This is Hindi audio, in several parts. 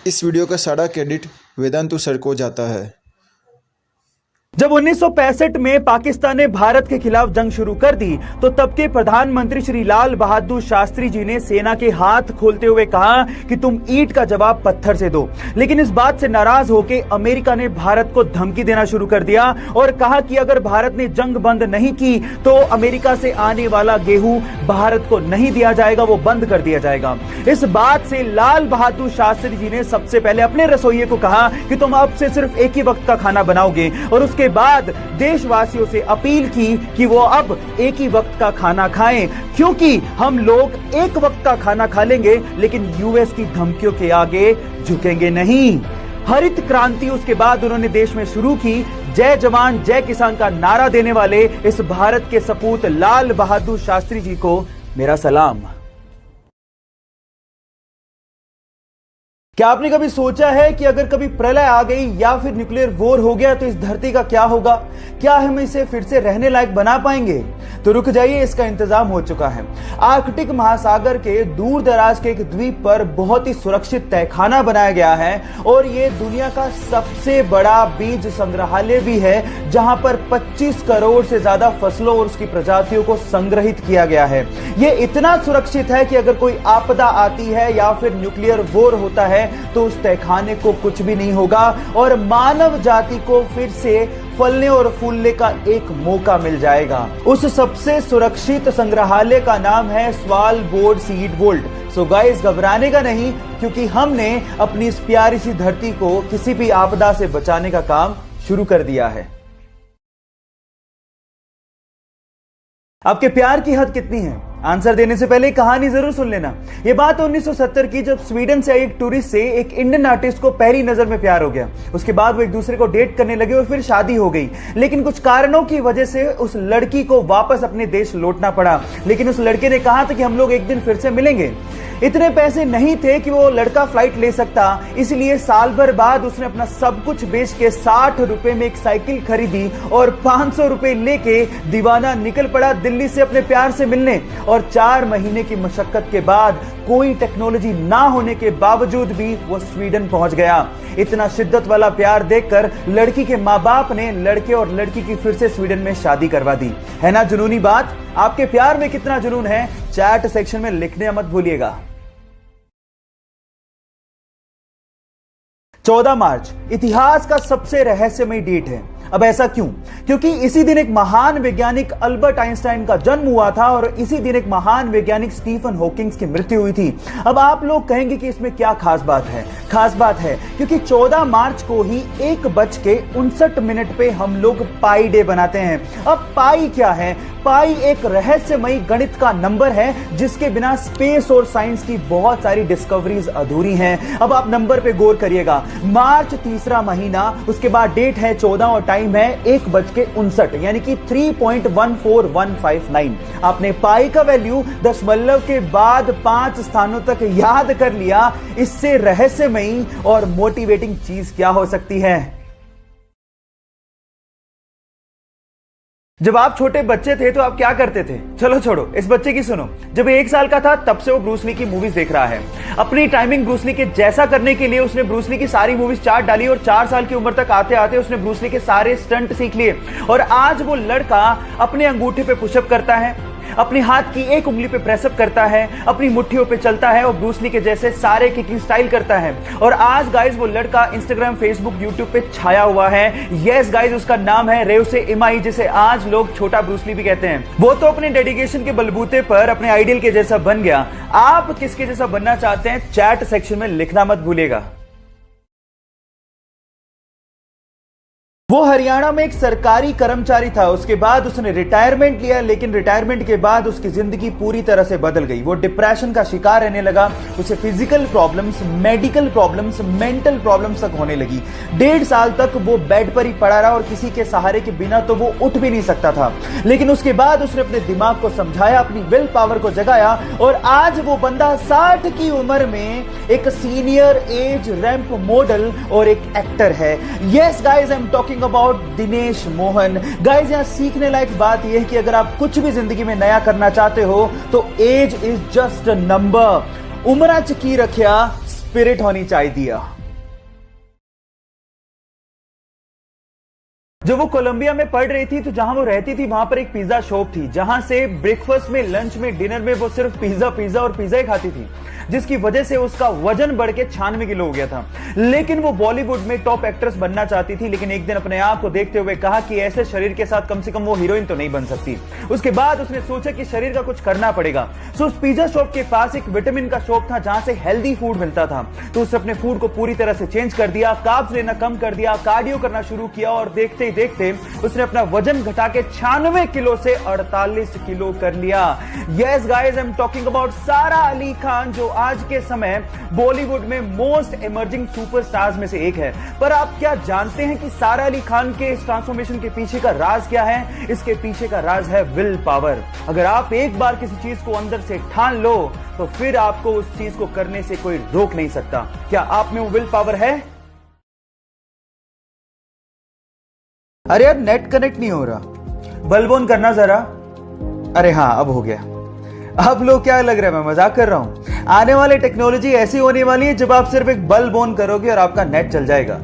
इस वीडियो का सारा क्रेडिट वेदांतु सर को जाता है। जब 1965 में पाकिस्तान ने भारत के खिलाफ जंग शुरू कर दी तो तब के प्रधानमंत्री श्री लाल बहादुर शास्त्री जी ने सेना के हाथ खोलते हुए कहा कि तुम ईंट का जवाब पत्थर से दो। लेकिन इस बात से नाराज होकर अमेरिका ने भारत को धमकी देना शुरू कर दिया और कहा कि अगर भारत ने जंग बंद नहीं की तो अमेरिका से आने वाला गेहूं भारत को नहीं दिया जाएगा, वो बंद कर दिया जाएगा। इस बात से लाल बहादुर शास्त्री जी ने सबसे पहले अपने रसोइये को कहा कि तुम अब से सिर्फ एक ही वक्त का खाना बनाओगे और उसके बाद देशवासियों से अपील की कि वो अब एक ही वक्त का खाना खाएं, क्योंकि हम लोग एक वक्त का खाना खा लेंगे लेकिन यूएस की धमकियों के आगे झुकेंगे नहीं। हरित क्रांति उसके बाद उन्होंने देश में शुरू की। जय जवान जय किसान का नारा देने वाले इस भारत के सपूत लाल बहादुर शास्त्री जी को मेरा सलाम। क्या आपने कभी सोचा है कि अगर कभी प्रलय आ गई या फिर न्यूक्लियर वॉर हो गया तो इस धरती का क्या होगा? क्या हम इसे फिर से रहने लायक बना पाएंगे? तो रुक जाइए, इसका इंतजाम हो चुका है। आर्कटिक महासागर के दूर दराज के एक द्वीप पर बहुत ही सुरक्षित तहखाना बनाया गया है और ये दुनिया का सबसे बड़ा बीज संग्रहालय भी है, जहां पर 25 करोड़ से ज्यादा फसलों और उसकी प्रजातियों को संग्रहित किया गया है। ये इतना सुरक्षित है कि अगर कोई आपदा आती है या फिर न्यूक्लियर वॉर होता है तो उस तहखाने को कुछ भी नहीं होगा और मानव जाति को फिर से फलने और फूलने का एक मौका मिल जाएगा। उस सबसे सुरक्षित संग्रहालय का नाम है स्वालबोर्ड सीड वोल्ट। सो गाइस, घबराने का नहीं, क्योंकि हमने अपनी इस प्यारी सी धरती को किसी भी आपदा से बचाने का काम शुरू कर दिया है। आपके प्यार की हद कितनी है? आंसर देने से पहले कहानी जरूर सुन लेना। यह बात 1970 की, जब स्वीडन से आई एक टूरिस्ट से एक इंडियन आर्टिस्ट को पहली नजर में प्यार हो गया। उसके बाद वो एक दूसरे को डेट करने लगे और फिर शादी हो गई। लेकिन कुछ कारणों की वजह से उस लड़की को वापस अपने देश लौटना पड़ा। लेकिन उस लड़के ने कहा था कि हम लोग एक दिन फिर से मिलेंगे। इतने पैसे नहीं थे कि वो लड़का फ्लाइट ले सकता, इसलिए साल भर बाद उसने अपना सब कुछ बेच के 60 रुपए में एक साइकिल खरीदी और 500 रुपए लेके दीवाना निकल पड़ा दिल्ली से अपने प्यार से मिलने। और 4 महीने की मशक्कत के बाद, कोई टेक्नोलॉजी ना होने के बावजूद भी वो स्वीडन पहुंच गया। इतना शिद्दत वाला प्यार देखकर लड़की के माँ बाप ने लड़के और लड़की की फिर से स्वीडन में शादी करवा दी। है ना जुनूनी बात? आपके प्यार में कितना जुनून है, चैट सेक्शन में लिखने मत भूलिएगा। 14 मार्च इतिहास का सबसे रहस्यमय डेट है। अब ऐसा क्यों? क्योंकि इसी दिन एक महान वैज्ञानिक अल्बर्ट आइंस्टाइन का जन्म हुआ था और इसी दिन एक महान वैज्ञानिक स्टीफन हॉकिंग की मृत्यु हुई थी। अब आप लोग कहेंगे कि इसमें क्या खास बात है? खास बात है क्योंकि 14 मार्च को ही 1:59 पे हम लोग पाई डे बनाते हैं। अब पाई क्या है? पाई एक रहस्यमयी गणित का नंबर है जिसके बिना स्पेस और साइंस की बहुत सारी डिस्कवरीज अधूरी हैं। अब आप नंबर पे गौर करिएगा। मार्च तीसरा महीना, उसके बाद डेट है 14 और टाइम है 1:59, यानी कि 3.14159। आपने पाई का वैल्यू दशमलव के बाद 5 स्थानों तक याद कर लिया। इससे रहस्यमयी और मोटिवेटिंग चीज क्या हो सकती है? जब आप छोटे बच्चे थे तो आप क्या करते थे? चलो छोड़ो, इस बच्चे की सुनो। जब 1 साल का था तब से वो ब्रूस ली की मूवीज देख रहा है। अपनी टाइमिंग ब्रूस ली के जैसा करने के लिए उसने ब्रूस ली की सारी मूवीज चार्ट डाली और 4 साल की उम्र तक आते आते उसने ब्रूस ली के सारे स्टंट सीख लिए। और आज वो लड़का अपने अंगूठे पे पुशअप करता है, अपने हाथ की एक उंगली पे प्रेसअप करता है, अपनी मुट्ठियों पे चलता है और ब्रूस ली के जैसे सारे किकिंग स्टाइल करता है। और आज गाइस वो लड़का इंस्टाग्राम, फेसबुक, यूट्यूब पे छाया हुआ है। यस गाइस, उसका नाम है रेउसे इमाई, जिसे आज लोग छोटा ब्रूस ली भी कहते हैं। वो तो अपने डेडिकेशन के बलबूते पर अपने आइडियल के जैसा बन गया। आप किसके जैसा बनना चाहते हैं? चैट सेक्शन में लिखना मत भूलिएगा। वो हरियाणा में एक सरकारी कर्मचारी था। उसके बाद उसने रिटायरमेंट लिया, लेकिन रिटायरमेंट के बाद उसकी जिंदगी पूरी तरह से बदल गई। वो डिप्रेशन का शिकार रहने लगा। उसे physical problems, medical problems, mental problems तक होने लगी। 1.5 साल तक वो बेड पर ही पड़ा रहा और किसी के सहारे के बिना तो वो उठ भी नहीं सकता था। लेकिन उसके बाद उसने अपने दिमाग को समझाया, अपनी विल पावर को जगाया और आज वो बंदा 60 की उम्र में एक सीनियर एज रैंप मॉडल और एक एक्टर है। Yes guys, I am talking about Dinesh Mohan. Guys, यहां सीखने लायक बात यह है कि अगर आप कुछ भी जिंदगी में नया करना चाहते हो तो age is just a number. उम्र च की रखिया, स्पिरिट होनी चाहिए। जब वो कोलंबिया में पढ़ रही थी तो जहां वो रहती थी वहां पर एक पिज्जा शॉप थी, जहां से ब्रेकफास्ट में, लंच में, डिनर में वो सिर्फ पिज्जा और पिज्जा ही खाती थी, जिसकी वजह से उसका वजन बढ़ के 96 किलो हो गया था। लेकिन वो बॉलीवुड में टॉप एक्ट्रेस बनना चाहती थी, लेकिन एक दिन अपने आप को देखते हुए कहा कि ऐसे शरीर के साथ कम से कम वो हीरोइन तो नहीं बन सकती। उसके बाद उसने सोचा कि शरीर का कुछ करना पड़ेगा। सो उस पिज्जा शॉप के पास एक विटामिन का शॉप था जहां से हेल्दी फूड मिलता था, तो उसने अपने फूड को पूरी तरह से चेंज कर दिया, कार्ब्स लेना कम कर दिया, कार्डियो करना शुरू किया और देखते ही देखते उसने अपना वजन घटा के 96 किलो से 48 किलो कर लिया। Yes guys, I am talking about सारा अली खान, जो आज के समय बॉलीवुड में मोस्ट इमर्जिंग सुपरस्टार्स में से एक है। पर आप क्या जानते हैं कि सारा अली खान के इस ट्रांसफॉर्मेशन के पीछे का राज क्या है? इसके पीछे का राज है विल पावर। अगर आप एक बार किसी चीज को अंदर से ठान लो तो फिर आपको उस चीज को करने से कोई रोक नहीं सकता। क्या आप में वो विल पावर है? अरे यार, नेट कनेक्ट नहीं हो रहा, बल्ब ऑन करना जरा। अरे हाँ, अब हो गया। आप लोग क्या लग रहा है मैं मजाक कर रहा हूं? आने वाली टेक्नोलॉजी ऐसी होने वाली है जब आप सिर्फ एक बल्ब ऑन करोगे और आपका नेट चल जाएगा।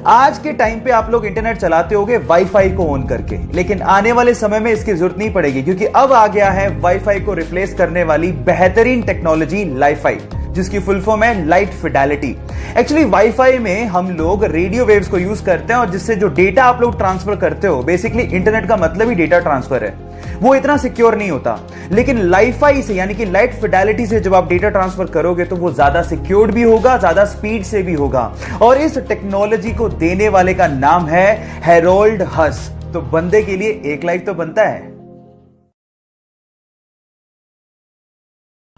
आज के टाइम पे आप लोग इंटरनेट चलाते होगे वाईफाई को ऑन करके, लेकिन आने वाले समय में इसकी जरूरत नहीं पड़ेगी, क्योंकि अब आ गया है वाईफाई को रिप्लेस करने वाली बेहतरीन टेक्नोलॉजी लाइफाई, जिसकी फुल फॉर्म है लाइट फिडेलिटी। एक्चुअली वाईफाई में हम लोग रेडियो वेव्स को यूज करते हैं और जिससे जो डेटा आप लोग ट्रांसफर करते हो, बेसिकली इंटरनेट का मतलब ही डेटा ट्रांसफर है, वो इतना सिक्योर नहीं होता। लेकिन लाइफाई से, यानी कि लाइट फिडेलिटी से जब आप डेटा ट्रांसफर करोगे तो वो ज्यादा सिक्योर्ड भी होगा, ज्यादा स्पीड से भी होगा। और इस टेक्नोलॉजी को देने वाले का नाम है हेरोल्ड हस। तो बंदे के लिए एक लाइक तो बनता है।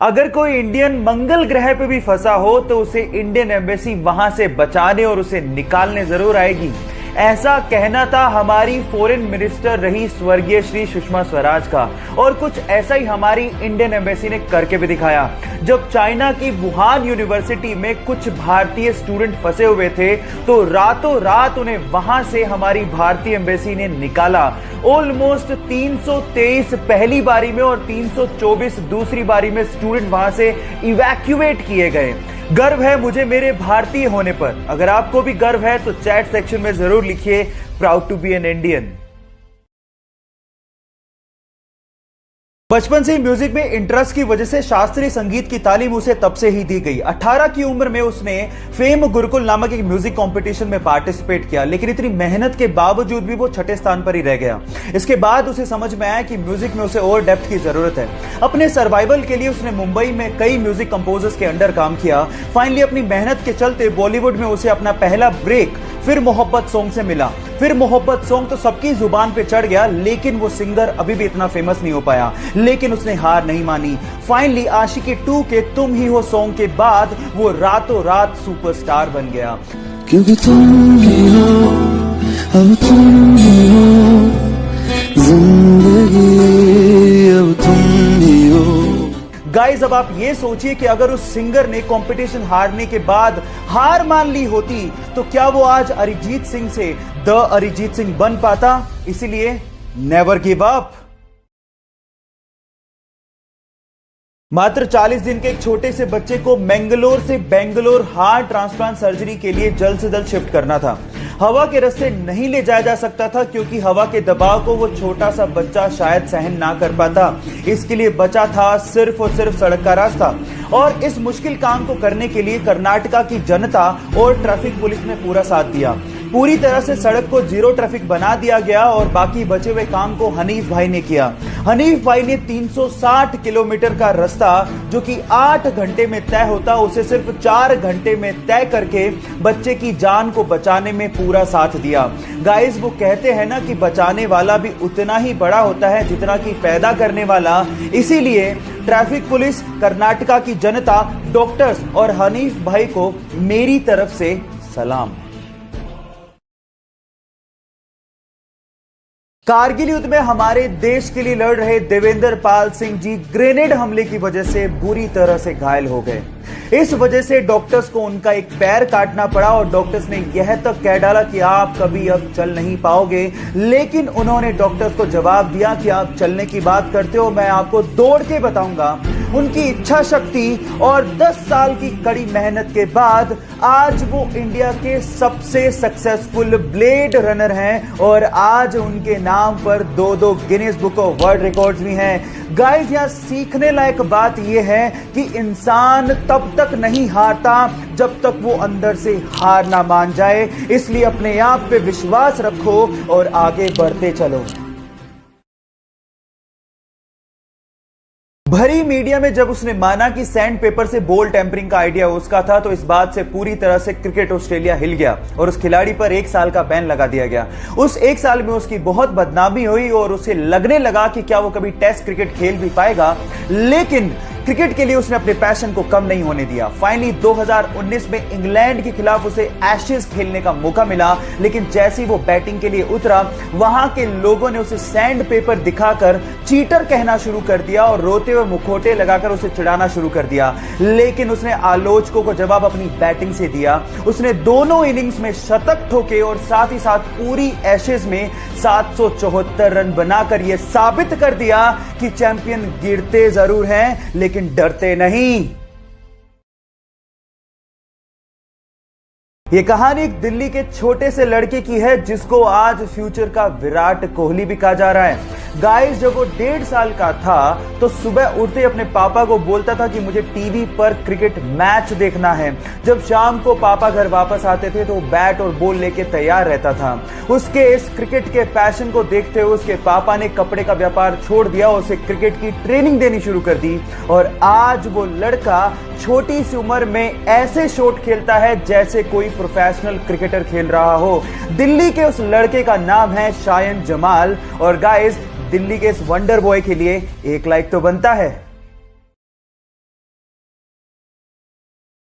अगर कोई इंडियन मंगल ग्रह पे भी फंसा हो तो उसे इंडियन एम्बेसी वहां से बचाने और उसे निकालने जरूर आएगी। ऐसा कहना था हमारी फॉरेन मिनिस्टर रही स्वर्गीय श्री सुषमा स्वराज का, और कुछ ऐसा ही हमारी इंडियन एम्बेसी ने करके भी दिखाया। जब चाइना की वुहान यूनिवर्सिटी में कुछ भारतीय स्टूडेंट फंसे हुए थे तो रातों रात उन्हें वहां से हमारी भारतीय एम्बेसी ने निकाला। ऑलमोस्ट 323 पहली बारी में और 324 दूसरी बारी में स्टूडेंट वहां से इवैक्यूएट किए गए। गर्व है मुझे मेरे भारतीय होने पर। अगर आपको भी गर्व है तो चैट सेक्शन में जरूर लिखिए, proud to be an Indian. बचपन से ही म्यूजिक में इंटरेस्ट की वजह से शास्त्रीय संगीत की तालीम उसे तब से ही दी गई। 18 की उम्र में उसने फेम गुरुकुल नामक एक म्यूजिक कंपटीशन में पार्टिसिपेट किया, लेकिन इतनी मेहनत के बावजूद भी वो छठे स्थान पर ही रह गया। इसके बाद उसे समझ में आया कि म्यूजिक में उसे और डेप्थ की जरूरत है। अपने सर्वाइवल के लिए उसने मुंबई में कई म्यूजिक कंपोजर्स के अंडर काम किया। फाइनली अपनी मेहनत के चलते बॉलीवुड में उसे अपना पहला ब्रेक फिर मोहब्बत सॉन्ग से मिला। फिर मोहब्बत सॉन्ग तो सबकी जुबान पे चढ़ गया, लेकिन वो सिंगर अभी भी इतना फेमस नहीं हो पाया। लेकिन उसने हार नहीं मानी। फाइनली आशिकी 2 के तुम ही हो सॉन्ग के बाद वो रातों रात सुपरस्टार बन गया। क्योंकि तुम ही हो, अब तुम ही हो, जिंदगी अब तुम ही हो। गाइस, अब आप ये सोचिए कि अगर उस सिंगर ने कंपटीशन हारने के बाद हार मान ली होती तो क्या वो आज अरिजीत सिंह से द अरिजीत सिंह बन पाता? इसीलिए नेवर गिव अप। मात्र 40 दिन के एक छोटे से बच्चे को मैंगलोर से बेंगलोर हार्ट ट्रांसप्लांट सर्जरी के लिए जल्द से जल्द शिफ्ट करना था। हवा के रास्ते नहीं ले जाया जा सकता था क्योंकि हवा के दबाव को वो छोटा सा बच्चा शायद सहन ना कर पाता। इसके लिए बचा था सिर्फ और सिर्फ सड़क का रास्ता। और इस मुश्किल काम को करने के लिए कर्नाटका की जनता और ट्रैफिक पुलिस ने पूरा साथ दिया। पूरी तरह से सड़क को जीरो ट्रैफिक बना दिया गया और बाकी बचे हुए काम को हनीफ भाई ने किया। हनीफ भाई ने 360 किलोमीटर का रास्ता जो कि 8 घंटे में तय होता उसे सिर्फ 4 घंटे में तय करके बच्चे की जान को बचाने में पूरा साथ दिया। गाइस, वो कहते हैं ना कि बचाने वाला भी उतना ही बड़ा होता है जितना कि पैदा करने वाला। इसीलिए ट्रैफिक पुलिस, कर्नाटका की जनता, डॉक्टर्स और हनीफ भाई को मेरी तरफ से सलाम। कारगिल युद्ध में हमारे देश के लिए लड़ रहे देवेंद्र पाल सिंह जी ग्रेनेड हमले की वजह से बुरी तरह से घायल हो गए। इस वजह से डॉक्टर्स को उनका एक पैर काटना पड़ा और डॉक्टर्स ने यह तक कह डाला कि आप कभी अब चल नहीं पाओगे। लेकिन उन्होंने डॉक्टर्स को जवाब दिया कि आप चलने की बात करते हो, मैं आपको दौड़ के बताऊंगा। उनकी इच्छा शक्ति और 10 साल की कड़ी मेहनत के बाद आज वो इंडिया के सबसे सक्सेसफुल ब्लेड रनर हैं और आज उनके नाम पर 2 Guinness book of world records भी हैं। गाइस, यहां सीखने लायक बात यह है कि इंसान तब तक नहीं हारता जब तक वो अंदर से हार ना मान जाए। इसलिए अपने आप पे विश्वास रखो और आगे बढ़ते चलो। भरी मीडिया में जब उसने माना कि सैंड पेपर से बॉल टेम्परिंग का आइडिया उसका था, तो इस बात से पूरी तरह से क्रिकेट ऑस्ट्रेलिया हिल गया और उस खिलाड़ी पर 1 साल का बैन लगा दिया गया। उस 1 साल में उसकी बहुत बदनामी हुई और उसे लगने लगा कि क्या वो कभी टेस्ट क्रिकेट खेल भी पाएगा, लेकिन क्रिकेट के लिए उसने अपने पैशन को कम नहीं होने दिया। फाइनली 2019 में इंग्लैंड के खिलाफ उसे एशेज खेलने का मौका मिला, लेकिन जैसे ही वो बैटिंग के लिए उतरा, वहां के लोगों ने उसे सैंड पेपर दिखाकर चीटर कहना शुरू कर दिया और रोते हुए मुखौटे लगाकर उसे चिढ़ाना शुरू कर दिया। लेकिन उसने आलोचकों को जवाब अपनी बैटिंग से दिया। उसने दोनों इनिंग्स में शतक ठोके और साथ ही साथ पूरी एशेज में 774 रन बनाकर यह साबित कर दिया कि चैंपियन गिरते जरूर हैं लेकिन डरते नहीं। यह कहानी एक दिल्ली के छोटे से लड़के की है जिसको आज फ्यूचर का विराट कोहली भी कहा जा रहा है। गाइस, जब वो 1.5 साल का था तो सुबह उठते अपने पापा को बोलता था कि मुझे टीवी पर क्रिकेट मैच देखना है। जब शाम को पापा घर वापस आते थे तो वो बैट और बॉल लेके तैयार रहता था। उसके इस क्रिकेट के पैशन को देखते हुए उसके पापा ने कपड़े का व्यापार छोड़ दिया और उसे क्रिकेट की ट्रेनिंग देनी शुरू कर दी और आज वो लड़का छोटी सी उम्र में ऐसे शॉट खेलता है जैसे कोई प्रोफेशनल क्रिकेटर खेल रहा हो। दिल्ली के उस लड़के का नाम है शायन जमाल और गाइस, दिल्ली के इस वंडर बॉय के लिए 1 लाइक तो बनता है।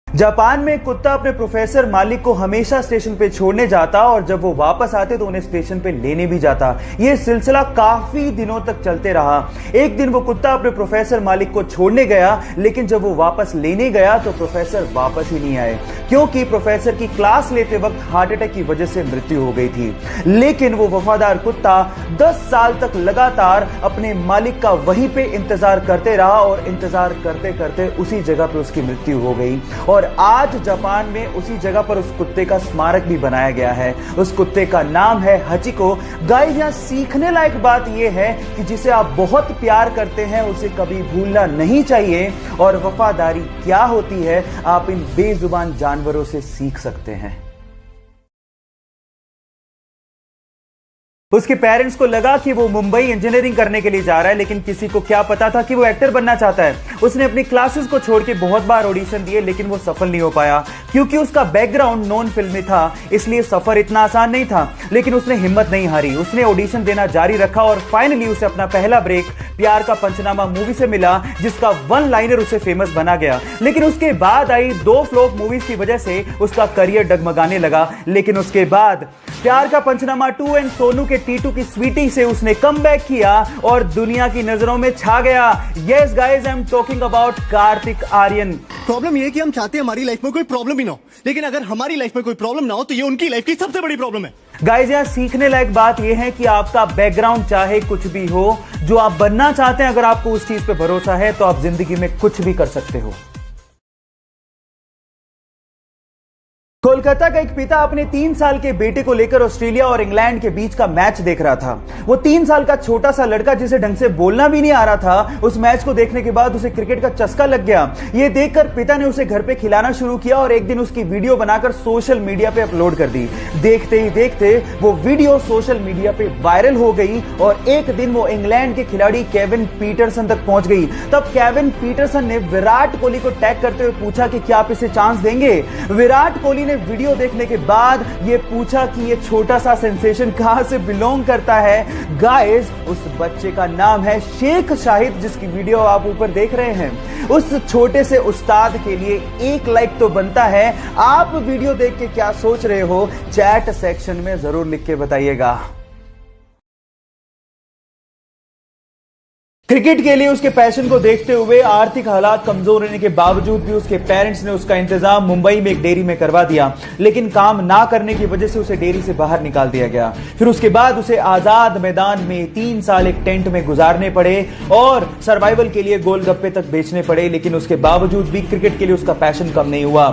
जापान में एक कुत्ता अपने प्रोफेसर मालिक को हमेशा स्टेशन पे छोड़ने जाता और जब वो वापस आते तो उन्हें स्टेशन पे लेने भी जाता। ये सिलसिला काफी दिनों तक चलते रहा। एक दिन वो कुत्ता अपने प्रोफेसर मालिक को छोड़ने गया, लेकिन जब वो वापस लेने गया तो प्रोफेसर वापस ही नहीं आए क्योंकि प्रोफेसर की क्लास लेते वक्त हार्ट अटैक की वजह से मृत्यु हो गई थी। लेकिन वो वफादार कुत्ता 10 साल तक लगातार अपने मालिक का वहीं पे इंतजार करते रहा और इंतजार करते करते उसी जगह पे उसकी मृत्यु हो गई और आज जापान में उसी जगह पर उस कुत्ते का स्मारक भी बनाया गया है। उस कुत्ते का नाम है हचिको। गाइस, यहां सीखने लायक बात यह है कि जिसे आप बहुत प्यार करते हैं उसे कभी भूलना नहीं चाहिए और वफादारी क्या होती है आप इन बेजुबान जानवरों से सीख सकते हैं। उसके पेरेंट्स को लगा कि वो मुंबई इंजीनियरिंग करने के लिए जा रहा है, लेकिन किसी को क्या पता था कि वो एक्टर बनना चाहता है। उसने अपनी क्लासेस को छोड़ के बहुत बार ऑडिशन दिए लेकिन वो सफल नहीं हो पाया क्योंकि उसका बैकग्राउंड नॉन फिल्मी था, इसलिए सफर इतना आसान नहीं था। लेकिन उसने हिम्मत नहीं हारी, उसने ऑडिशन देना जारी रखा और फाइनली उसे अपना पहला ब्रेक प्यार का पंचनामा मूवी से मिला जिसका 1 लाइनर उसे फेमस बना गया। लेकिन उसके बाद आई 2 फ्लॉप मूवीज की वजह से उसका करियर डगमगाने लगा। लेकिन उसके बाद प्यार का पंचनामा 2 एंड सोनू के टीटू की स्वीटी से उसने कमबैक किया और दुनिया की नजरों में छा गया। Yes guys, I am talking about Kartik Aaryan. Problem ये है कि हम चाहते हैं हमारी लाइफ में कोई प्रॉब्लम ही ना हो, लेकिन अगर हमारी लाइफ में कोई प्रॉब्लम ना हो तो ये उनकी लाइफ की सबसे बड़ी प्रॉब्लम है। गाइस, यहां सीखने लायक बात यह है कि आपका बैकग्राउंड चाहे कुछ भी हो, जो आप बनना चाहते हैं, अगर आपको उस चीज पे भरोसा है तो आप जिंदगी में कुछ भी कर सकते हो। कोलकाता का एक पिता अपने 3 साल के बेटे को लेकर ऑस्ट्रेलिया और इंग्लैंड के बीच का मैच देख रहा था। वो 3 साल का छोटा सा लड़का जिसे ढंग से बोलना भी नहीं आ रहा था, उस मैच को देखने के बाद उसे क्रिकेट का चस्का लग गया। ये देखकर पिता ने उसे घर पे खिलाना शुरू किया और एक दिन उसकी वीडियो बनाकर सोशल मीडिया पे अपलोड कर दी। देखते ही देखते वो वीडियो सोशल मीडिया पे वायरल हो गई और एक दिन वो इंग्लैंड के खिलाड़ी केविन पीटरसन तक पहुंच गई। तब केविन पीटरसन ने विराट कोहली को टैग करते हुए पूछा कि क्या आप इसे चांस देंगे। विराट कोहली ने वीडियो देखने के बाद यह पूछा कि यह छोटा सा सेंसेशन कहां से बिलोंग करता है। गाइस, उस बच्चे का नाम है शेख शाहिद, जिसकी वीडियो आप ऊपर देख रहे हैं। उस छोटे से उस्ताद के लिए 1 लाइक तो बनता है। आप वीडियो देख के क्या सोच रहे हो चैट सेक्शन में जरूर लिख के बताइएगा। क्रिकेट के लिए उसके पैशन को देखते हुए आर्थिक हालात कमजोर होने के बावजूद भी उसके पेरेंट्स ने उसका इंतजाम मुंबई में एक डेयरी में करवा दिया, लेकिन काम ना करने की वजह से उसे डेयरी से बाहर निकाल दिया गया। फिर उसके बाद उसे आजाद मैदान में 3 साल एक टेंट में गुजारने पड़े और सर्वाइवल के लिए गोलगप्पे तक बेचने पड़े, लेकिन उसके बावजूद भी क्रिकेट के लिए उसका पैशन कम नहीं हुआ।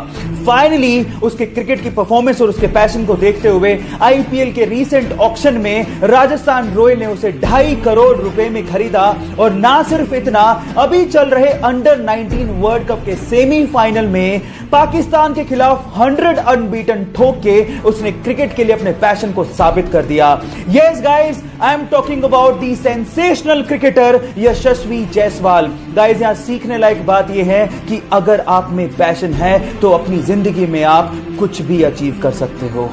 फाइनली उसके क्रिकेट की परफॉर्मेंस और उसके पैशन को देखते हुए आईपीएल के रीसेंट ऑक्शन में राजस्थान रॉयल ने उसे 2.5 करोड़ रुपए में खरीदा। और ना सिर्फ इतना, अभी चल रहे अंडर 19 वर्ल्ड कप के सेमीफाइनल में पाकिस्तान के खिलाफ 100 अनबीटन ठोक के उसने क्रिकेट के लिए अपने पैशन को साबित कर दिया। Yes guys, I am talking about the sensational cricketer Yashasvi Jaiswal. Guys, यहां सीखने लायक बात यह है कि अगर आप में पैशन है तो अपनी जिंदगी में आप कुछ भी अचीव कर सकते हो।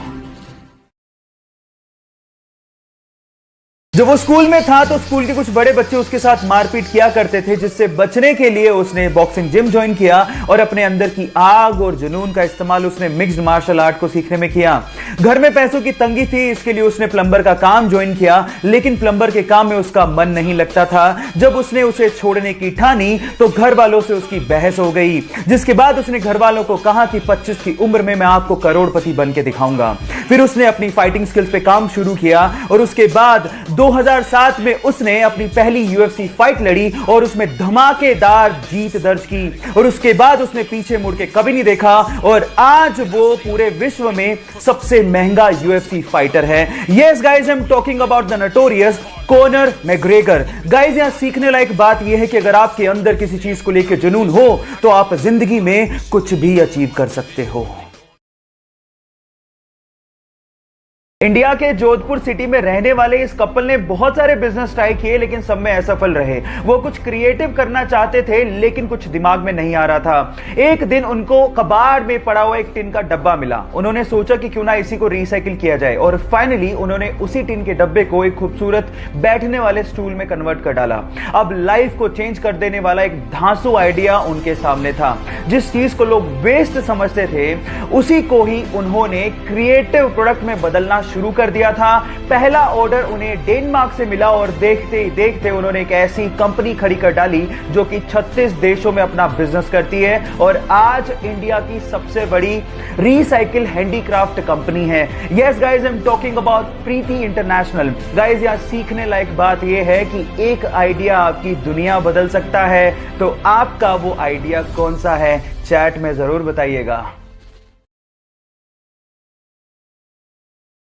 जब वो स्कूल में था तो स्कूल के कुछ बड़े बच्चे उसके साथ मारपीट किया करते थे, जिससे बचने के लिए उसने बॉक्सिंग जिम ज्वाइन किया और अपने अंदर की आग और जुनून का इस्तेमाल उसने मिक्स्ड मार्शल आर्ट को सीखने में किया। घर में पैसों की तंगी थी, इसके लिए उसने प्लम्बर का काम ज्वाइन किया, लेकिन प्लम्बर के काम में उसका मन नहीं लगता था। जब उसने उसे छोड़ने की ठानी तो घर वालों से उसकी बहस हो गई, जिसके बाद उसने घर वालों को कहा कि 25 की उम्र में मैं आपको करोड़पति बन के दिखाऊंगा। फिर उसने अपनी फाइटिंग स्किल्स पे काम शुरू किया और उसके बाद 2007 में उसने अपनी पहली यूएफसी फाइट लड़ी और उसमें धमाकेदार जीत दर्ज की और उसके बाद उसने पीछे मुड़ के कभी नहीं देखा और आज वो पूरे विश्व में सबसे महंगा यूएफसी फाइटर है। Yes guys, I am talking about the notorious Conor McGregor. Guys, यहां सीखने लायक बात यह है कि अगर आपके अंदर किसी चीज को लेकर जुनून हो तो आप जिंदगी में कुछ भी अचीव कर सकते हो। इंडिया के जोधपुर सिटी में रहने वाले इस कपल ने बहुत सारे बिजनेस ट्राई किए, लेकिन सब में असफल रहे। वो कुछ क्रिएटिव करना चाहते थे, लेकिन कुछ दिमाग में नहीं आ रहा था। एक दिन उनको कबाड़ में पड़ा हुआ एक टिन का डब्बा मिला। उन्होंने सोचा कि क्यों ना इसी को रिसाइकिल किया जाए और फाइनली उन्होंने उसी टिन के डब्बे को एक खूबसूरत बैठने वाले स्टूल में कन्वर्ट कर डाला। अब लाइफ को चेंज कर देने वाला एक धांसू आइडिया उनके सामने था। जिस चीज को लोग वेस्ट समझते थे, उसी को ही उन्होंने क्रिएटिव प्रोडक्ट में बदलना शुरू कर दिया था। पहला ऑर्डर उन्हें डेनमार्क से मिला और देखते ही देखते उन्होंने एक ऐसी कंपनी खड़ी कर डाली जो कि 36 देशों में अपना बिजनेस करती है और आज इंडिया की सबसे बड़ी रीसाइकिल हैंडीक्राफ्ट कंपनी है। Yes guys, I am talking about Preeti international. Guys, यहां सीखने लायक बात यह है कि एक आइडिया आपकी दुनिया बदल सकता है, तो आपका वो आइडिया कौन सा है? चैट में जरूर बताइएगा।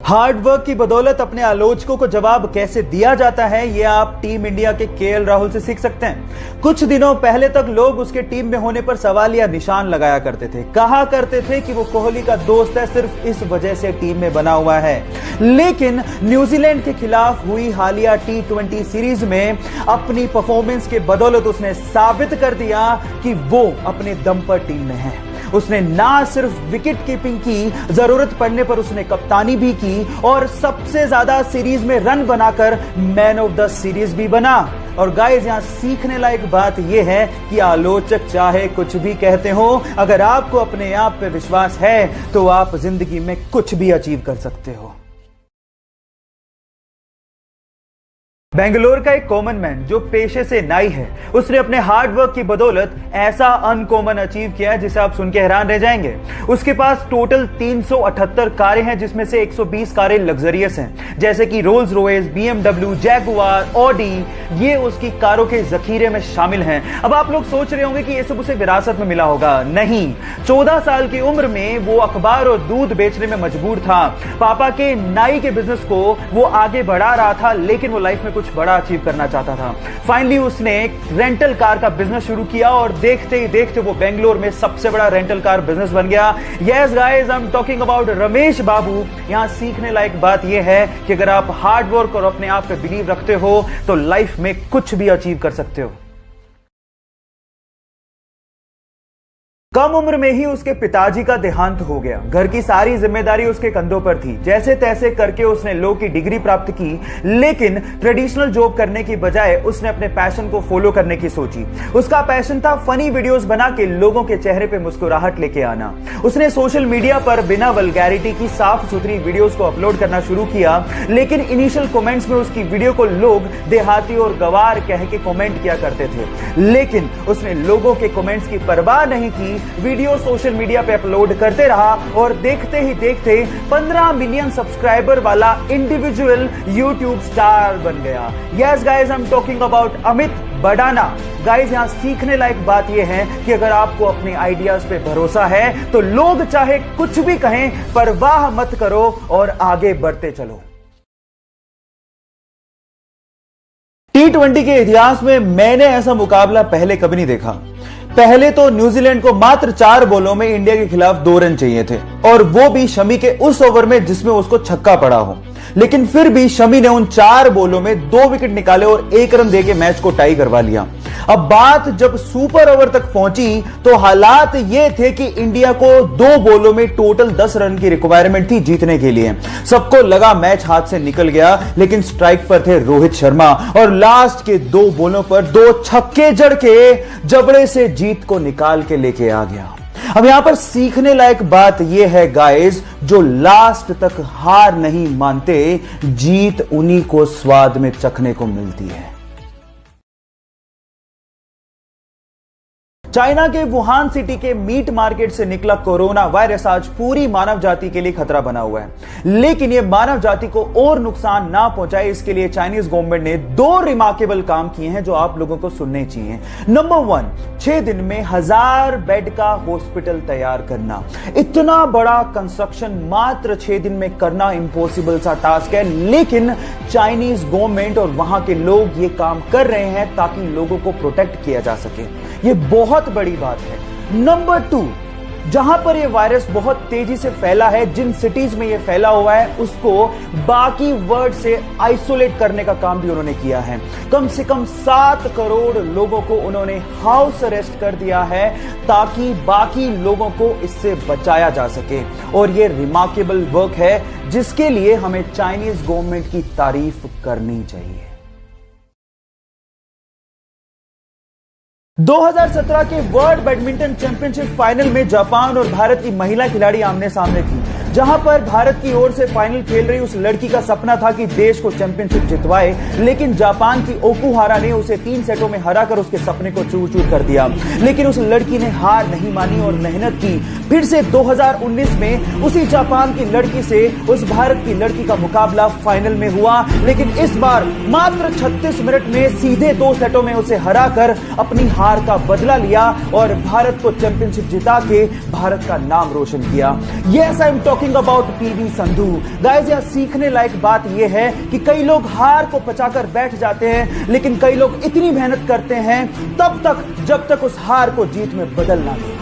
हार्डवर्क की बदौलत अपने आलोचकों को जवाब कैसे दिया जाता है, यह आप टीम इंडिया के केएल राहुल से सीख सकते हैं। कुछ दिनों पहले तक लोग उसके टीम में होने पर सवाल या निशान लगाया करते थे, कहा करते थे कि वो कोहली का दोस्त है, सिर्फ इस वजह से टीम में बना हुआ है। लेकिन न्यूजीलैंड के खिलाफ हुई हालिया T20 सीरीज में अपनी परफॉर्मेंस के बदौलत उसने साबित कर दिया कि वो अपने दम पर टीम में है। उसने ना सिर्फ विकेट कीपिंग की, जरूरत पड़ने पर उसने कप्तानी भी की और सबसे ज्यादा सीरीज में रन बनाकर मैन ऑफ द सीरीज भी बना। और गाइस, यहां सीखने लायक बात यह है कि आलोचक चाहे कुछ भी कहते हो, अगर आपको अपने आप पे विश्वास है तो आप जिंदगी में कुछ भी अचीव कर सकते हो। बेंगलोर का एक कॉमन मैन जो पेशे से नाई है, उसने अपने हार्डवर्क की बदौलत ऐसा अनकॉमन अचीव किया जिसे आप सुन के हैरान रह जाएंगे। उसके पास टोटल 378 कारें हैं, जिसमें से 120 कारें लग्जरियस हैं, जैसे कि Rolls Royce, BMW, Jaguar, Audi. ये उसकी कारों के जखीरे में शामिल हैं। अब आप लोग सोच रहे होंगे कि ये सब उसे विरासत में मिला होगा। नहीं, 14 साल की उम्र में वो अखबार और दूध बेचने में मजबूर था। पापा के नाई के बिजनेस को वो आगे बढ़ा रहा था, लेकिन वो लाइफ में कुछ बड़ा अचीव करना चाहता था। फाइनली उसने एक रेंटल कार का बिजनेस शुरू किया और देखते ही देखते वो बेंगलोर में सबसे बड़ा रेंटल कार बिजनेस बन गया। Yes guys, I am talking about Ramesh Babu. यहां सीखने लायक बात यह है कि अगर आप हार्ड वर्क और अपने आप पे बिलीव रखते हो तो लाइफ में कुछ भी अचीव कर सकते हो। कम उम्र में ही उसके पिताजी का देहांत हो गया। घर की सारी जिम्मेदारी उसके कंधों पर थी। जैसे तैसे करके उसने लॉ की डिग्री प्राप्त की, लेकिन ट्रेडिशनल जॉब करने की बजाय उसने अपने पैशन को फॉलो करने की सोची। उसका पैशन था फनी वीडियोस बना के लोगों के चेहरे पे मुस्कुराहट लेके आना। उसने सोशल मीडिया पर बिना वल्गैरिटी की साफ सुथरी वीडियोस को अपलोड करना शुरू किया, लेकिन इनिशियल कमेंट्स में उसकी वीडियो को लोग देहाती और गवार कह के कमेंट किया करते थे। लेकिन उसने लोगों के कमेंट्स की परवाह नहीं की, वीडियो सोशल मीडिया पे अपलोड करते रहा और देखते ही देखते 15 मिलियन सब्सक्राइबर वाला इंडिविजुअल यूट्यूब स्टार बन गया। Yes guys, I am talking about Amit Badana. Guys, यहां सीखने लायक बात यह है कि अगर आपको अपने आइडियाज पे भरोसा है तो लोग चाहे कुछ भी कहें, परवाह मत करो और आगे बढ़ते चलो। T20 के इतिहास में मैंने ऐसा मुकाबला पहले कभी नहीं देखा। पहले तो न्यूजीलैंड को मात्र 4 बॉलों में इंडिया के खिलाफ 2 रन चाहिए थे, और वो भी शमी के उस ओवर में जिसमें उसको छक्का पड़ा हो। लेकिन फिर भी शमी ने उन 4 बॉलों में 2 विकेट निकाले और 1 रन देके मैच को टाई करवा लिया। अब बात जब सुपर ओवर तक पहुंची तो हालात ये थे कि इंडिया को 2 बॉलों में टोटल 10 रन की रिक्वायरमेंट थी जीतने के लिए। सबको लगा मैच हाथ से निकल गया, लेकिन स्ट्राइक पर थे रोहित शर्मा और लास्ट के 2 बॉलों पर 2 छक्के जड़ के जबड़े से जीत को निकाल के लेके आ गया। अब यहां पर सीखने लायक बात यह है गाइस, जो लास्ट तक हार नहीं मानते, जीत उन्हीं को स्वाद में चखने को मिलती है। चाइना के वुहान सिटी के मीट मार्केट से निकला कोरोना वायरस आज पूरी मानव जाति के लिए खतरा बना हुआ है। लेकिन यह मानव जाति को और नुकसान ना पहुंचाए, इसके लिए चाइनीज गवर्नमेंट ने 2 रिमार्केबल काम किए हैं जो आप लोगों को सुनने चाहिए। नंबर 1, 6 दिन में 1000 बेड का हॉस्पिटल तैयार करना। इतना बड़ा कंस्ट्रक्शन मात्र 6 दिन में करना इम्पॉसिबल सा टास्क है, लेकिन चाइनीज गवर्नमेंट और वहां के लोग ये काम कर रहे हैं ताकि लोगों को प्रोटेक्ट किया जा सके। ये बहुत बड़ी बात है। नंबर 2, जहां पर यह वायरस बहुत तेजी से फैला है, जिन सिटीज में यह फैला हुआ है, उसको बाकी वर्ल्ड से आइसोलेट करने का काम भी उन्होंने किया है। कम से कम 7 करोड़ लोगों को उन्होंने हाउस अरेस्ट कर दिया है ताकि बाकी लोगों को इससे बचाया जा सके। और यह रिमार्केबल वर्क है जिसके लिए हमें चाइनीज गवर्नमेंट की तारीफ करनी चाहिए। 2017 के वर्ल्ड बैडमिंटन चैंपियनशिप फाइनल में जापान और भारत की महिला खिलाड़ी आमने सामने थी। जहां पर भारत की ओर से फाइनल खेल रही उस लड़की का सपना था कि देश को चैंपियनशिप जितवाए, लेकिन जापान की ओकुहारा ने उसे 3 सेटों में हराकर उसके सपने को चूर-चूर कर दिया। लेकिन उस लड़की ने हार नहीं मानी और मेहनत की। फिर से 2019 में उसी जापान की लड़की से उस भारत की लड़की का मुकाबला फाइनल में हुआ, लेकिन इस बार मात्र 36 मिनट में सीधे 2 सेटों में उसे हराकर अपनी हार का बदला लिया और भारत को चैंपियनशिप जिता के भारत का नाम रोशन किया। Yes, I am talking about PV Sandhu. Guys, यहां सीखने लायक बात यह है कि कई लोग हार को पचाकर बैठ जाते हैं, लेकिन कई लोग इतनी मेहनत करते हैं तब तक जब तक उस हार को जीत में बदल ना दे।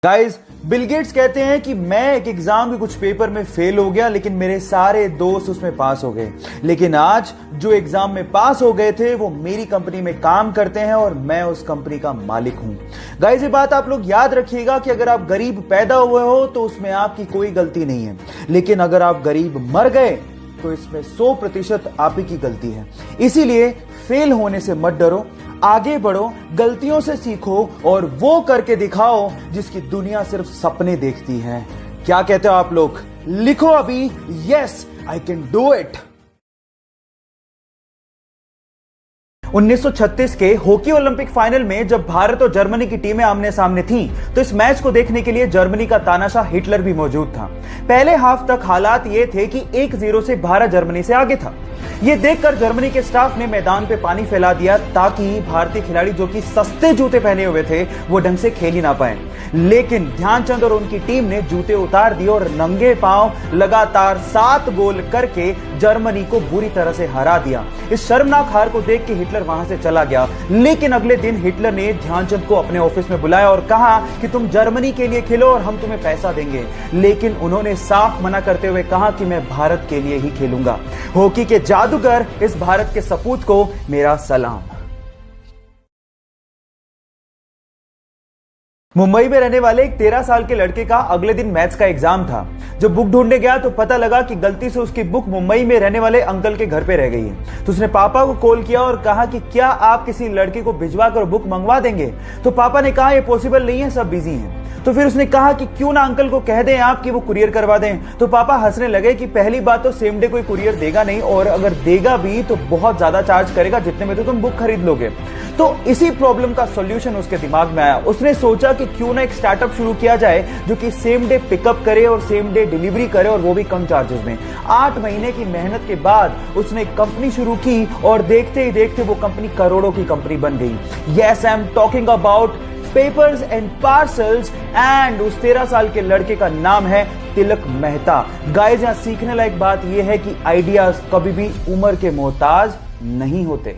गाइस, बिल गेट्स कहते हैं कि मैं एक एग्जाम के कुछ पेपर में फेल हो गया, लेकिन मेरे सारे दोस्त उसमें पास हो गए। लेकिन आज जो एग्जाम में पास हो गए थे वो मेरी कंपनी में काम करते हैं और मैं उस कंपनी का मालिक हूं। गाइस, ये बात आप लोग याद रखिएगा कि अगर आप गरीब पैदा हुए हो तो उसमें आपकी कोई गलती नहीं है, लेकिन अगर आप गरीब मर गए तो इसमें 100% आप ही की गलती है। इसीलिए फेल होने से मत डरो, आगे बढ़ो, गलतियों से सीखो और वो करके दिखाओ जिसकी दुनिया सिर्फ सपने देखती है। क्या कहते हो आप लोग? लिखो अभी, yes I can do it. 1936 के हॉकी ओलंपिक फाइनल में जब भारत और जर्मनी की टीमें आमने सामने थीं, तो इस मैच को देखने के लिए जर्मनी का तानाशाह हिटलर भी मौजूद था। पहले हाफ तक हालात ये थे कि 1-0 से भारत जर्मनी से आगे था। ये देखकर जर्मनी के स्टाफ ने मैदान पे पानी फैला दिया ताकि भारतीय खिलाड़ी जो कि सस्ते जूते पहने हुए थे वो ढंग से खेल ही ना पाए। लेकिन ध्यानचंद और उनकी टीम ने जूते उतार दिए और नंगे पांव लगातार 7 गोल करके जर्मनी को बुरी तरह से हरा दिया। इस शर्मनाक हार को देख के हिटलर वहां से चला गया। लेकिन अगले दिन हिटलर ने ध्यानचंद को अपने ऑफिस में बुलाया और कहा कि तुम जर्मनी के लिए खेलो और हम तुम्हें पैसा देंगे। लेकिन उन्होंने साफ मना करते हुए कहा कि मैं भारत के लिए ही खेलूंगा। हॉकी के जादूगर इस भारत के सपूत को मेरा सलाम। मुंबई में रहने वाले एक 13 साल के लड़के का अगले दिन मैथ्स का एग्जाम था। जब बुक ढूंढने गया तो पता लगा कि गलती से उसकी बुक मुंबई में रहने वाले अंकल के घर पे रह गई है। तो उसने पापा को कॉल किया और कहा कि क्या आप किसी लड़के को भिजवा कर बुक मंगवा देंगे। तो पापा ने कहा यह पॉसिबल नहीं है, सब बिजी हैं। तो फिर उसने कहा कि क्यों ना अंकल को कह दें आप कि वो कुरियर करवा दें। तो पापा हंसने लगे कि पहली बात तो सेम डे कोई कुरियर देगा नहीं, और अगर देगा भी तो बहुत ज्यादा चार्ज करेगा जितने में तो तुम बुक खरीद लोगे। तो इसी प्रॉब्लम का सॉल्यूशन उसके दिमाग में आया। उसने सोचा कि क्यों ना एक स्टार्टअप शुरू किया जाए जो कि सेम डे पिकअप करे और सेम डे डिलीवरी करे, और वो भी कम चार्जेस में। 8 महीने की मेहनत के बाद उसने एक कंपनी शुरू की और देखते ही देखते वो कंपनी करोड़ों की कंपनी बन गई। Yes, I am talking about papers and parcels, and उस 13 साल के लड़के का नाम है तिलक मेहता। गाइस, यहां सीखने लायक बात यह है कि आइडियाज कभी भी उम्र के मोहताज नहीं होते।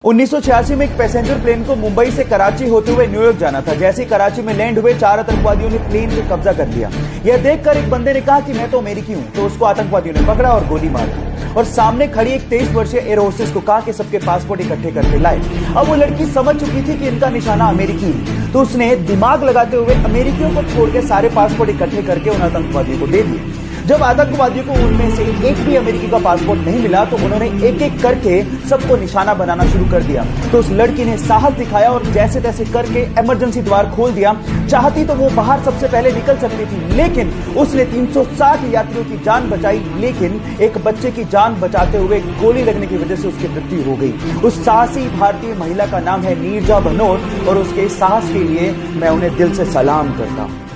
1986 में एक पैसेंजर प्लेन को मुंबई से कराची होते हुए न्यूयॉर्क जाना था। जैसे ही कराची में लैंड हुए 4 आतंकवादियों ने प्लेन पे कब्जा कर लिया। यह देखकर एक बंदे ने कहा कि मैं तो अमेरिकी हूं, तो उसको आतंकवादियों ने पकड़ा और गोली मार दी, और सामने खड़ी एक 23 वर्षीय एयर होस्टेस को कहा कि सबके पासपोर्ट इकट्ठे करके लाए। अब वो लड़की समझ चुकी थी कि इनका निशाना अमेरिकी है, तो उसने दिमाग लगाते हुए अमेरिकियों को छोड़ के सारे पासपोर्ट इकट्ठे करके उन आतंकवादियों को दे दिए। जब आतंकवादियों को उनमें से एक भी अमेरिकी का पासपोर्ट नहीं मिला तो उन्होंने एक एक करके सबको निशाना बनाना शुरू कर दिया। तो उस लड़की ने साहस दिखाया और जैसे तैसे करके इमरजेंसी द्वार खोल दिया। चाहती तो वो बाहर सबसे पहले निकल सकती थी, लेकिन उसने 360 यात्रियों की जान बचाई, लेकिन एक बच्चे की जान बचाते हुए गोली लगने की वजह से उसकी मृत्यु हो गई। उस साहसी भारतीय महिला का नाम है नीरजा भनोट, और उसके साहस के लिए मैं उन्हें दिल से सलाम करता हूं।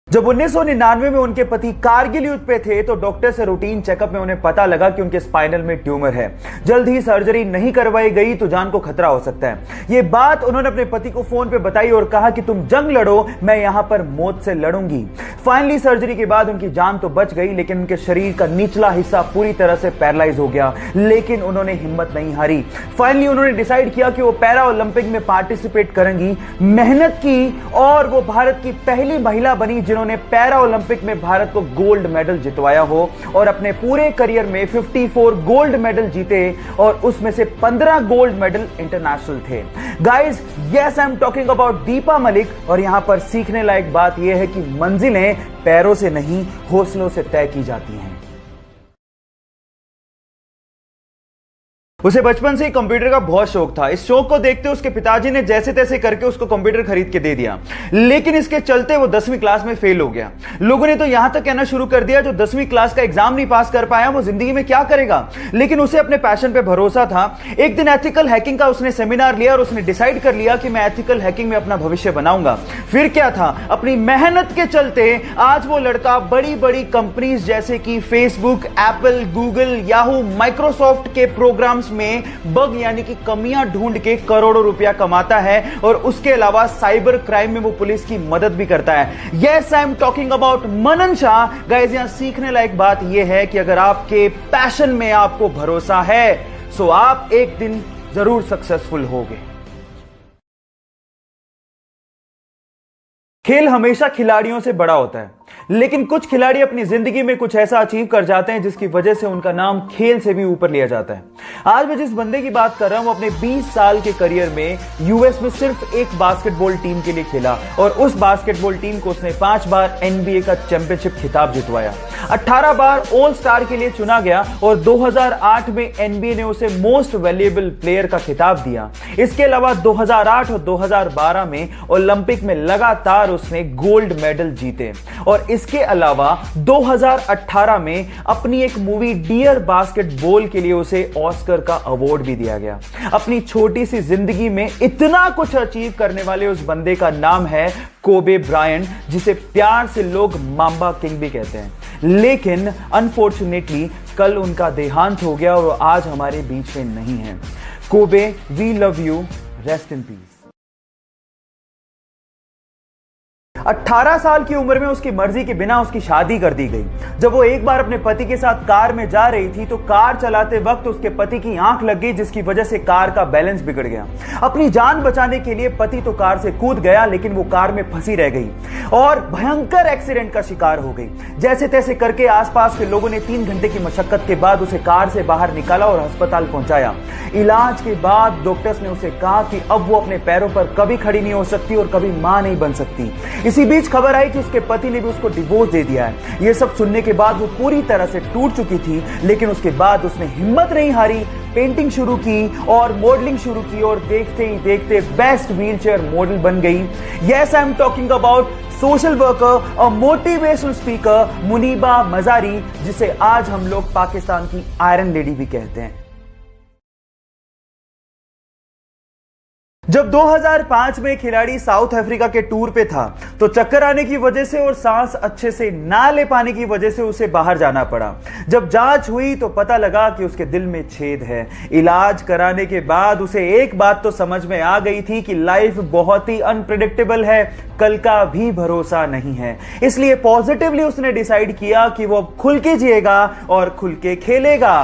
जब 1999 में उनके पति कारगिल युद्ध पे थे तो डॉक्टर से रूटीन चेकअप में उन्हें पता लगा कि उनके स्पाइनल में ट्यूमर है। जल्द ही सर्जरी नहीं करवाई गई तो जान को खतरा हो सकता है। यह बात उन्होंने अपने पति को फोन पे बताई और कहा कि तुम जंग लड़ो, मैं यहां पर मौत से लड़ूंगी। फाइनली सर्जरी के बाद उनकी जान तो बच गई, लेकिन उनके शरीर का निचला हिस्सा पूरी तरह से पैरालाइज हो गया। लेकिन उन्होंने हिम्मत नहीं हारी। फाइनली उन्होंने डिसाइड किया कि वो पैरा ओलंपिक में पार्टिसिपेट करेंगी। मेहनत की और वो भारत की पहली महिला बनी जिन्होंने पैरा ओलंपिक में भारत को गोल्ड मेडल जितवाया हो, और अपने पूरे करियर में 54 गोल्ड मेडल जीते, और उसमें से 15 गोल्ड मेडल इंटरनेशनल थे। Guys, yes, I am talking about Deepa Malik, और यहां पर सीखने लायक बात यह है कि मंजिलें पैरों से नहीं, हौसलों से तय की जाती हैं। उसे बचपन से ही कंप्यूटर का बहुत शौक था। इस शौक को देखते उसके पिताजी ने जैसे तैसे करके उसको कंप्यूटर खरीद के दे दिया, लेकिन इसके चलते वो 10वीं क्लास में फेल हो गया। लोगों ने तो यहां तक कहना शुरू कर दिया जो 10वीं क्लास का एग्जाम नहीं पास कर पाया वो जिंदगी में क्या करेगा। लेकिन उसे अपने पैशन पे भरोसा था। एक दिन एथिकल हैकिंग का उसने सेमिनार लिया और उसने डिसाइड कर लिया कि मैं एथिकल हैकिंग में अपना भविष्य बनाऊंगा। फिर क्या था, अपनी मेहनत के चलते आज वो लड़का बड़ी बड़ी कंपनीज जैसे कि Facebook, Apple, Google, Yahoo, Microsoft के प्रोग्राम्स में बग यानी कि कमियां ढूंढ के करोड़ों रुपया कमाता है, और उसके अलावा साइबर क्राइम में वो पुलिस की मदद भी करता है। Yes, I am talking about Manan Shah. Guys, यहां सीखने लायक बात यह है कि अगर आपके पैशन में आपको भरोसा है तो आप एक दिन जरूर सक्सेसफुल होगे। खेल हमेशा खिलाड़ियों से बड़ा होता है, लेकिन कुछ खिलाड़ी अपनी जिंदगी में कुछ ऐसा अचीव कर जाते हैं जिसकी वजह से उनका नाम खेल से भी ऊपर लिया जाता है। आज मैं जिस बंदे की बात कर रहा हूं वो अपने 20 साल के करियर में यूएस में सिर्फ एक बास्केटबॉल टीम के लिए खेला, और उस बास्केटबॉल टीम को उसने 5 बार एनबीए का चैंपियनशिप खिताब जितवाया, 18 बार ऑल स्टार के लिए चुना गया, और 2008 में एनबीए ने उसे मोस्ट वैल्यूएबल प्लेयर का खिताब दिया। इसके अलावा 2008 और 2012 में ओलंपिक में लगातार उसने गोल्ड मेडल जीते, और इसके अलावा 2018 में अपनी एक मूवी डियर बास्केटबॉल के लिए उसे ऑस्कर का अवार्ड भी दिया गया। अपनी छोटी सी जिंदगी में इतना कुछ अचीव करने वाले उस बंदे का नाम है कोबे ब्रायंट, जिसे प्यार से लोग माम्बा किंग भी कहते हैं। लेकिन अनफॉर्चुनेटली कल उनका देहांत हो गया और आज हमारे बीच में नहीं है। Kobe, we love you, rest in peace. 18 साल की उम्र में उसकी मर्जी के बिना उसकी शादी कर दी गई। जब वो एक बार अपने पति के साथ कार में जा रही थी तो कार चलाते वक्त उसके पति की आंख लग गई, जिसकी वजह से कार का बैलेंस बिगड़ गया। अपनी जान बचाने के लिए पति तो कार से कूद गया, लेकिन वो कार में फंसी रह गई और भयंकर एक्सीडेंट का शिकार हो गई। जैसे तैसे करके आसपास के लोगों ने 3 घंटे की मशक्कत के बाद उसे कार से बाहर निकाला और अस्पताल पहुंचाया। इलाज के बाद डॉक्टर्स ने उसे कहा कि अब वो अपने पैरों पर कभी खड़ी नहीं हो सकती और कभी मां नहीं बन सकती। इसी बीच खबर आई कि उसके पति ने भी उसको डिवोर्स दे दिया है। ये सब सुनने के बाद वो पूरी तरह से टूट चुकी थी, लेकिन उसके बाद उसने हिम्मत नहीं हारी, पेंटिंग शुरू की और मॉडलिंग शुरू की और देखते ही देखते बेस्ट व्हीलचेयर मॉडल बन गई। Yes, I am talking about social worker और मोटिवेशनल स्पीकर मुनीबा मजारी, जिसे आज हम लोग पाकिस्तान की आयरन लेडी भी कहते हैं। जब 2005 में खिलाड़ी साउथ अफ्रीका के टूर पे था तो चक्कर आने की वजह से और सांस अच्छे से ना ले पाने की वजह से उसे बाहर जाना पड़ा। जब जांच हुई तो पता लगा कि उसके दिल में छेद है। इलाज कराने के बाद उसे एक बात तो समझ में आ गई थी कि लाइफ बहुत ही अनप्रेडिक्टेबल है, कल का भी भरोसा नहीं है। इसलिए पॉजिटिवली उसने डिसाइड किया कि वो खुल के जिएगा और खुल के खेलेगा।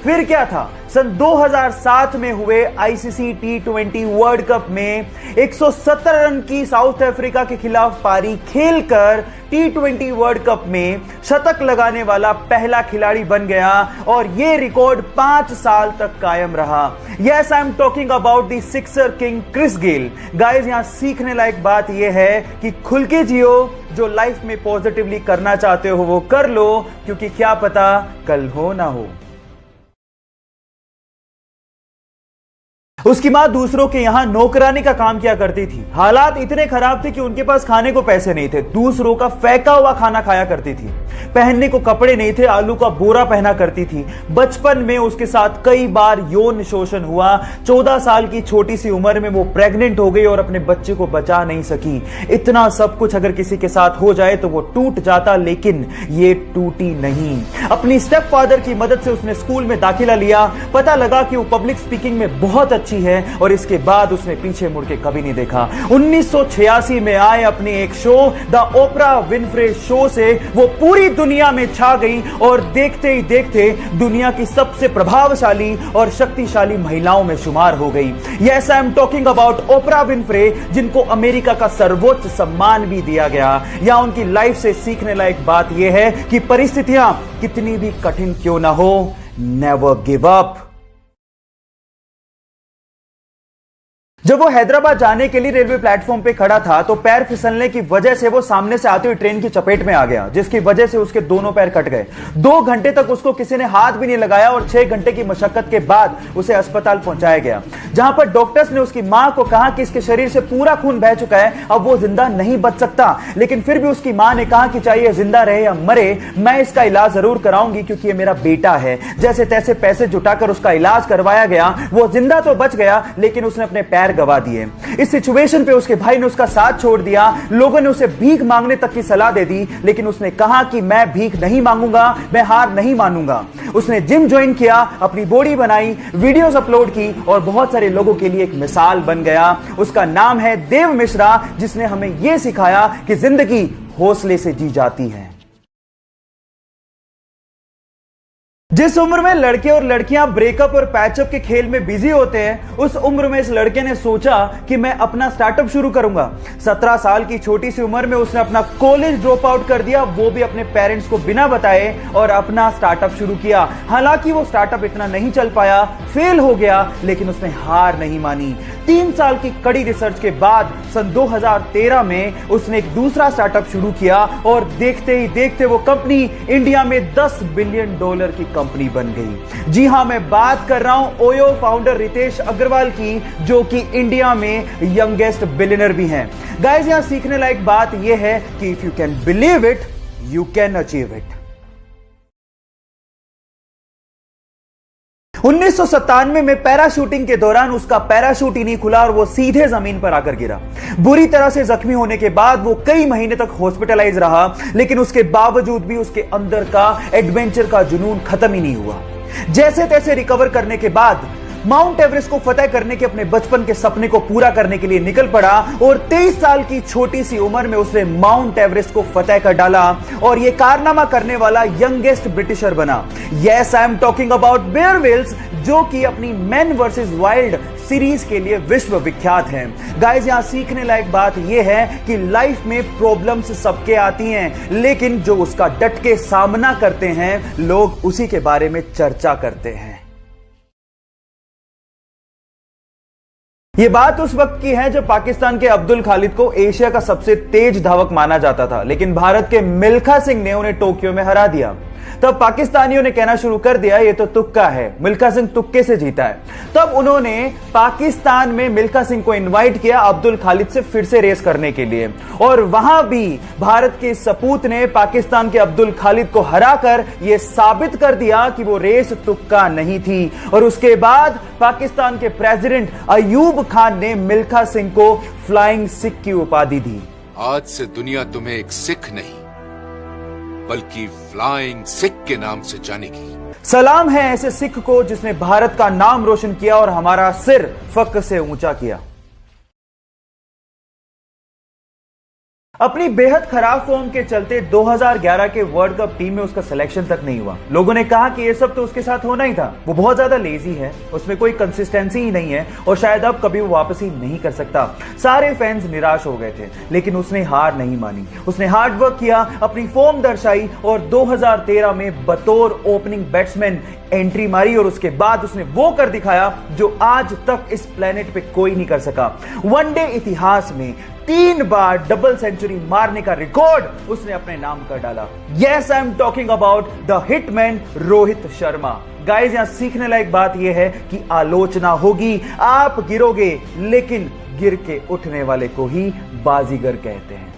फिर क्या था, सन 2007 में हुए आईसीसी T20 वर्ल्ड कप में 117 रन की साउथ अफ्रीका के खिलाफ पारी खेलकर T20 वर्ल्ड कप में शतक लगाने वाला पहला खिलाड़ी बन गया और यह रिकॉर्ड 5 साल तक कायम रहा। Yes, I am talking about the sixer king Chris Gayle. Guys, यहां सीखने लायक बात यह है कि खुल के जियो, जो लाइफ में पॉजिटिवली करना चाहते हो वो कर लो, क्योंकि क्या पता कल हो ना हो। उसकी मां दूसरों के यहां नौकरानी का काम किया करती थी। हालात इतने खराब थे कि उनके पास खाने को पैसे नहीं थे, दूसरों का फेंका हुआ खाना खाया करती थी। पहनने को कपड़े नहीं थे, आलू का बोरा पहना करती थी। बचपन में उसके साथ कई बार यौन शोषण हुआ। 14 साल की छोटी सी उम्र में वो प्रेग्नेंट हो गई और अपने बच्चे को बचा नहीं सकी। इतना सब कुछ अगर किसी के साथ हो जाए तो वो टूट जाता, लेकिन ये टूटी नहीं। अपनी स्टेप फादर की मदद से उसने स्कूल में दाखिला लिया। पता लगा कि वो पब्लिक स्पीकिंग में बहुत अच्छी है और इसके बाद उसने पीछे मुड़ के कभी नहीं देखा। 1986 में आए अपने एक show the Oprah Winfrey show से वो पूरी दुनिया में छा गई और देखते ही देखते दुनिया की सबसे प्रभावशाली और शक्तिशाली महिलाओं में शुमार हो गई। Yes, I am talking about Oprah Winfrey, जिनको अमेरिका का सर्वोच्च सम्मान भी दिया गया। या उनकी लाइफ से सीखने लायक बात यह है कि परिस्थितियां कितनी भी कठिन क्यों ना हो, नेवर गिव अप। जब वो हैदराबाद जाने के लिए रेलवे प्लेटफॉर्म पे खड़ा था तो पैर फिसलने की वजह से वो सामने से आती हुई ट्रेन की चपेट में आ गया, जिसकी वजह से उसके दोनों पैर कट गए। 2 घंटे तक उसको किसी ने हाथ भी नहीं लगाया और 6 घंटे की मशक्कत के बाद उसे अस्पताल पहुंचाया गया, जहां पर डॉक्टर्स ने उसकी मां को कहा कि इसके शरीर से पूरा खून बह चुका है, अब वो जिंदा नहीं बच सकता। लेकिन फिर भी उसकी मां ने कहा कि चाहे जिंदा रहे या मरे, मैं इसका इलाज जरूर कराऊंगी क्योंकि ये मेरा बेटा है। जैसे तैसे पैसे जुटाकर उसका इलाज करवाया गया। वो जिंदा तो बच गया, लेकिन उसने अपने पैर गवा दिए। इस सिचुएशन पे उसके भाई ने उसका साथ छोड़ दिया। लोगों ने उसे भीख मांगने तक की सलाह दे दी, लेकिन उसने कहा कि मैं भीख नहीं मांगूंगा, मैं हार नहीं मानूंगा। उसने जिम ज्वाइन किया, अपनी बॉडी बनाई, वीडियोस अपलोड की और बहुत सारे लोगों के लिए एक मिसाल बन गया। उसका नाम है देव मिश्रा, जिसने हमें यह सिखाया कि जिंदगी हौसले से जी जाती है। जिस उम्र में लड़के और लड़कियां ब्रेकअप और पैचअप के खेल में बिजी होते हैं, उस उम्र में इस लड़के ने सोचा कि मैं अपना स्टार्टअप शुरू करूंगा। 17 साल की छोटी सी उम्र में उसने अपना कॉलेज ड्रॉप आउट कर दिया, वो भी अपने पेरेंट्स को बिना बताए, और अपना स्टार्टअप शुरू किया। हालांकि वो स्टार्टअप इतना नहीं चल पाया, फेल हो गया, लेकिन उसने हार नहीं मानी। 3 साल की कड़ी रिसर्च के बाद सन 2013 में उसने एक दूसरा स्टार्टअप शुरू किया और देखते ही देखते वो कंपनी इंडिया में $10 बिलियन की कंपनी बन गई। जी हां, मैं बात कर रहा हूं ओयो फाउंडर रितेश अग्रवाल की, जो कि इंडिया में यंगेस्ट बिलियनर भी हैं। गाइस, यहां सीखने लायक बात यह है कि if you can believe it, you can achieve it. 1997 में पैराशूटिंग के दौरान उसका पैराशूट ही नहीं खुला और वो सीधे जमीन पर आकर गिरा। बुरी तरह से जख्मी होने के बाद वो कई महीने तक हॉस्पिटलाइज रहा, लेकिन उसके बावजूद भी उसके अंदर का एडवेंचर का जुनून खत्म ही नहीं हुआ। जैसे तैसे रिकवर करने के बाद माउंट एवरेस्ट को फतेह करने के अपने बचपन के सपने को पूरा करने के लिए निकल पड़ा और 23 साल की छोटी सी उम्र में उसने माउंट एवरेस्ट को फतेह कर डाला और यह कारनामा करने वाला यंगेस्ट ब्रिटिशर बना। Yes, I am talking about Bear Grylls, जो कि अपनी मैन वर्सेस वाइल्ड सीरीज के लिए विश्व विख्यात हैं। गाइस, यहां सीखने लायक बात यह है कि लाइफ में प्रॉब्लम्स सबके आती हैं, लेकिन जो उसका डट के सामना करते हैं लोग उसी के बारे में चर्चा करते हैं। यह बात उस वक्त की है जब पाकिस्तान के अब्दुल खालिद को एशिया का सबसे तेज धावक माना जाता था, लेकिन भारत के मिल्खा सिंह ने उन्हें टोक्यो में हरा दिया। तब पाकिस्तानियों ने कहना शुरू कर दिया ये तो तुक्का है, मिल्खा सिंह तुक्के से जीता है। तब उन्होंने पाकिस्तान में मिल्खा सिंह को इनवाइट किया अब्दुल खालिद से फिर से रेस करने के लिए, और वहां भी भारत के सपूत ने पाकिस्तान के अब्दुल खालिद को हराकर यह साबित कर दिया कि वो रेस तुक्का नहीं थी। और उसके बाद पाकिस्तान के प्रेसिडेंट अयूब खान ने मिल्खा सिंह को फ्लाइंग सिख की उपाधि दी। आज से दुनिया तुम्हें एक सिख नहीं बल्कि फ्लाइंग सिख के नाम से जानेगी। सलाम है ऐसे सिख को जिसने भारत का नाम रोशन किया और हमारा सिर फख्र से ऊंचा किया। अपनी बेहद खराब फॉर्म के चलते 2011 के वर्ल्ड कप टीम में उसका सिलेक्शन तक नहीं हुआ। लोगों ने कहा कि यह सब तो उसके साथ होना ही था, वो बहुत ज्यादा लेजी है, उसमें कोई कंसिस्टेंसी ही नहीं है और शायद अब कभी वो वापस ही नहीं कर सकता। सारे फैंस निराश हो गए थे, लेकिन उसने हार नहीं मानी। उसने हार्ड वर्क किया, अपनी फॉर्म दर्शाई और 2013 में बतौर ओपनिंग बैट्समैन एंट्री मारी और उसके बाद उसने वो कर दिखाया जो आज तक इस प्लेनेट पे कोई नहीं कर सका। वनडे इतिहास में 3 बार डबल सेंचुरी मारने का रिकॉर्ड उसने अपने नाम कर डाला। Yes, I am talking about the hitman Rohit Sharma. Guys, यहां सीखने लायक बात यह है कि आलोचना होगी, आप गिरोगे, लेकिन गिर के उठने वाले को ही बाजीगर कहते हैं।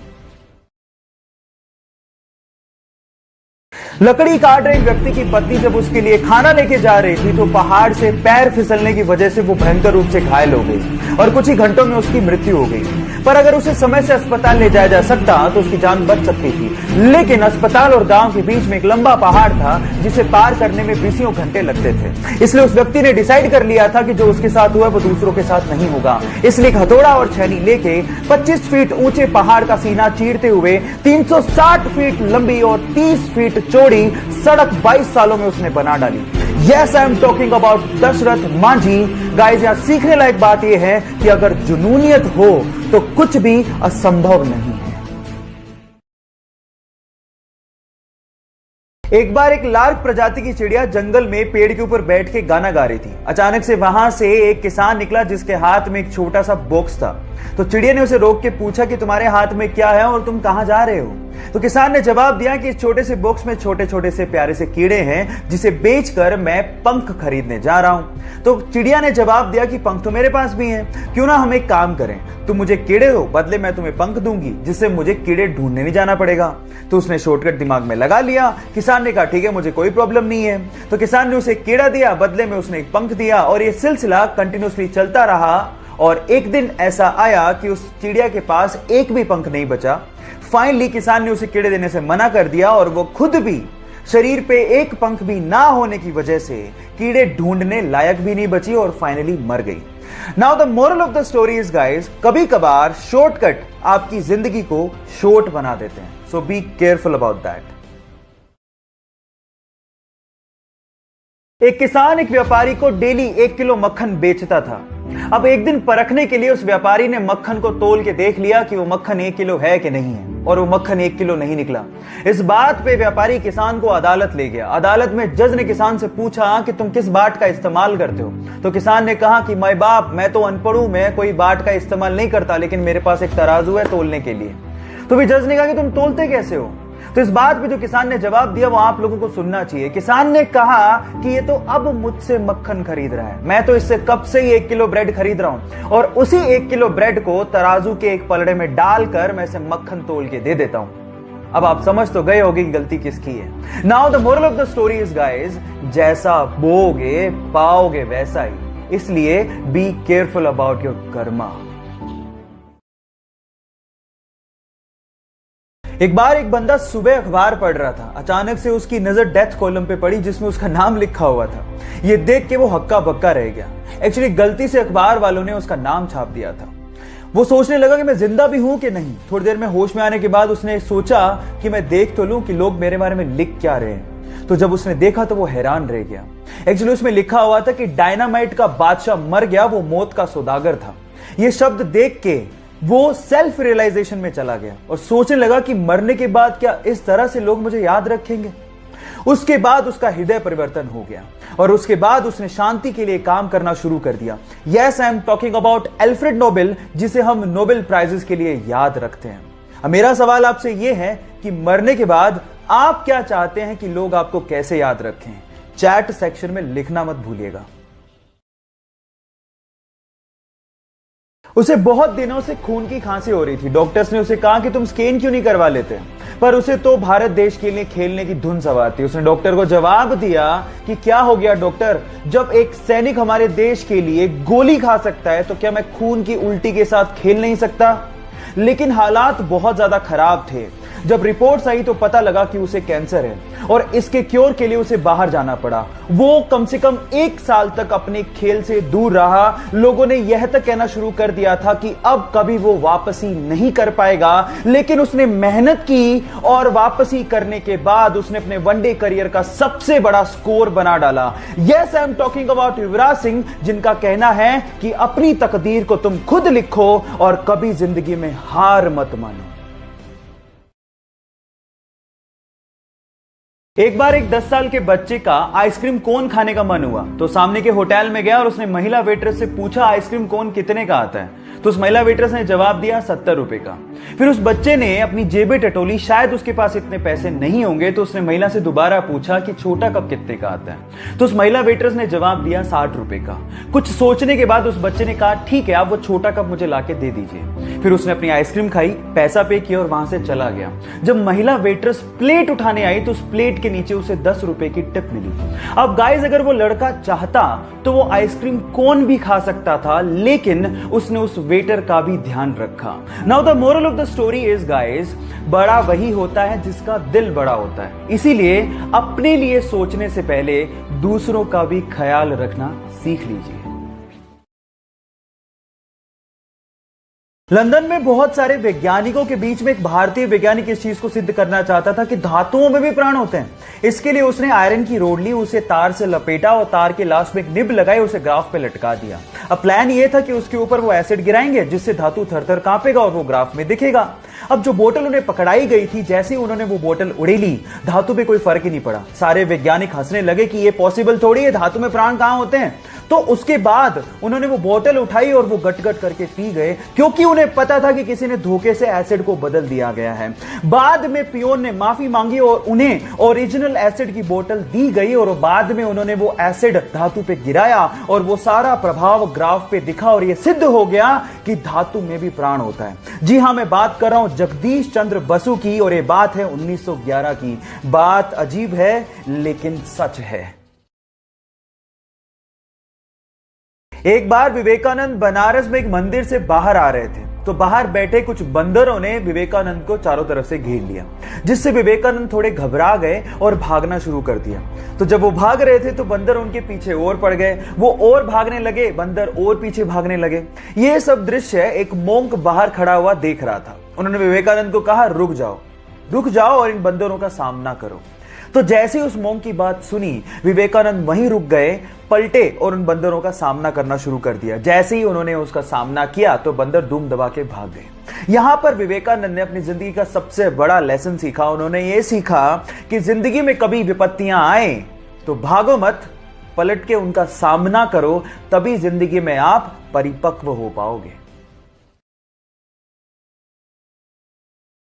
लकड़ी काट रहे व्यक्ति की पत्नी जब उसके लिए खाना लेके जा रही थी तो पहाड़ से पैर फिसलने की वजह से वो भयंकर रूप से घायल हो गई और कुछ ही घंटों में उसकी मृत्यु हो गई। पर अगर उसे समय से अस्पताल ले जाया जा सकता तो उसकी जान बच सकती थी, लेकिन अस्पताल और गांव के बीच में एक लंबा पहाड़ था जिसे पार करने में 20 घंटे लगते थे। इसलिए उस व्यक्ति ने डिसाइड कर लिया था कि जो उसके साथ हुआ वो दूसरों के साथ नहीं होगा। इसलिए हथौड़ा और छेनी लेके 25 फीट ऊंचे पहाड़ का सीना चीरते हुए 360 फीट लंबी और 30 फीट चौड़ी सड़क 22 सालों में उसने बना डाली। Yes, I am talking about Dashrath Manjhi. Guys, यहां सीखने लायक बात यह है कि अगर जुनूनियत हो तो कुछ भी असंभव नहीं है। एक बार एक लार्क प्रजाति की चिड़िया जंगल में पेड़ के ऊपर बैठ के गाना गा रही थी। अचानक से वहां से एक किसान निकला जिसके हाथ में एक छोटा सा बॉक्स था। तो चिड़िया ने उसे रोक के पूछा कि तुम्हारे हाथ में क्या है और तुम कहां जा रहे हो। तो किसान ने जवाब दिया कि इस छोटे से बॉक्स में छोटे छोटे से प्यारे से कीड़े हैं जिसे बेचकर मैं पंख खरीदने जा रहा हूं। तो चिड़िया ने जवाब दिया कि पंख तो मेरे पास भी हैं, क्यों ना हम एक काम करें, तुम मुझे कीड़े दो, बदले मैं तुम्हें पंख दूंगी जिससे मुझे कीड़े ढूंढने नहीं जाना पड़ेगा। तो उसने शॉर्टकट दिमाग में लगा लिया। किसान ने कहा ठीक है, मुझे कोई प्रॉब्लम नहीं है। तो किसान ने उसे कीड़ा दिया, बदले में उसने एक पंख दिया और यह सिलसिला कंटिन्यूसली चलता रहा। और एक दिन ऐसा आया कि उस चिड़िया के पास एक भी पंख नहीं बचा। फाइनली किसान ने उसे कीड़े देने से मना कर दिया और वो खुद भी शरीर पे एक पंख भी ना होने की वजह से कीड़े ढूंढने लायक भी नहीं बची और फाइनली मर गई। Now the moral of the story is guys, कभी कभार शॉर्टकट आपकी जिंदगी को शॉर्ट बना देते हैं, सो बी केयरफुल अबाउट दैट। एक किसान एक व्यापारी को डेली 1 किलो मक्खन बेचता था। अब एक दिन परखने के लिए उस व्यापारी ने मक्खन को तोल के देख लिया कि वो मक्खन 1 किलो है कि नहीं है, और वो मक्खन 1 किलो नहीं निकला। इस बात पे व्यापारी किसान को अदालत ले गया। अदालत में जज ने किसान से पूछा कि तुम किस बाट का इस्तेमाल करते हो। तो किसान ने कहा कि माय बाप, मैं तो अनपढ़ हूं, मैं कोई बाट का इस्तेमाल नहीं करता, लेकिन मेरे पास एक तराजू है तोलने के लिए। तो भी जज ने कहा कि तुम तोलते कैसे हो। तो इस बात पे जो किसान ने जवाब दिया वो आप लोगों को सुनना चाहिए। किसान ने कहा कि ये तो अब मुझसे मक्खन खरीद रहा है, मैं तो इससे कब से ही 1 किलो ब्रेड खरीद रहा हूं और उसी 1 किलो ब्रेड को तराजू के एक पलड़े में डालकर मैं इसे मक्खन तोल के दे देता हूं। अब आप समझ तो गए होंगे कि गलती किसकी है। Now the moral of the story is guys, जैसा बोओगे पाओगे वैसा ही, इसलिए be careful about your Karma. एक बार एक बंदा सुबह अखबार पढ़ रहा था। अचानक से उसकी नजर डेथ कॉलम पे पड़ी जिसमें उसका नाम लिखा हुआ था। यह देख के वो हक्का बक्का रह गया। एक्चुअली गलती से अखबार वालों ने उसका नाम छाप दिया था। वो सोचने लगा कि मैं जिंदा भी हूं कि नहीं। थोड़ी देर में होश में आने के बाद उसने सोचा कि मैं देख तो लूं कि लोग मेरे बारे में लिख क्या रहे हैं। तो जब उसने देखा तो वो हैरान रह गया। एक्चुअली उसमें लिखा हुआ था कि डायनामाइट का बादशाह मर गया, वो मौत का सौदागर था। ये शब्द देख के वो सेल्फ रियलाइजेशन में चला गया और सोचने लगा कि मरने के बाद क्या इस तरह से लोग मुझे याद रखेंगे। उसके बाद उसका हृदय परिवर्तन हो गया और उसके बाद उसने शांति के लिए काम करना शुरू कर दिया। Yes, I am talking about Alfred Nobel, जिसे हम नोबेल प्राइजेस के लिए याद रखते हैं। अब मेरा सवाल आपसे यह है कि मरने के बाद आप क्या चाहते हैं कि लोग आपको कैसे याद रखें? चैट सेक्शन में लिखना मत भूलिएगा। उसे बहुत दिनों से खून की खांसी हो रही थी। डॉक्टर्स ने उसे कहा कि तुम स्कैन क्यों नहीं करवा लेते, पर उसे तो भारत देश के लिए खेलने की धुन सवार थी। उसने डॉक्टर को जवाब दिया कि क्या हो गया डॉक्टर, जब एक सैनिक हमारे देश के लिए गोली खा सकता है तो क्या मैं खून की उल्टी के साथ खेल नहीं सकता? लेकिन हालात बहुत ज्यादा खराब थे। जब रिपोर्ट्स आई तो पता लगा कि उसे कैंसर है और इसके क्योर के लिए उसे बाहर जाना पड़ा। वो कम से कम 1 साल तक अपने खेल से दूर रहा। लोगों ने यह तक कहना शुरू कर दिया था कि अब कभी वो वापसी नहीं कर पाएगा, लेकिन उसने मेहनत की और वापसी करने के बाद उसने अपने वनडे करियर का सबसे बड़ा स्कोर बना डाला। Yes, I am talking about Yuvraj Singh, जिनका कहना है कि अपनी तकदीर को तुम खुद लिखो और कभी जिंदगी में हार मत मानो। एक बार एक 10 साल के बच्चे का आइसक्रीम कोन खाने का मन हुआ तो सामने के होटल में गया और उसने महिला वेटरेस से पूछा आइसक्रीम कोन कितने का आता है। तो उस महिला वेटरेस ने जवाब दिया 70 रुपए का। फिर उस बच्चे ने अपनी जेबें टटोली, शायद उसके पास इतने पैसे नहीं होंगे, तो उसने महिला से दोबारा पूछा कि छोटा कप कितने का आता है। तो उस महिला वेटरेस ने जवाब दिया 60 रुपए का। कुछ सोचने के बाद उस बच्चे ने कहा ठीक है, आप वो छोटा कप मुझे लाके दे दीजिए। फिर उसने अपनी आइसक्रीम खाई, पैसा पे किया और वहां से चला गया। जब महिला वेटरेस प्लेट उठाने आई तो उस प्लेट के नीचे उसे 10 रुपए की टिप मिली। अब गाइस, अगर वो लड़का चाहता तो वो आइसक्रीम कोन भी खा सकता था, लेकिन उसने उस वेटर का भी ध्यान रखा। Now the moral of the story is guys, बड़ा वही होता है जिसका दिल बड़ा होता है। इसीलिए अपने लिए सोचने से पहले दूसरों का भी ख्याल रखना सीख लीजिए। लंदन में बहुत सारे वैज्ञानिकों के बीच में एक भारतीय वैज्ञानिक इस चीज को सिद्ध करना चाहता था कि धातुओं में भी प्राण होते हैं। इसके लिए उसने आयरन की रोड ली, उसे तार से लपेटा और तार के लास्ट में एक निब लगाई, उसे ग्राफ पे लटका दिया। अब प्लान यह था कि उसके ऊपर वो एसिड गिराएंगे जिससे धातु थर-थर कांपेगा और वो ग्राफ में दिखेगा। अब जो बोतल उन्हें पकड़ाई गई थी, जैसे ही उन्होंने वो बोतल उड़ेली, धातु पे कोई फर्क ही नहीं पड़ा। सारे वैज्ञानिक हंसने लगे कि ये पॉसिबल थोड़ी है, धातु में प्राण कहां होते हैं। तो उसके बाद उन्होंने वो बोतल उठाई और वो गट-गट करके पी गए, क्योंकि उन्हें पता था कि किसी ने धोखे से एसिड को बदल दिया गया है। बाद में पियोन ने माफी मांगी और उन्हें ओरिजिनल एसिड की बोतल दी गई और बाद में उन्होंने वो एसिड धातु पे गिराया और वो सारा प्रभाव ग्राफ पे दिखा और ये सिद्ध हो गया कि धातु में भी प्राण होता है। जी हां, मैं बात कर रहा हूं जगदीश चंद्र बसु की और ये बात है 1911 की। बात अजीब है लेकिन सच है। एक बार विवेकानंद बनारस में एक मंदिर से बाहर आ रहे थे तो बाहर बैठे कुछ बंदरों ने विवेकानंद को चारों तरफ से घेर लिया, जिससे विवेकानंद थोड़े घबरा गए और भागना शुरू कर दिया। तो जब वो भाग रहे थे तो बंदर उनके पीछे और पड़ गए, वो और भागने लगे, बंदर और पीछे भागने लगे। ये सब दृश्य एक मोंक बाहर खड़ा हुआ देख रहा था। उन्होंने विवेकानंद को कहा रुक जाओ और इन बंदरों का सामना करो। तो जैसे ही उस मोंक की बात सुनी, विवेकानंद वहीं रुक गए, पलटे और उन बंदरों का सामना करना शुरू कर दिया। जैसे ही उन्होंने उसका सामना किया तो बंदर धूम दबा के भाग गए। यहां पर विवेकानंद ने अपनी जिंदगी का सबसे बड़ा लेसन सीखा। उन्होंने ये सीखा कि जिंदगी में कभी विपत्तियां आए तो भागो मत, पलट के उनका सामना करो, तभी जिंदगी में आप परिपक्व हो पाओगे।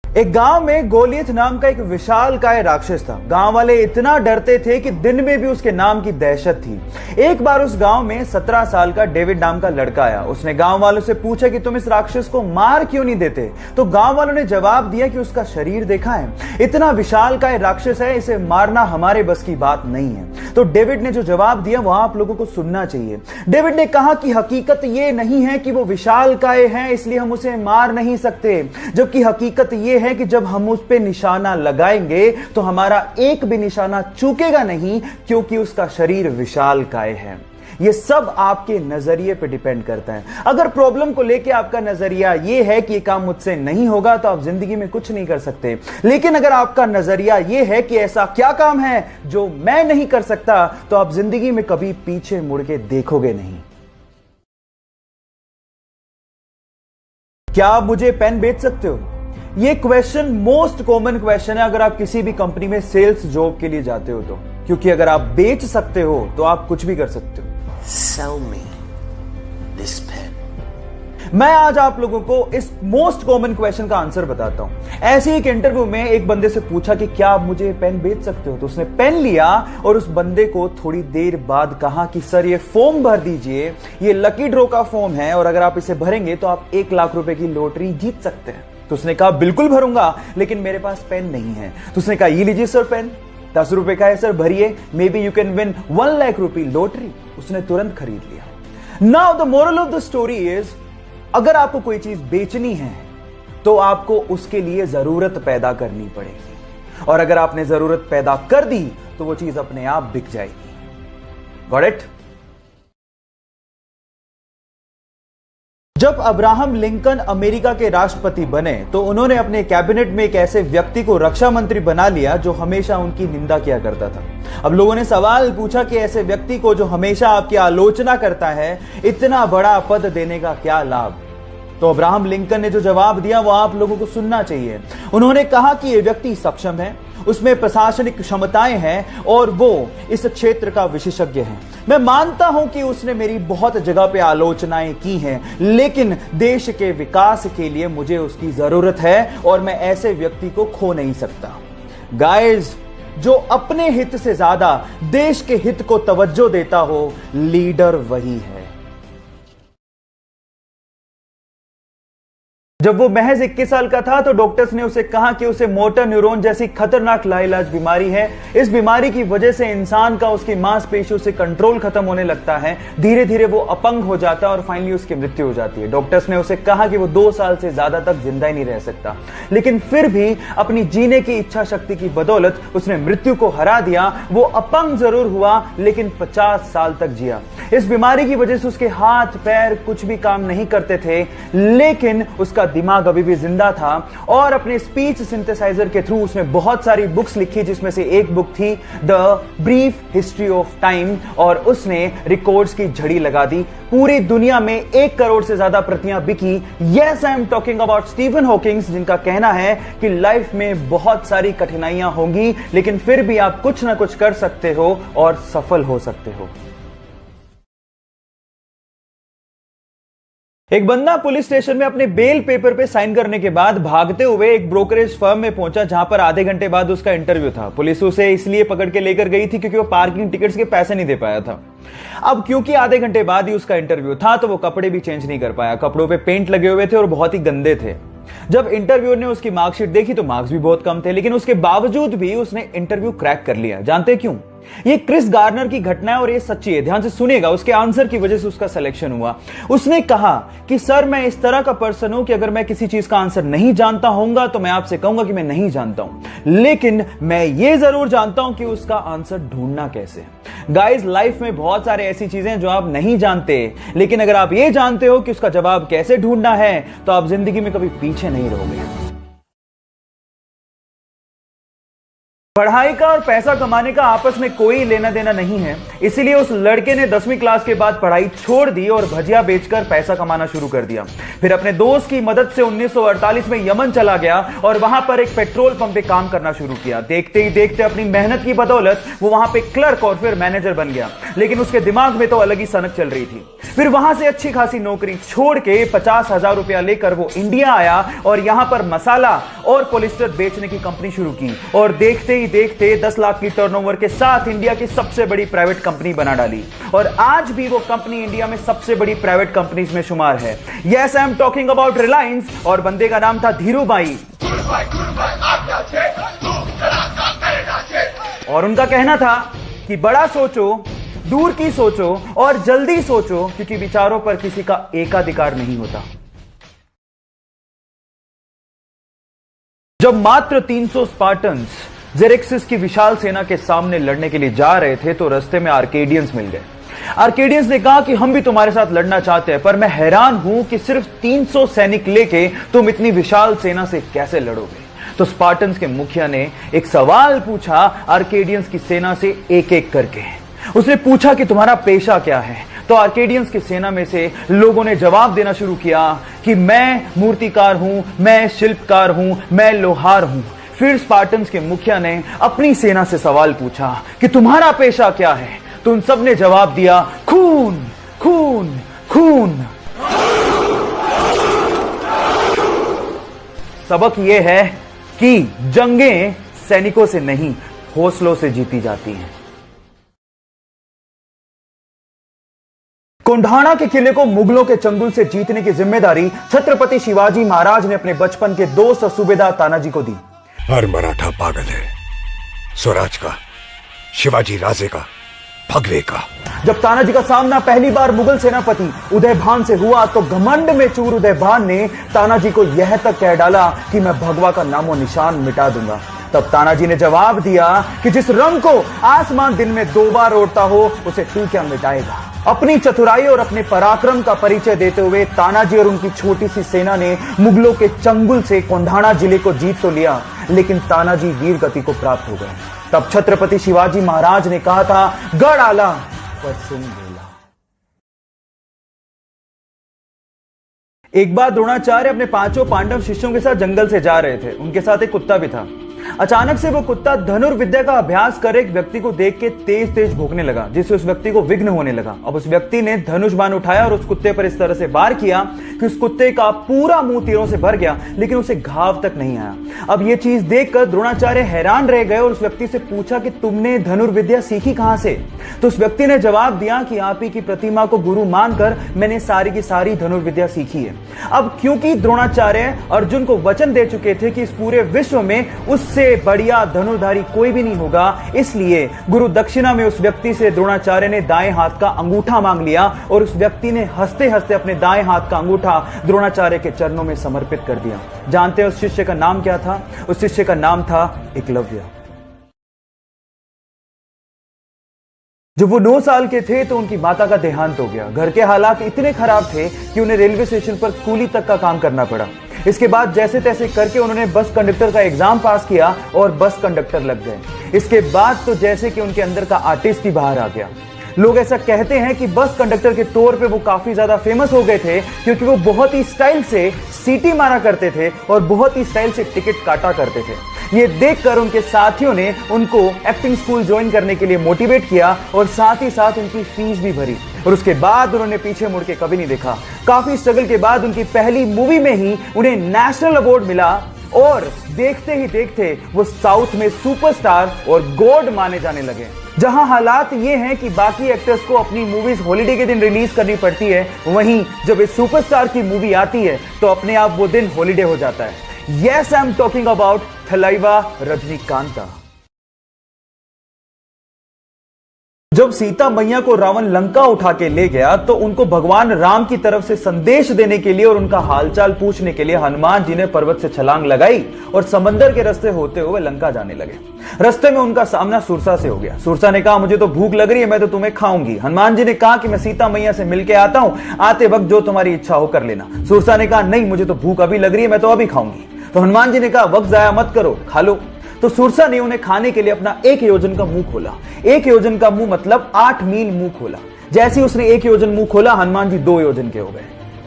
एक गांव में गोलियत नाम का एक विशालकाय राक्षस था। गांव वाले इतना डरते थे कि दिन में भी उसके नाम की दहशत थी। एक बार उस गांव में 17 साल का डेविड नाम का लड़का आया। उसने गांव वालों से पूछा कि तुम इस राक्षस को मार क्यों नहीं देते। तो गांव वालों ने जवाब दिया कि उसका शरीर देखा है, इतना विशालकाय राक्षस है, इसे मारना हमारे बस की बात नहीं है। तो डेविड ने जो जवाब दिया वह आप लोगों को सुनना चाहिए। डेविड ने कहा कि हकीकत यह नहीं है कि वो विशालकाय है इसलिए हम उसे मार नहीं सकते, जबकि हकीकत यह है कि जब हम उस पे निशाना लगाएंगे तो हमारा एक भी निशाना चूकेगा नहीं, क्योंकि उसका शरीर विशालकाय है। ये सब आपके नजरिए पे डिपेंड करता है। अगर प्रॉब्लम को लेके आपका नजरिया ये है कि ये काम मुझसे नहीं होगा तो आप जिंदगी में कुछ नहीं कर सकते। लेकिन अगर आपका नजरिया ये है कि ऐसा क्या काम है जो मैं नहीं कर सकता, तो आप जिंदगी में कभी पीछे मुड़ के देखोगे नहीं। क्या आप मुझे पेन बेच सकते हो? ये क्वेश्चन मोस्ट कॉमन क्वेश्चन है अगर आप किसी भी कंपनी में सेल्स जॉब के लिए जाते हो तो, क्योंकि अगर आप बेच सकते हो तो आप कुछ भी कर सकते हो। Sell me this pen. मैं आज आप लोगों को इस मोस्ट कॉमन क्वेश्चन का आंसर बताता हूं। ऐसे एक इंटरव्यू में एक बंदे से पूछा कि क्या आप मुझे पेन बेच सकते हो, तो उसने पेन लिया और उस बंदे को थोड़ी देर बाद कहा कि सर ये फॉर्म भर दीजिए, ये लकी ड्रॉ का फॉर्म है और अगर आप इसे भरेंगे तो आप 1 लाख रुपए की लॉटरी जीत सकते हैं। तो उसने कहा बिल्कुल भरूंगा, लेकिन मेरे पास पेन नहीं है। तो उसने कहा ये लीजिए सर पेन, 10 रुपए का है सर, भरिए, may be you can win 1 lakh rupee lottery. उसने तुरंत खरीद लिया। Now the moral of the story is, अगर आपको कोई चीज बेचनी है तो आपको उसके लिए जरूरत पैदा करनी पड़ेगी, और अगर आपने जरूरत पैदा कर दी तो वो चीज अपने आप बिक जाएगी। Got it? जब अब्राहम लिंकन अमेरिका के राष्ट्रपति बने तो उन्होंने अपने कैबिनेट में एक ऐसे व्यक्ति को रक्षा मंत्री बना लिया जो हमेशा उनकी निंदा किया करता था। अब लोगों ने सवाल पूछा कि ऐसे व्यक्ति को जो हमेशा आपकी आलोचना करता है, इतना बड़ा पद देने का क्या लाभ? तो अब्राहम लिंकन ने जो जवाब दिया वो आप लोगों को सुनना चाहिए। उन्होंने कहा कि यह व्यक्ति सक्षम है, उसमें प्रशासनिक क्षमताएं हैं और वो इस क्षेत्र का विशेषज्ञ है। मैं मानता हूं कि उसने मेरी बहुत जगह पे आलोचनाएं की हैं, लेकिन देश के विकास के लिए मुझे उसकी जरूरत है और मैं ऐसे व्यक्ति को खो नहीं सकता। गाइस, जो अपने हित से ज्यादा देश के हित को तवज्जो देता हो, लीडर वही है। जब वो महज 21 साल का था तो डॉक्टर्स ने उसे कहा कि उसे मोटर न्यूरॉन जैसी खतरनाक लाइलाज बीमारी है। इस बीमारी की वजह से इंसान का उसकी मांसपेशियों से कंट्रोल खत्म होने लगता है, धीरे धीरे वो अपंग हो जाता है और फाइनली उसकी मृत्यु हो जाती है। डॉक्टर्स ने उसे कहा कि वो 2 साल से ज्यादा तक जिंदा ही नहीं रह सकता, लेकिन फिर भी अपनी जीने की इच्छा शक्ति की बदौलत उसने मृत्यु को हरा दिया। वो अपंग जरूर हुआ लेकिन 50 साल तक जिया। इस बीमारी की वजह से उसके हाथ पैर कुछ भी काम नहीं करते थे, लेकिन उसका दिमाग अभी भी जिंदा था और अपने स्पीच सिंथेसाइजर के थ्रू उसने बहुत सारी बुक्स लिखी, जिसमें से एक बुक थी the brief history of time, और उसने रिकॉर्ड्स की झड़ी लगा दी। पूरी दुनिया में 1 करोड़ से ज्यादा प्रतियां बिकी। Yes, I am talking about Stephen Hawkings, जिनका कहना है कि लाइफ में बहुत सारी कठिनाइयां होंगी लेकिन फिर भी आप कुछ ना कुछ कर सकते हो और सफल हो सकते हो। एक बंदा पुलिस स्टेशन में अपने बेल पेपर पे साइन करने के बाद भागते हुए एक ब्रोकरेज फर्म में पहुंचा, जहां पर आधे घंटे बाद उसका इंटरव्यू था। पुलिस उसे इसलिए पकड़ के लेकर गई थी क्योंकि वो पार्किंग टिकट्स के पैसे नहीं दे पाया था। अब क्योंकि आधे घंटे बाद ही उसका इंटरव्यू था तो वो कपड़े भी चेंज नहीं कर पाया। कपड़ों पे पेंट लगे हुए थे और बहुत ही गंदे थे। जब इंटरव्यूअर ने उसकी मार्कशीट देखी तो मार्क्स भी बहुत कम थे, लेकिन उसके बावजूद भी उसने इंटरव्यू क्रैक कर लिया। जानते क्यों? ये क्रिस गार्नर की घटना है और ये सच्ची है, ध्यान से सुनिएगा। उसके आंसर की वजह से उसका सिलेक्शन हुआ। उसने कहा कि सर, मैं इस तरह का पर्सन हूं कि अगर मैं किसी चीज का आंसर नहीं जानता होऊंगा तो मैं आपसे कहूंगा कि मैं नहीं जानता हूं, लेकिन मैं ये जरूर जानता हूं कि उसका आंसर ढूंढना कैसे। गाइस, लाइफ में बहुत सारे ऐसी चीजें जो आप नहीं जानते, लेकिन अगर आप ये जानते हो कि उसका जवाब कैसे ढूंढना है तो आप जिंदगी में कभी पीछे नहीं रहोगे। पढ़ाई का और पैसा कमाने का आपस में कोई लेना देना नहीं है, इसीलिए उस लड़के ने 10वीं क्लास के बाद पढ़ाई छोड़ दी और भजिया बेचकर पैसा कमाना शुरू कर दिया। फिर अपने दोस्त की मदद से 1948 में यमन चला गया और वहां पर एक पेट्रोल पंप पे काम करना शुरू किया। देखते ही देखते अपनी मेहनत की बदौलत वो वहां पे क्लर्क और फिर मैनेजर बन गया, लेकिन उसके दिमाग में तो अलग ही सनक चल रही थी। फिर वहां से अच्छी खासी नौकरी छोड़ के 50,000 रुपया लेकर वो इंडिया आया और यहां पर मसाला और पॉलिस्टर बेचने की कंपनी शुरू की, और देखते देखते 10 लाख की टर्नओवर के साथ इंडिया की सबसे बड़ी प्राइवेट कंपनी बना डाली, और आज भी वो कंपनी इंडिया में सबसे बड़ी प्राइवेट कंपनीज में शुमार है। Yes, I am talking about Reliance, और बंदे का नाम था धीरूभाई। और उनका कहना था कि बड़ा सोचो, दूर की सोचो और जल्दी सोचो, क्योंकि विचारों पर किसी का एकाधिकार नहीं होता। जब मात्र 300 स्पार्टन्स जेरेक्सिस की विशाल सेना के सामने लड़ने के लिए जा रहे थे तो रास्ते में आर्केडियंस मिल गए। आर्केडियंस ने कहा कि हम भी तुम्हारे साथ लड़ना चाहते हैं, पर मैं हैरान हूं कि सिर्फ 300 सैनिक लेके तुम इतनी विशाल सेना से कैसे लड़ोगे। तो स्पार्टन्स के मुखिया ने एक सवाल पूछा आर्केडियंस की सेना से एक एक करके। उसने पूछा कि तुम्हारा पेशा क्या है। तो आर्केडियंस की सेना में से लोगों ने जवाब देना शुरू किया कि मैं मूर्तिकार हूं, मैं शिल्पकार हूं, मैं लोहार हूं। फिर स्पार्टन्स के मुखिया ने अपनी सेना से सवाल पूछा कि तुम्हारा पेशा क्या है। तो उन सब ने जवाब दिया खून, खून, खून। सबक यह है कि जंगें सैनिकों से नहीं, हौसलों से जीती जाती हैं। कोंढाणा के किले को मुगलों के चंगुल से जीतने की जिम्मेदारी छत्रपति शिवाजी महाराज ने अपने बचपन के दोस्त और सूबेदार तानाजी को दी। हर मराठा पागल है, स्वराज का, शिवाजी राजे का, भगवे का। जब तानाजी का सामना पहली बार मुगल सेनापति उदयभान से हुआ तो घमंड में चूर उदयभान ने तानाजी को यह तक कह डाला कि मैं भगवा का नामो निशान मिटा दूंगा। तब तानाजी ने जवाब दिया कि जिस रंग को आसमान दिन में 2 बार ओढ़ता हो उसे तू क्या मिटाएगा। अपनी चतुराई और अपने पराक्रम का परिचय देते हुए तानाजी और उनकी छोटी सी सेना ने मुगलों के चंगुल से कोंढाणा जिले को जीत तो लिया, लेकिन तानाजी वीर गति को प्राप्त हो गए। तब छत्रपति शिवाजी महाराज ने कहा था, गढ़ आला पर सुन बोला। एक बार द्रोणाचार्य अपने 5 पांडव शिष्यों के साथ जंगल से जा रहे थे। उनके साथ एक कुत्ता भी था। अचानक से वो कुत्ता धनुर्विद्या का अभ्यास कर एक व्यक्ति को देख के तेज तेज भौंकने लगा, जिससे उस व्यक्ति को विघ्न होने लगा। अब उस व्यक्ति ने धनुष बाण उठाया और उस कुत्ते पर इस तरह से वार किया कि उस कुत्ते का पूरा मुंह तीरों से भर गया, लेकिन उसे घाव तक नहीं आया। अब ये चीज देखकर द्रोणाचार्य हैरान रह गए और उस व्यक्ति से पूछा कि तुमने धनुर्विद्या सीखी कहां से। तो उस व्यक्ति ने जवाब दिया कि आप ही की प्रतिमा को गुरु मानकर मैंने सारी की सारी धनुर्विद्या सीखी है। अब क्योंकि द्रोणाचार्य अर्जुन को वचन दे चुके थे कि इस पूरे विश्व में उससे बढ़िया धनुर्धारी कोई भी नहीं होगा, इसलिए गुरु दक्षिणा में उस व्यक्ति से द्रोणाचार्य ने दाएं हाथ का अंगूठा मांग लिया और उस व्यक्ति ने हंसते हंसते अपने दाएं हाथ का अंगूठा द्रोणाचार्य के चरणों में समर्पित कर दिया। जानते हैं उस शिष्य का नाम क्या था? उस शिष्य का नाम था एकलव्य। जब वो 9 साल के थे तो उनकी माता का देहांत हो गया। घर के हालात इतने खराब थे कि उन्हें रेलवे स्टेशन पर कूली तक का काम करना पड़ा। इसके बाद जैसे तैसे करके उन्होंने बस कंडक्टर का एग्जाम पास किया और बस कंडक्टर लग गए। इसके बाद तो जैसे कि उनके अंदर का आर्टिस्ट ही बाहर आ गया। लोग ऐसा कहते हैं कि बस कंडक्टर के तौर पे वो काफी ज्यादा फेमस हो गए थे क्योंकि वो बहुत ही स्टाइल से सीटी मारा करते थे और बहुत ही स्टाइल से टिकट काटा करते थे। ये देखकर उनके साथियों ने उनको एक्टिंग स्कूल ज्वाइन करने के लिए मोटिवेट किया और साथ ही साथ उनकी फीस भी भरी और उसके बाद उन्होंने पीछे मुड़ के कभी नहीं देखा। काफी स्ट्रगल के बाद उनकी पहली मूवी में ही उन्हें नेशनल अवार्ड मिला और देखते ही देखते वो साउथ में सुपरस्टार और गॉड माने जाने लगे। जहां हालात ये हैं कि बाकी एक्टर्स को अपनी मूवीज हॉलिडे के दिन रिलीज करनी पड़ती है, वहीं जब इस सुपरस्टार की मूवी आती है तो अपने आप वो दिन हॉलिडे हो जाता है। Yes, I'm talking about Thalaiva रजनीकांता। जब सीता मैया को रावण लंका उठा के ले गया तो उनको भगवान राम की तरफ से संदेश देने के लिए और उनका हालचाल पूछने के लिए हनुमान जी ने पर्वत से छलांग लगाई और समंदर के रास्ते होते हुए लंका जाने लगे। रास्ते में उनका सामना सुरसा से हो गया। सुरसा ने कहा, मुझे तो भूख लग रही है, मैं तो तुम्हें खाऊंगी। हनुमान जी ने कहा कि मैं सीता मैया से मिलके आता हूं, आते वक्त जो तुम्हारी इच्छा हो कर लेना। सुरसा ने कहा, नहीं, मुझे तो भूख अभी लग रही है, मैं तो अभी खाऊंगी। तो हनुमान जी ने कहा, वक्त जाया मत करो, खा लो। तो सुरसा ने उन्हें खाने के लिए अपना 1 योजन का मुंह खोला। 1 योजन का मुंह मतलब 8 मील मुंह खोला। जैसे ही उसने 1 योजन मुंह खोला, हनुमान जी 2 योजन के हो गए।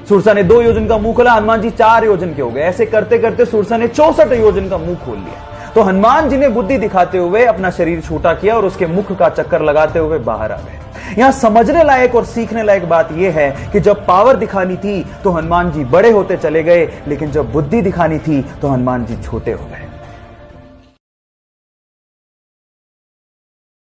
सुरसा ने 2 योजन का मुंह खोला, हनुमान जी 4 योजन के हो गए। ऐसे करते करते सुरसा ने 64 योजन का मुंह खोल लिया। तो हनुमान जी ने बुद्धि दिखाते हुए अपना शरीर छोटा किया और उसके मुख का चक्कर लगाते हुए बाहर आ गए। यहां समझने लायक और सीखने लायक बात यह है कि जब पावर दिखानी थी तो हनुमान जी बड़े होते चले गए, लेकिन जब बुद्धि दिखानी थी तो हनुमान जी छोटे हो गए।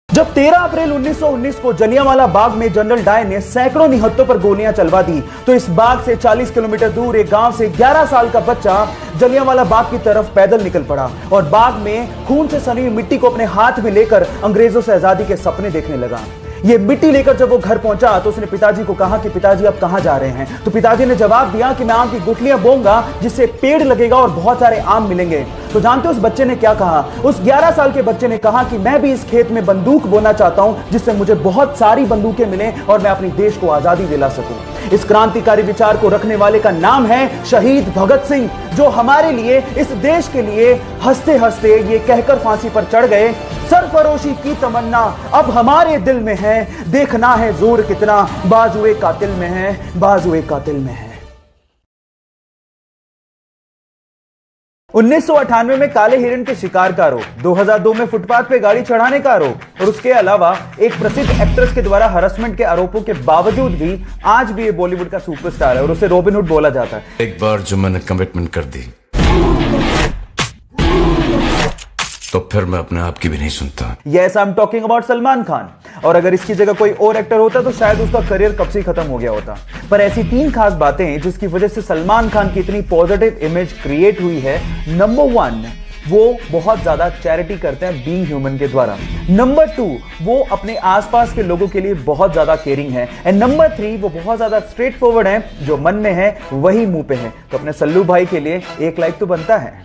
जब 13 अप्रैल 1919 को जलियांवाला बाग में जनरल डायर ने सैकड़ों निहत्तों पर गोलियां चलवा दी तो इस बाग से 40 किलोमीटर दूर एक गांव से 11 साल का बच्चा जलियांवाला बाग की तरफ पैदल निकल पड़ा और बाग में खून से सनी हुई मिट्टी को अपने हाथ में लेकर अंग्रेजों से आजादी के सपने देखने लगा। ये मिट्टी लेकर जब वो घर पहुंचा तो उसने पिताजी को कहा कि पिताजी आप कहां जा रहे हैं? तो पिताजी ने जवाब दिया कि मैं आम की गुठलियां बोऊंगा जिससे पेड़ लगेगा और बहुत सारे आम मिलेंगे। तो जानते हो उस बच्चे ने क्या कहा? उस 11 साल के बच्चे ने कहा कि मैं भी इस खेत में बंदूक बोना चाहता हूं जिससे मुझे बहुत सारी बंदूकें मिलें और मैं अपने देश को आजादी दिला सकूं। इस क्रांतिकारी विचार को रखने वाले का नाम है शहीद भगत सिंह, जो हमारे लिए, इस देश के लिए हंसते हंसते ये कहकर फांसी पर चढ़ गए, सरफरोशी की तमन्ना अब हमारे दिल में है, देखना है जोर कितना बाजुए कातिल में है, बाजुए कातिल में है। 1998 में काले हिरण के शिकार का आरोप, 2002 में फुटपाथ पे गाड़ी चढ़ाने का आरोप और उसके अलावा एक प्रसिद्ध एक्ट्रेस के द्वारा हरासमेंट के आरोपों के बावजूद भी आज भी ये बॉलीवुड का सुपरस्टार है और उसे रॉबिन हुड बोला जाता है। एक बार जो मैंने कमिटमेंट कर दी तो फिर मैं अपने आप की भी नहीं सुनता। Yes, I am talking about Salman Khan. और अगर इसकी जगह कोई और एक्टर होता तो शायद उसका करियर कब से खत्म हो गया होता। पर ऐसी 3 खास बातें जिसकी वजह से सलमान खान की इतनी पॉजिटिव इमेज क्रिएट हुई है। नंबर 1, वो बहुत ज्यादा चैरिटी करते हैं बीइंग ह्यूमन के द्वारा। नंबर 2, वो अपने आसपास के लोगों के लिए बहुत ज्यादा केयरिंग है। एंड नंबर 3, वो बहुत ज्यादा स्ट्रेट फॉरवर्ड है, जो मन में है वही मुंह पे है। तो अपने सल्लू भाई के लिए एक लाइक तो बनता है।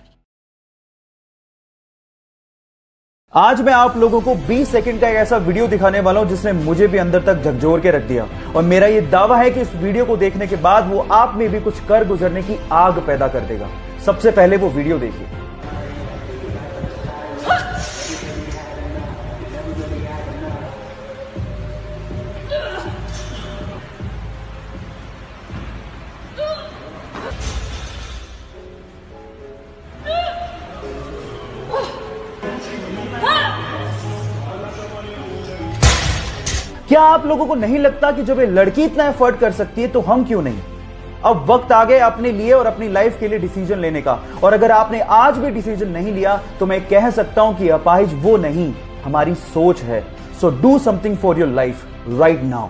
आज मैं आप लोगों को 20 सेकंड का एक ऐसा वीडियो दिखाने वाला हूं जिसने मुझे भी अंदर तक झकझोर के रख दिया और मेरा यह दावा है कि इस वीडियो को देखने के बाद वो आप में भी कुछ कर गुजरने की आग पैदा कर देगा। सबसे पहले वो वीडियो देखिए। क्या आप लोगों को नहीं लगता कि जब ये लड़की इतना एफर्ट कर सकती है तो हम क्यों नहीं? अब वक्त आ गया अपने लिए और अपनी लाइफ के लिए डिसीजन लेने का। और अगर आपने आज भी डिसीजन नहीं लिया तो मैं कह सकता हूं कि अपाहिज वो नहीं, हमारी सोच है। So do something for your life right now.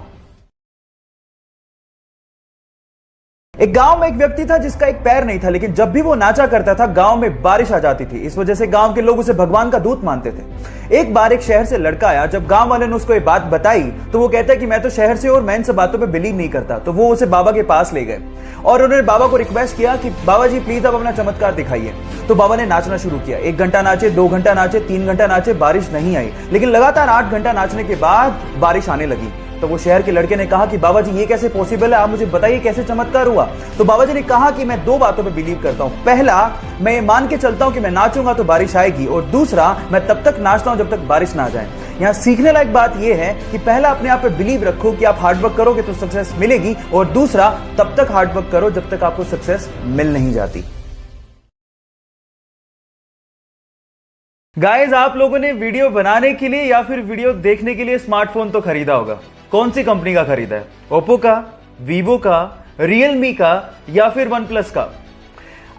एक गांव में एक व्यक्ति था जिसका एक पैर नहीं था, लेकिन जब भी वो नाचा करता था गांव में बारिश आ जाती थी। इस वजह से गांव के लोग उसे भगवान का दूत मानते थे। एक बार एक शहर से लड़का आया। जब गांव वाले ने उसको ये बात बताई तो वो कहता है कि मैं तो शहर से और मैं इन सब बातों पे बिलीव नहीं करता। तो वो उसे बाबा के पास ले गए और उन्होंने बाबा को रिक्वेस्ट किया कि बाबा जी प्लीज आप अपना चमत्कार दिखाइए। तो बाबा ने नाचना शुरू किया। 1 घंटा नाचे, 2 घंटा नाचे, 3 घंटा नाचे, बारिश नहीं आई। लेकिन लगातार 8 घंटा नाचने के बाद बारिश आने लगी। तो वो शहर के लड़के ने कहा कि बाबा जी ये कैसे पॉसिबल है, आप मुझे बताइए कैसे चमत्कार हुआ। तो बाबा जी ने कहा कि मैं 2 बातों पे बिलीव करता हूं। पहला, मैं ये मान के चलता हूं कि मैं नाचूंगा तो बारिश आएगी, और दूसरा, मैं तब तक नाचता हूं जब तक बारिश ना आ जाए। यहां सीखने लायक बात यह है कि पहला अपने आप पे बिलीव रखो कि आप हार्डवर्क करोगे तो सक्सेस मिलेगी, और दूसरा, तब तक हार्डवर्क करो जब तक आपको सक्सेस मिल नहीं जाती। गाइस, आप लोगों ने वीडियो बनाने के लिए या फिर वीडियो देखने के लिए स्मार्टफोन तो खरीदा होगा। कौन सी कंपनी का खरीदा है? ओप्पो का, वीवो का, रियलमी का या फिर वन प्लस का?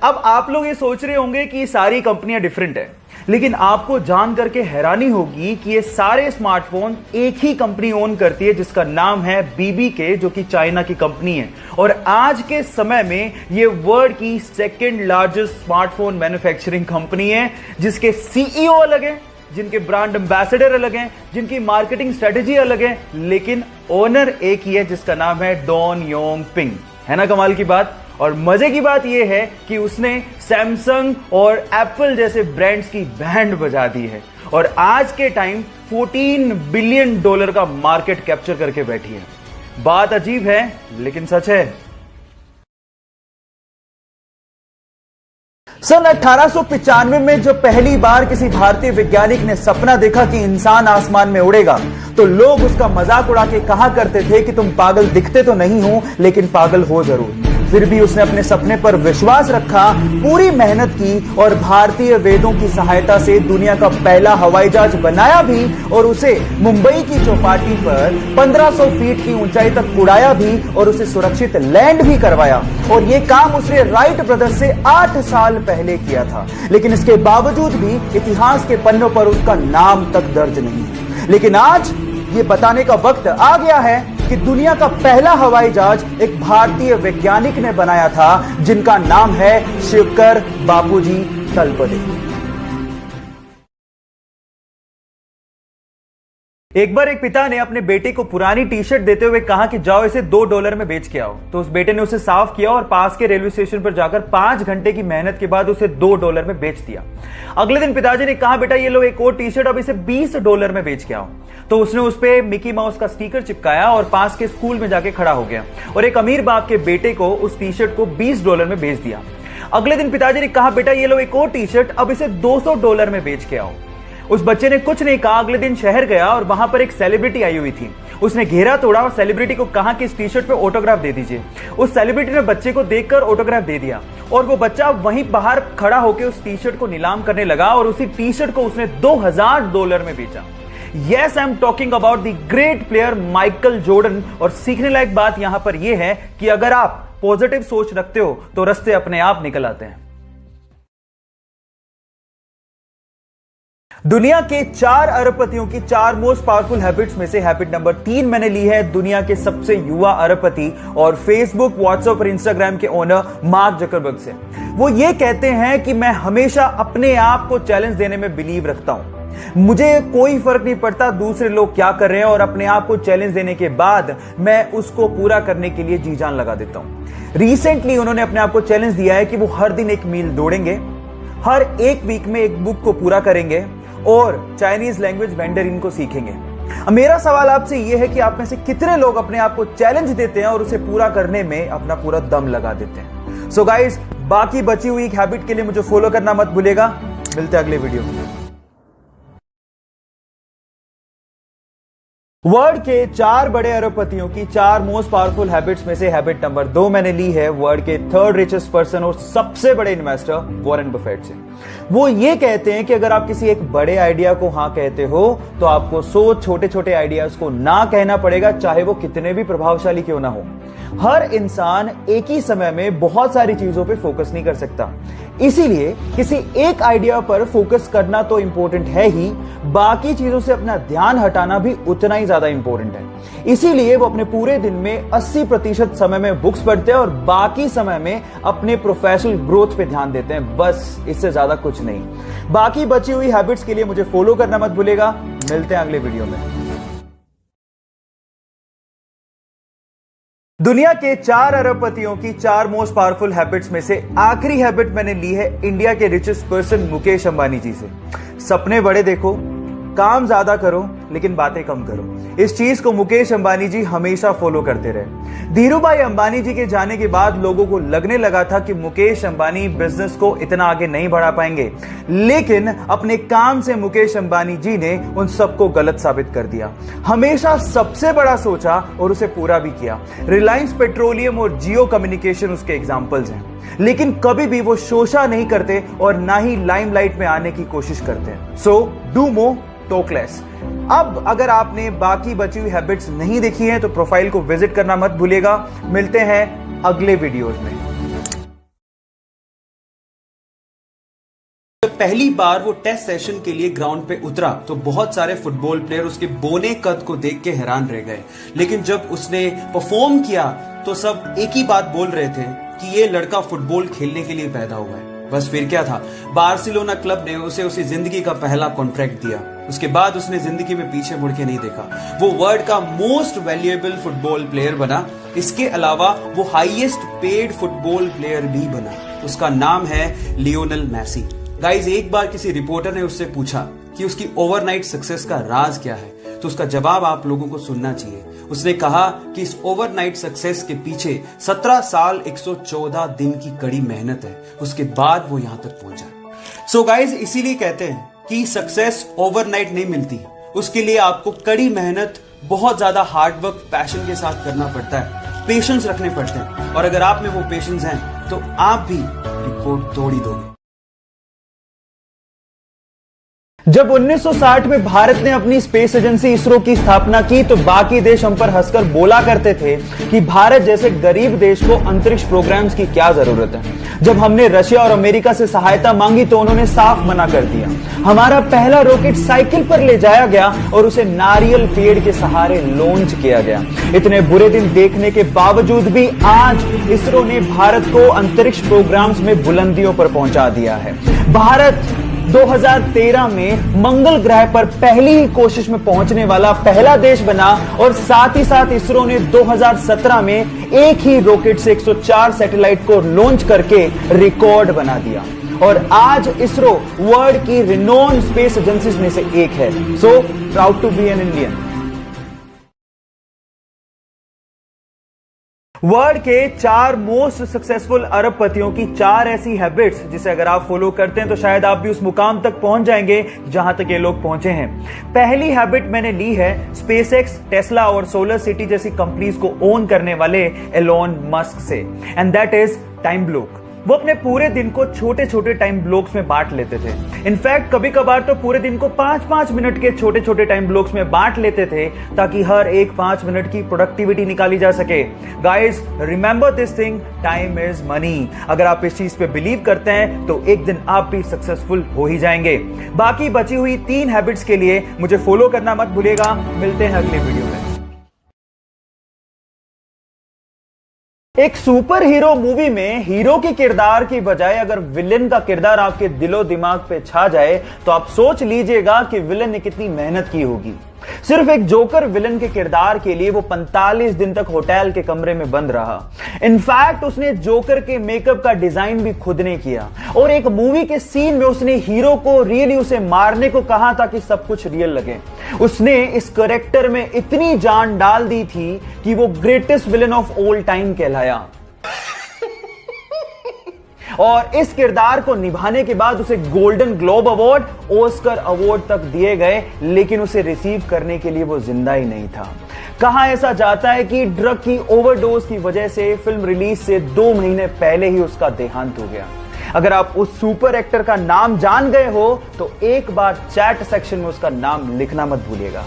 अब आप लोग ये सोच रहे होंगे कि ये सारी कंपनियां डिफरेंट है, लेकिन आपको जान करके हैरानी होगी कि ये सारे स्मार्टफोन एक ही कंपनी ओन करती है जिसका नाम है BBK, जो कि चाइना की कंपनी है। और आज के समय में ये वर्ल्ड की 2nd largest smartphone manufacturing company है, जिसके CEO अलग है, जिनके ब्रांड एम्बेसडर अलग हैं, जिनकी मार्केटिंग स्ट्रेटेजी अलग है, लेकिन ओनर एक ही है जिसका नाम है डॉन योंग पिंग। है ना कमाल की बात? और मजे की बात यह है कि उसने सैमसंग और एप्पल जैसे ब्रांड्स की बैंड बजा दी है और आज के टाइम $14 बिलियन का मार्केट कैप्चर करके बैठी है। बात अजीब है लेकिन सच है। सन 1895 में जब पहली बार किसी भारतीय वैज्ञानिक ने सपना देखा कि इंसान आसमान में उड़ेगा, तो लोग उसका मजाक उड़ा के कहा करते थे कि तुम पागल दिखते तो नहीं हो, लेकिन पागल हो जरूर। फिर भी उसने अपने सपने पर विश्वास रखा, पूरी मेहनत की और भारतीय वेदों की सहायता से दुनिया का पहला हवाई जहाज बनाया भी और उसे मुंबई की चौपाटी पर 1500 फीट की ऊंचाई तक उड़ाया भी और उसे सुरक्षित लैंड भी करवाया। और यह काम उसने राइट ब्रदर्स से 8 साल पहले किया था। लेकिन इसके बावजूद भी इतिहास के पन्नों पर उसका नाम तक दर्ज नहीं है। लेकिन आज ये बताने का वक्त आ गया है कि दुनिया का पहला हवाई जहाज एक भारतीय वैज्ञानिक ने बनाया था, जिनका नाम है शिवकर बापूजी तलपदे। एक बार एक पिता ने अपने बेटे को पुरानी टी शर्ट देते हुए कहा कि जाओ इसे $2 में बेच के आओ। तो उस बेटे ने उसे साफ किया और पास के रेलवे स्टेशन पर जाकर 5 घंटे की मेहनत के बाद उसे $2 में बेच दिया। अगले दिन पिताजी ने कहा, बेटा ये लो एक और टी शर्ट, अब इसे $20 में बेच के आओ। तो उसने उस पे मिकी माउस का स्टिकर चिपकाया और पास के स्कूल में जाके खड़ा हो गया और एक अमीर बाप के बेटे को उस टी शर्ट को $20 में बेच दिया। अगले दिन पिताजी ने कहा, बेटा ये लो एक और टी शर्ट, अब इसे $200 में बेच के आओ। उस बच्चे ने कुछ नहीं कहा, अगले दिन शहर गया और वहां पर एक सेलिब्रिटी आई हुई थी। उसने घेरा तोड़ा और सेलिब्रिटी को कहा कि इस टी शर्ट पे ऑटोग्राफ दे दीजिए। उस सेलिब्रिटी ने बच्चे को देखकर ऑटोग्राफ दे दिया और वो बच्चा वहीं बाहर खड़ा होकर उस टी शर्ट को नीलाम करने लगा और उसी टी शर्ट को उसने $2000 में बेचा। Yes, I am talking about the great player Michael Jordan. और सीखने लायक बात यहां पर यह है कि अगर आप पॉजिटिव सोच रखते हो तो रास्ते अपने आप निकल आते हैं। दुनिया के 4 अरबपतियों की 4 मोस्ट पावरफुल हैबिट्स में से हैबिट नंबर 3 मैंने ली है दुनिया के सबसे युवा अरबपति और फेसबुक, व्हाट्सएप और इंस्टाग्राम के ओनर मार्क जकरबर्ग से। वो ये कहते हैं कि मैं हमेशा अपने आप को चैलेंज देने में बिलीव रखता हूं। मुझे कोई फर्क नहीं पड़ता दूसरे लोग क्या कर रहे हैं और अपने आप को चैलेंज देने के बाद मैं उसको पूरा करने के लिए जी जान लगा देता हूं। रिसेंटली उन्होंने अपने आप को चैलेंज दिया है कि वो हर दिन 1 मील दौड़ेंगे, हर एक वीक में एक बुक को पूरा करेंगे और चाइनीज लैंग्वेज मैंडरिन को सीखेंगे। मेरा सवाल आपसे यह है कि आप में से कितने लोग अपने आप को चैलेंज देते हैं और उसे पूरा करने में अपना पूरा दम लगा देते हैं। सो गाइस, बाकी बची हुई एक हैबिट के लिए मुझे फॉलो करना मत भूलिएगा। मिलते हैं अगले वीडियो में। वर्ल्ड के 4 बड़े अरबपतियों की 4 मोस्ट पावरफुल हैबिट्स में से हैबिट नंबर 2 मैंने ली है वर्ल्ड के 3rd रिचेस्ट पर्सन और सबसे बड़े इन्वेस्टर वॉरेन बफेट से। वो ये कहते हैं कि अगर आप किसी एक बड़े आइडिया को हां कहते हो तो आपको 100 छोटे छोटे आइडियाज को ना कहना पड़ेगा, चाहे वो कितने भी प्रभावशाली क्यों ना हो। हर इंसान एक ही समय में बहुत सारी चीजों पे फोकस नहीं कर सकता, इसीलिए किसी एक आइडिया पर फोकस करना तो इंपॉर्टेंट है ही, बाकी चीजों से अपना ध्यान हटाना भी उतना ही ज्यादा इंपॉर्टेंट है। इसीलिए वो अपने पूरे दिन में 80% समय में बुक्स पढ़ते हैं और बाकी समय में अपने प्रोफेशनल ग्रोथ पे ध्यान देते हैं, बस इससे ज्यादा कुछ नहीं। बाकी बची हुई हैबिट्स के लिए मुझे फॉलो करना मत भूलिएगा। मिलते हैं अगले वीडियो में। दुनिया के 4 अरबपतियों की 4 मोस्ट पावरफुल हैबिट्स में से आखिरी हैबिट मैंने ली है इंडिया के रिचेस्ट पर्सन मुकेश अंबानी जी से। सपने बड़े देखो, काम ज्यादा करो लेकिन बातें कम करो। इस चीज को मुकेश अंबानी जी हमेशा फॉलो करते रहे। धीरूभाई अंबानी जी के जाने के बाद लोगों को लगने लगा था कि मुकेश अंबानी बिजनेस को इतना आगे नहीं बढ़ा पाएंगे, लेकिन अपने काम से मुकेश अंबानी जी ने उन सबको गलत साबित कर दिया। हमेशा सबसे बड़ा सोचा और उसे पूरा भी किया। रिलायंस पेट्रोलियम और जियो कम्युनिकेशन उसके एग्जाम्पल्स हैं, लेकिन कभी भी वो शोषा नहीं करते और ना ही लाइमलाइट में आने की कोशिश करते हैं। So do more, talk less. अब अगर आपने बाकी बची हुई हैबिट्स नहीं देखी हैं तो प्रोफाइल को विजिट करना मत भूलिएगा। मिलते हैं अगले वीडियोस में। जब पहली बार वो टेस्ट सेशन के लिए ग्राउंड पे उतरा तो बहुत सारे फुटबॉल प्लेयर उसके बोने कद को देख के हैरान रह गए, लेकिन जब उसने परफॉर्म किया तो सब एक ही बात बोल रहे थे कि ये लड़का फुटबॉल खेलने के लिए पैदा हुआ है। बस फिर क्या था, बार्सिलोना क्लब ने उसे उसकी जिंदगी का पहला कॉन्ट्रैक्ट दिया। उसके बाद उसने जिंदगी में पीछे मुड़ के नहीं देखा। वो वर्ल्ड का मोस्ट वैल्यूएबल फुटबॉल प्लेयर बना। इसके अलावा वो हाईएस्ट पेड फुटबॉल प्लेयर भी बना। उसका नाम है लियोनेल मेसी। गाइज, एक बार किसी रिपोर्टर ने उससे पूछा कि उसकी ओवरनाइट सक्सेस का राज क्या है, तो उसका जवाब आप लोगों को सुनना चाहिए। उसने कहा कि इस ओवरनाइट सक्सेस के पीछे 17 साल 114 दिन की कड़ी मेहनत है, उसके बाद वो यहां तक पहुंचा। सो गाइज, इसीलिए कहते हैं कि सक्सेस ओवरनाइट नहीं मिलती, उसके लिए आपको कड़ी मेहनत, बहुत ज्यादा हार्डवर्क, पैशन के साथ करना पड़ता है, पेशेंस रखने पड़ते हैं, और अगर आप में वो पेशेंस हैं तो आप भी रिकॉर्ड तोड़ ही दोगे। जब 1960 में भारत ने अपनी स्पेस एजेंसी इसरो की स्थापना की तो बाकी देश हम पर हंसकर बोला करते थे कि भारत जैसे गरीब देश को अंतरिक्ष प्रोग्राम्स की क्या जरूरत है। जब हमने रशिया और अमेरिका से सहायता मांगी तो उन्होंने साफ मना कर दिया। हमारा पहला रॉकेट साइकिल पर ले जाया गया और उसे नारियल पेड़ के सहारे लॉन्च किया गया। इतने बुरे दिन देखने के बावजूद भी आज इसरो ने भारत को अंतरिक्ष प्रोग्राम्स में बुलंदियों पर पहुंचा दिया है। भारत 2013 में मंगल ग्रह पर पहली ही कोशिश में पहुंचने वाला पहला देश बना और साथ ही साथ इसरो ने 2017 में एक ही रॉकेट से 104 सैटेलाइट को लॉन्च करके रिकॉर्ड बना दिया और आज इसरो वर्ल्ड की रिनोन स्पेस एजेंसीज में से एक है। So proud to be an Indian. World के 4 मोस्ट सक्सेसफुल अरबपतियों की 4 ऐसी हैबिट्स जिसे अगर आप फॉलो करते हैं तो शायद आप भी उस मुकाम तक पहुंच जाएंगे जहां तक ये लोग पहुंचे हैं। पहली हैबिट मैंने ली है स्पेसएक्स, टेस्ला और सोलर सिटी जैसी कंपनीज को ओन करने वाले एलोन मस्क से, and that is time block. वो अपने पूरे दिन को छोटे छोटे टाइम ब्लॉक्स में बांट लेते थे। इनफैक्ट कभी कभार तो पूरे दिन को 5-5 मिनट के छोटे छोटे टाइम ब्लॉक्स में बांट लेते थे ताकि हर एक 5 मिनट की प्रोडक्टिविटी निकाली जा सके। Guys remember this thing, time is money. अगर आप इस चीज पे बिलीव करते हैं तो एक दिन आप भी सक्सेसफुल हो ही जाएंगे। बाकी बची हुई 3 हैबिट्स के लिए मुझे फॉलो करना मत भूलिएगा। मिलते हैं अगले वीडियो में। एक सुपर हीरो मूवी में हीरो के किरदार की बजाय अगर विलेन का किरदार आपके दिलो दिमाग पे छा जाए तो आप सोच लीजिएगा कि विलेन ने कितनी मेहनत की होगी। सिर्फ एक जोकर विलेन के किरदार के लिए वो 45 दिन तक होटल के कमरे में बंद रहा। इनफैक्ट उसने जोकर के मेकअप का डिजाइन भी खुद ने किया और एक मूवी के सीन में उसने हीरो को रियली उसे मारने को कहा ताकि सब कुछ रियल लगे। उसने इस कैरेक्टर में इतनी जान डाल दी थी कि वो greatest villain of all time कहलाया। और इस किरदार को निभाने के बाद उसे golden globe award, Oscar award तक दिए गए, लेकिन उसे रिसीव करने के लिए वो जिंदा ही नहीं था। कहा ऐसा जाता है कि ड्रग की ओवरडोज की वजह से फिल्म रिलीज से 2 महीने पहले ही उसका देहांत हो गया। अगर आप उस सुपर एक्टर का नाम जान गए हो तो एक बार चैट सेक्शन में उसका नाम लिखना मत भूलिएगा।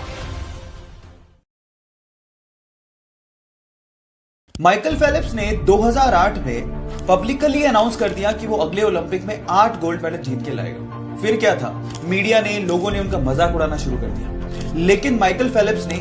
माइकल फेलिप्स ने 2008 में पब्लिकली अनाउंस कर दिया कि वो अगले ओलंपिक में 8 गोल्ड मेडल जीत के लाएगा। फिर क्या था, मीडिया ने, लोगों ने उनका मजाक उड़ाना शुरू कर दिया। लेकिन माइकल फेलिप्स ने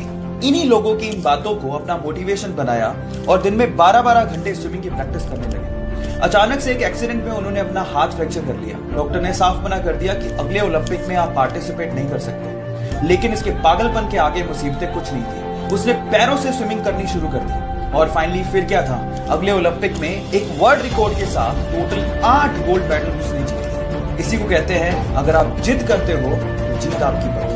इन्हीं लोगों की इन बातों को अपना मोटिवेशन बनाया और दिन में 12-12 घंटे स्विमिंग की प्रैक्टिस करने लगे। अचानक से एक एक्सीडेंट में उन्होंने अपना हाथ फ्रैक्चर कर लिया। डॉक्टर ने साफ मना कर दिया कि अगले ओलंपिक में आप पार्टिसिपेट नहीं कर सकते। लेकिन इसके पागलपन के आगे मुसीबतें कुछ नहीं थी। उसने पैरों से स्विमिंग करनी शुरू कर दी और फाइनली फिर क्या था, अगले ओलंपिक में एक वर्ल्ड रिकॉर्ड के साथ टोटल 8 गोल्ड मेडल उसने जीते। इसी को कहते हैं अगर आप जिद करते हो तो जीत आपकी बात।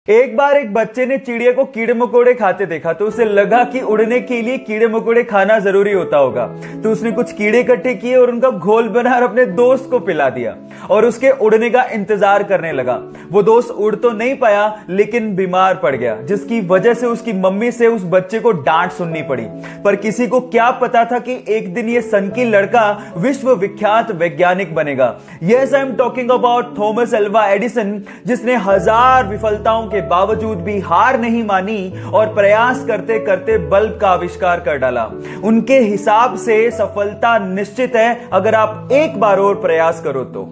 एक बार एक बच्चे ने चिड़िया को कीड़े मकोड़े खाते देखा तो उसे लगा कि उड़ने के लिए कीड़े मकोड़े खाना जरूरी होता होगा। तो उसने कुछ कीड़े इकट्ठे किए और उनका घोल बनाकर अपने दोस्त को पिला दिया और उसके उड़ने का इंतजार करने लगा। वो दोस्त उड़ तो नहीं पाया लेकिन बीमार पड़ गया, जिसकी वजह से उसकी मम्मी से उस बच्चे को डांट सुननी पड़ी। पर किसी को क्या पता था कि एक दिन ये सनकी लड़का विश्व विख्यात वैज्ञानिक बनेगा। Yes, I am talking about Thomas Alva Edison, जिसने 1000 विफलताओं के बावजूद भी हार नहीं मानी और प्रयास करते करते बल्ब का आविष्कार कर डाला। उनके हिसाब से सफलता निश्चित है अगर आप एक बार और प्रयास करो तो।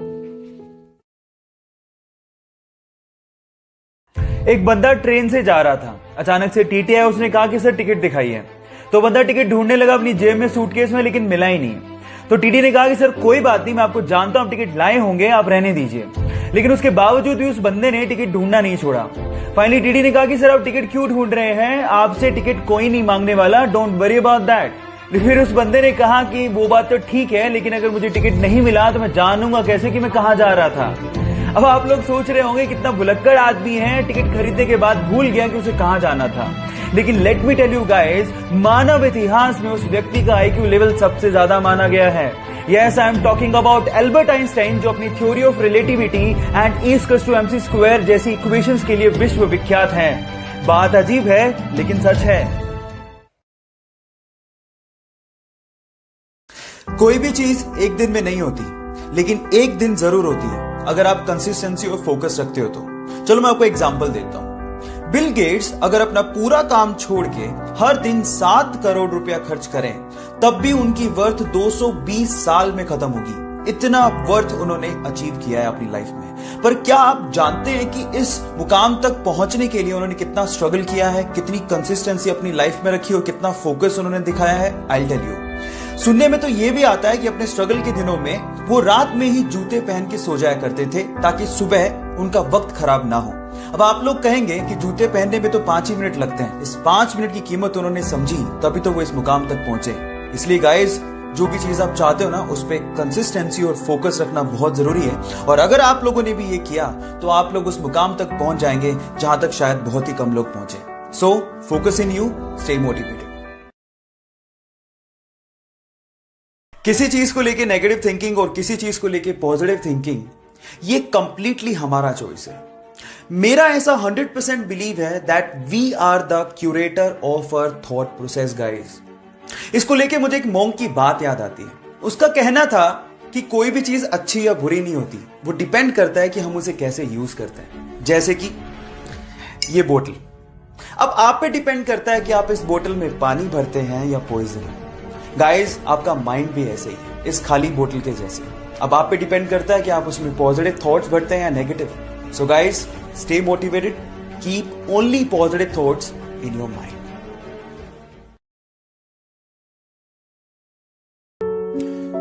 एक बंदा ट्रेन से जा रहा था, अचानक से टीटी आया। उसने कहा कि सर टिकट दिखाइए। तो बंदा टिकट ढूंढने लगा अपनी जेब में, सूटकेस में, लेकिन मिला ही नहीं। तो टीटी ने कहा कि सर कोई बात नहीं, मैं आपको जानता हूं, आप टिकट लाए होंगे, आप रहने दीजिए। लेकिन उसके बावजूद भी उस बंदे ने टिकट ढूंढना नहीं छोड़ा। फाइनली टीटी ने कहा कि सर आप टिकट क्यों ढूंढ रहे हैं, आपसे टिकट कोई नहीं मांगने वाला, डोंट वरी अबाउट दैट। फिर उस बंदे ने कहा कि वो बात तो ठीक है, लेकिन अगर मुझे टिकट नहीं मिला तो मैं जानूंगा कैसे कि मैं कहां जा रहा था। अब आप लोग सोच रहे होंगे कितना भुलक्कड़ आदमी है, टिकट खरीदने के बाद भूल गया कि उसे कहां जाना था। लेकिन let me tell you guys, मानव इतिहास में उस व्यक्ति का आईक्यू लेवल सबसे ज्यादा माना गया है। Yes, I am talking about Albert Einstein, जो अपनी theory of relativity and E equals to MC square जैसी इक्वेशंस के लिए विश्व विख्यात हैं। बात अजीब है लेकिन सच है। कोई भी चीज एक दिन में नहीं होती, लेकिन एक दिन जरूर होती है अगर आप कंसिस्टेंसी और फोकस रखते हो तो। चलो मैं आपको एग्जांपल देता हूं। बिल गेट्स अगर अपना पूरा काम छोड़ के हर दिन 7 करोड़ रुपया खर्च करें तब भी उनकी वर्थ 220 साल में खत्म होगी। इतना वर्थ उन्होंने अचीव किया है अपनी लाइफ में। पर क्या आप जानते हैं कि इस मुकाम तक पहुंचने के लिए उन्होंने कितना स्ट्रगल किया है, कितनी कंसिस्टेंसी अपनी लाइफ में रखी और कितना फोकस उन्होंने दिखाया है? I tell you. सुनने में तो ये भी आता है कि अपने स्ट्रगल के दिनों में वो रात में ही जूते पहन के सो जाया करते थे ताकि सुबह उनका वक्त खराब ना हो। अब आप लोग कहेंगे कि जूते पहनने में तो 5 ही मिनट लगते हैं। इस 5 मिनट की कीमत उन्होंने समझी, तभी तो वो इस मुकाम तक पहुंचे। इसलिए गाइस, जो भी चीज आप चाहते हो ना, उस पर कंसिस्टेंसी और फोकस रखना बहुत जरूरी है। और अगर आप लोगों ने भी ये किया तो आप लोग उस मुकाम तक पहुंच जाएंगे जहां तक शायद बहुत ही कम लोग पहुंचे। So focus in you, stay motivated. किसी चीज को लेके नेगेटिव थिंकिंग और किसी चीज को लेके पॉजिटिव थिंकिंग, ये कंप्लीटली हमारा चॉइस है। मेरा ऐसा 100% बिलीव है that we are the curator of our thought process guys. इसको लेके मुझे एक मॉन्क की बात याद आती है। उसका कहना था कि कोई भी चीज अच्छी या बुरी नहीं होती, वो डिपेंड करता है कि हम उसे कैसे यूज करते हैं। जैसे कि ये बोतल, अब आप पे डिपेंड करता है कि आप इस बोतल में पानी भरते हैं या पॉइजन। गाइस, आपका माइंड भी ऐसे ही है, इस खाली बोतल के जैसे। अब आप पे डिपेंड करता है कि आप उसमें पॉजिटिव थॉट्स भरते हैं या negative. So guys, stay motivated, keep only positive thoughts in your mind.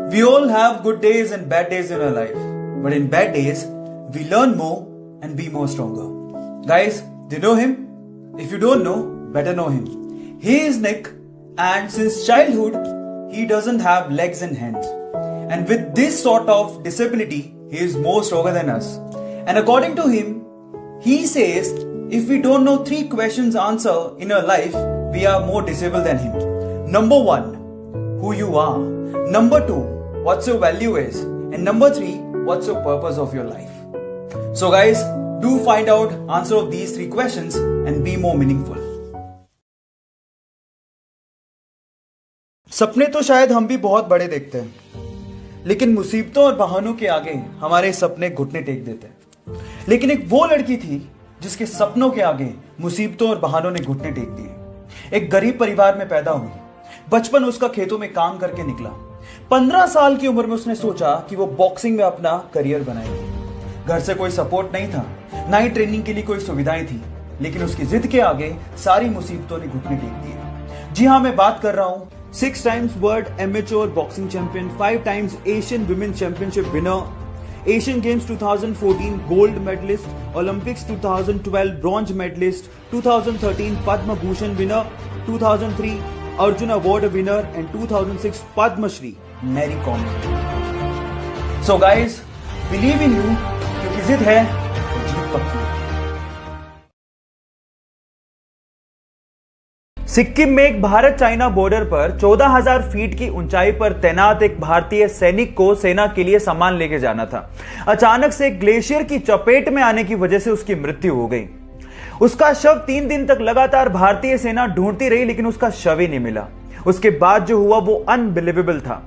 We all have good days and bad days in our life, but in bad days, we learn more and be more stronger. Guys, do you know him? If you don't know, better know him. He is Nick, and since childhood, he doesn't have legs and hands. And with this sort of disability, he is more stronger than us. And according to him, he says, if we don't know 3 questions answer in our life, we are more disabled than him. Number 1, who you are. Number 2, what's your value is, and number 3, what's your purpose of your life. So guys, do find out answer of these 3 questions and be more meaningful. सपने तो शायद हम भी बहुत बड़े देखते हैं, लेकिन मुसीबतों और बहानों के आगे हमारे सपने घुटने टेक देते हैं। लेकिन एक वो लड़की थी जिसके सपनों के आगे मुसीबतों और बहानों ने घुटने टेक दिए। एक गरीब परिवार में पैदा हुई, बचपन उसका खेतों में काम करके निकला। 15 साल की उम्र में उसने सोचा कि वो बॉक्सिंग में अपना करियर बनाएगी। घर से कोई सपोर्ट नहीं था, ना ही ट्रेनिंग के लिए कोई सुविधाएं थी, लेकिन उसकी जिद के आगे सारी मुसीबतों ने घुटने टेक दिए। जी हाँ, मैं बात कर रहा हूं 6 times world amateur boxing champion, 5 times Asian women's championship winner, Asian games 2014 gold medalist, Olympics 2012 bronze medalist, 2013 Padma Bhushan winner, 2003 Arjuna award winner and 2006 Padmashri Mary Kom. So guys, believe in you, क्योंकि जिद है तो जीत पक्की है। सिक्किम में एक भारत चाइना बॉर्डर पर 14,000 फीट की ऊंचाई पर तैनात एक भारतीय सैनिक को सेना के लिए सामान लेके जाना था। अचानक से एक ग्लेशियर की चपेट में आने की वजह से उसकी मृत्यु हो गई। उसका शव 3 दिन तक लगातार भारतीय सेना ढूंढती रही, लेकिन उसका शव ही नहीं मिला। उसके बाद जो हुआ वो अनबिलीवेबल था।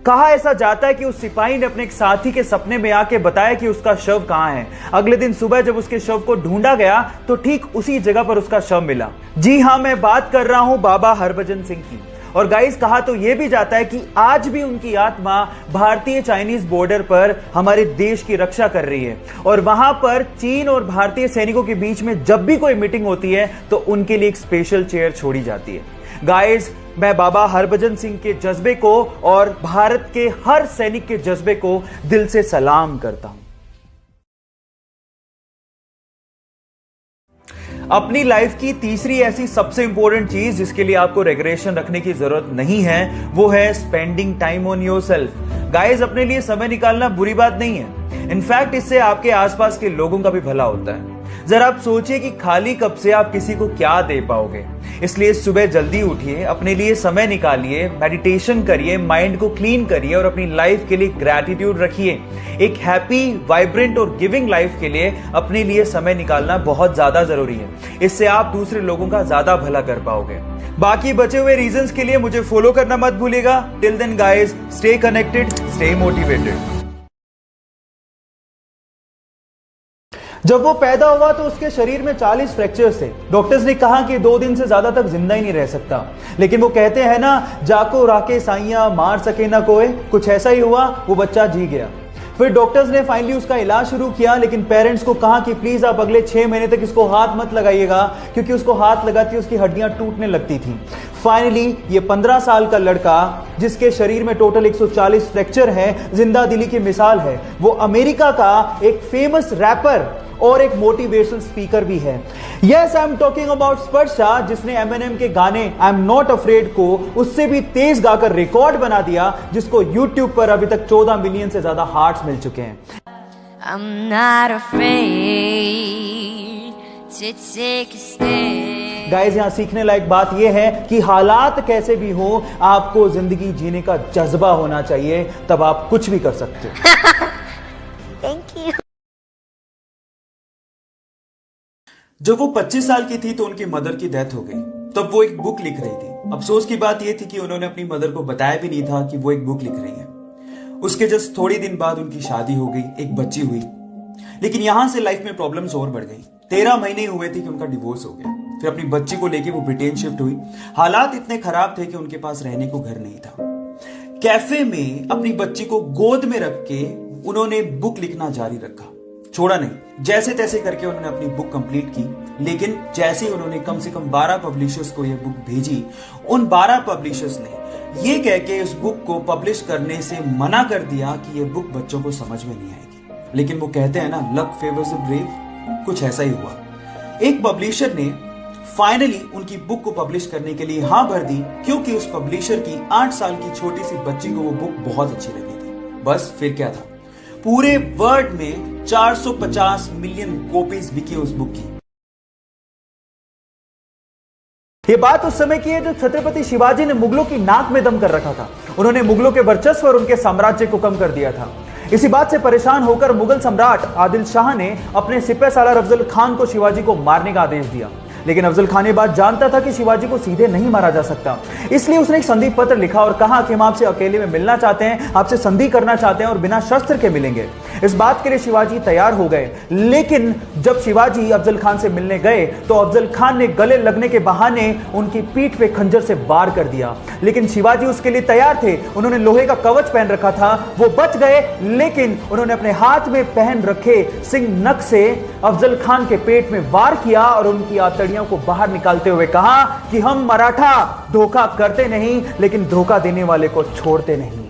कहा ऐसा जाता है कि उस सिपाही ने अपने एक साथी के सपने में आके बताया कि उसका शव कहां है। अगले दिन सुबह जब उसके शव को ढूंढा गया तो ठीक उसी जगह पर उसका शव मिला। जी हां, मैं बात कर रहा हूं बाबा हरभजन सिंह की। और गाइस, कहा तो यह भी जाता है कि आज भी उनकी आत्मा भारतीय चाइनीज बॉर्डर पर हमारे देश की रक्षा कर रही है। और वहां पर चीन और भारतीय सैनिकों के बीच में जब भी कोई मीटिंग होती है तो उनके लिए एक स्पेशल चेयर छोड़ी जाती है। गाइस, मैं बाबा हरभजन सिंह के जज्बे को और भारत के हर सैनिक के जज्बे को दिल से सलाम करता हूं। अपनी लाइफ की तीसरी ऐसी सबसे इंपॉर्टेंट चीज जिसके लिए आपको रेगुलेशन रखने की जरूरत नहीं है, वो है spending time on yourself. Guys, अपने लिए समय निकालना बुरी बात नहीं है। इनफैक्ट इससे आपके आसपास के लोगों का भी भला होता है। जरा आप सोचिए कि खाली कप से आप किसी को क्या दे पाओगे। इसलिए सुबह जल्दी उठिए, अपने लिए समय निकालिए, मेडिटेशन करिए, माइंड को क्लीन करिए और अपनी लाइफ के लिए ग्रैटिट्यूड रखिए। एक हैप्पी, वाइब्रेंट और गिविंग लाइफ के लिए अपने लिए समय निकालना बहुत ज्यादा जरूरी है। इससे आप दूसरे लोगों का ज्यादा भला कर पाओगे। बाकी बचे हुए रीजंस के लिए मुझे फॉलो करना मत भूलिएगा। Till then guys, stay connected, stay motivated. जब वो पैदा हुआ तो उसके शरीर में 40 फ्रैक्चर्स थे। डॉक्टर्स ने कहा कि 2 दिन से ज्यादा तक जिंदा ही नहीं रह सकता। लेकिन वो कहते हैं ना, जाको राके साइया मार सके ना कोई, कुछ ऐसा ही हुआ, वो बच्चा जी गया। फिर डॉक्टर्स ने फाइनली उसका इलाज शुरू किया, लेकिन पेरेंट्स को कहा कि प्लीज आप अगले 6 महीने तक इसको हाथ मत लगाइएगा, क्योंकि उसको हाथ लगाती उसकी हड्डियां टूटने लगती थी। फाइनली ये 15 साल का लड़का, जिसके शरीर में टोटल 140 फ्रैक्चर हैं, जिंदा दिली की मिसाल है। वो अमेरिका का एक फेमस रैपर और एक मोटिवेशनल स्पीकर भी है। Yes, I am talking about Sparsha, जिसने एमिनेम के गाने आई एम नॉट अफ्रेड को उससे भी तेज गाकर रिकॉर्ड बना दिया, जिसको यूट्यूब पर अभी तक 14 मिलियन से ज्यादा हार्ट्स मिल चुके हैं। I'm not afraid to take a stand. Guys, यहां सीखने लायक बात यह है कि हालात कैसे भी हो, आपको जिंदगी जीने का जज्बा होना चाहिए, तब आप कुछ भी कर सकते हो। Thank you. जब वो 25 साल की थी तो उनकी मदर की डेथ हो गई। तब वो एक बुक लिख रही थी। अफसोस की बात यह थी कि उन्होंने अपनी मदर को बताया भी नहीं था कि वो एक बुक लिख रही है। उसके जस्ट थोड़ी दिन बाद उनकी शादी हो गई, एक बच्ची हुई। लेकिन यहां से लाइफ में प्रॉब्लम्स और बढ़ गई। 13 महीने हुए थे कि उनका डिवोर्स हो गया। फिर अपनी बच्ची को लेके वो ब्रिटेन शिफ्ट हुई। हालात इतने खराब थे कि उनके पास रहने को घर नहीं था। कैफे में अपनी बच्ची को गोद में रख के उन्होंने बुक लिखना जारी रखा, छोड़ा नहीं। जैसे तैसे करके उन्होंने अपनी बुक कंप्लीट की। लेकिन जैसे ही उन्होंने कम से कम 12 पब्लिशर्स को यह बुक भेजी, उन 12 पब्लिशर्स ने ये कह के इस बुक को पब्लिश करने से मना कर दिया कि यह बुक बच्चों को समझ में नहीं आएगी। लेकिन वो कहते हैं ना, लक फेवर्स द ब्रेव, कुछ ऐसा ही हुआ। एक पब्लिशर ने फाइनली उनकी बुक को पब्लिश करने के लिए हाँ भर दी, क्योंकि उस पब्लिशर की 8 साल की छोटी सी बच्ची को वो बुक बहुत अच्छी लगी थी। बस फिर क्या था, पूरे वर्ल्ड में 450 मिलियन कॉपीज बिकी उस बुक की। ये बात उस समय की है जब छत्रपति शिवाजी ने मुगलों की नाक में दम कर रखा था। उन्होंने मुगलों के वर्चस्व और उनके साम्राज्य को कम कर दिया था। इसी बात से परेशान होकर मुगल सम्राट आदिल शाह ने अपने सिपह सालार अफजल खान को शिवाजी को मारने का आदेश दिया। लेकिन अफजल खान ये बात जानता था कि शिवाजी को सीधे नहीं मारा जा सकता, इसलिए उसने एक संधि पत्र लिखा और कहा कि हम आपसे अकेले में मिलना चाहते हैं, आपसे संधि करना चाहते हैं और बिना शस्त्र के मिलेंगे। इस बात के लिए शिवाजी तैयार हो गए। लेकिन जब शिवाजी अफजल खान से मिलने गए तो अफजल खान ने गले लगने के बहाने उनकी पीठ पे खंजर से वार कर दिया। लेकिन शिवाजी उसके लिए तैयार थे। उन्होंने लोहे का कवच पहन रखा था, वो बच गए। लेकिन उन्होंने अपने हाथ में पहन रखे सिंह नख से अफजल खान के पेट में वार किया और उनकी आंतड़ियों को बाहर निकालते हुए कहा कि हम मराठा धोखा करते नहीं, लेकिन धोखा देने वाले को छोड़ते नहीं।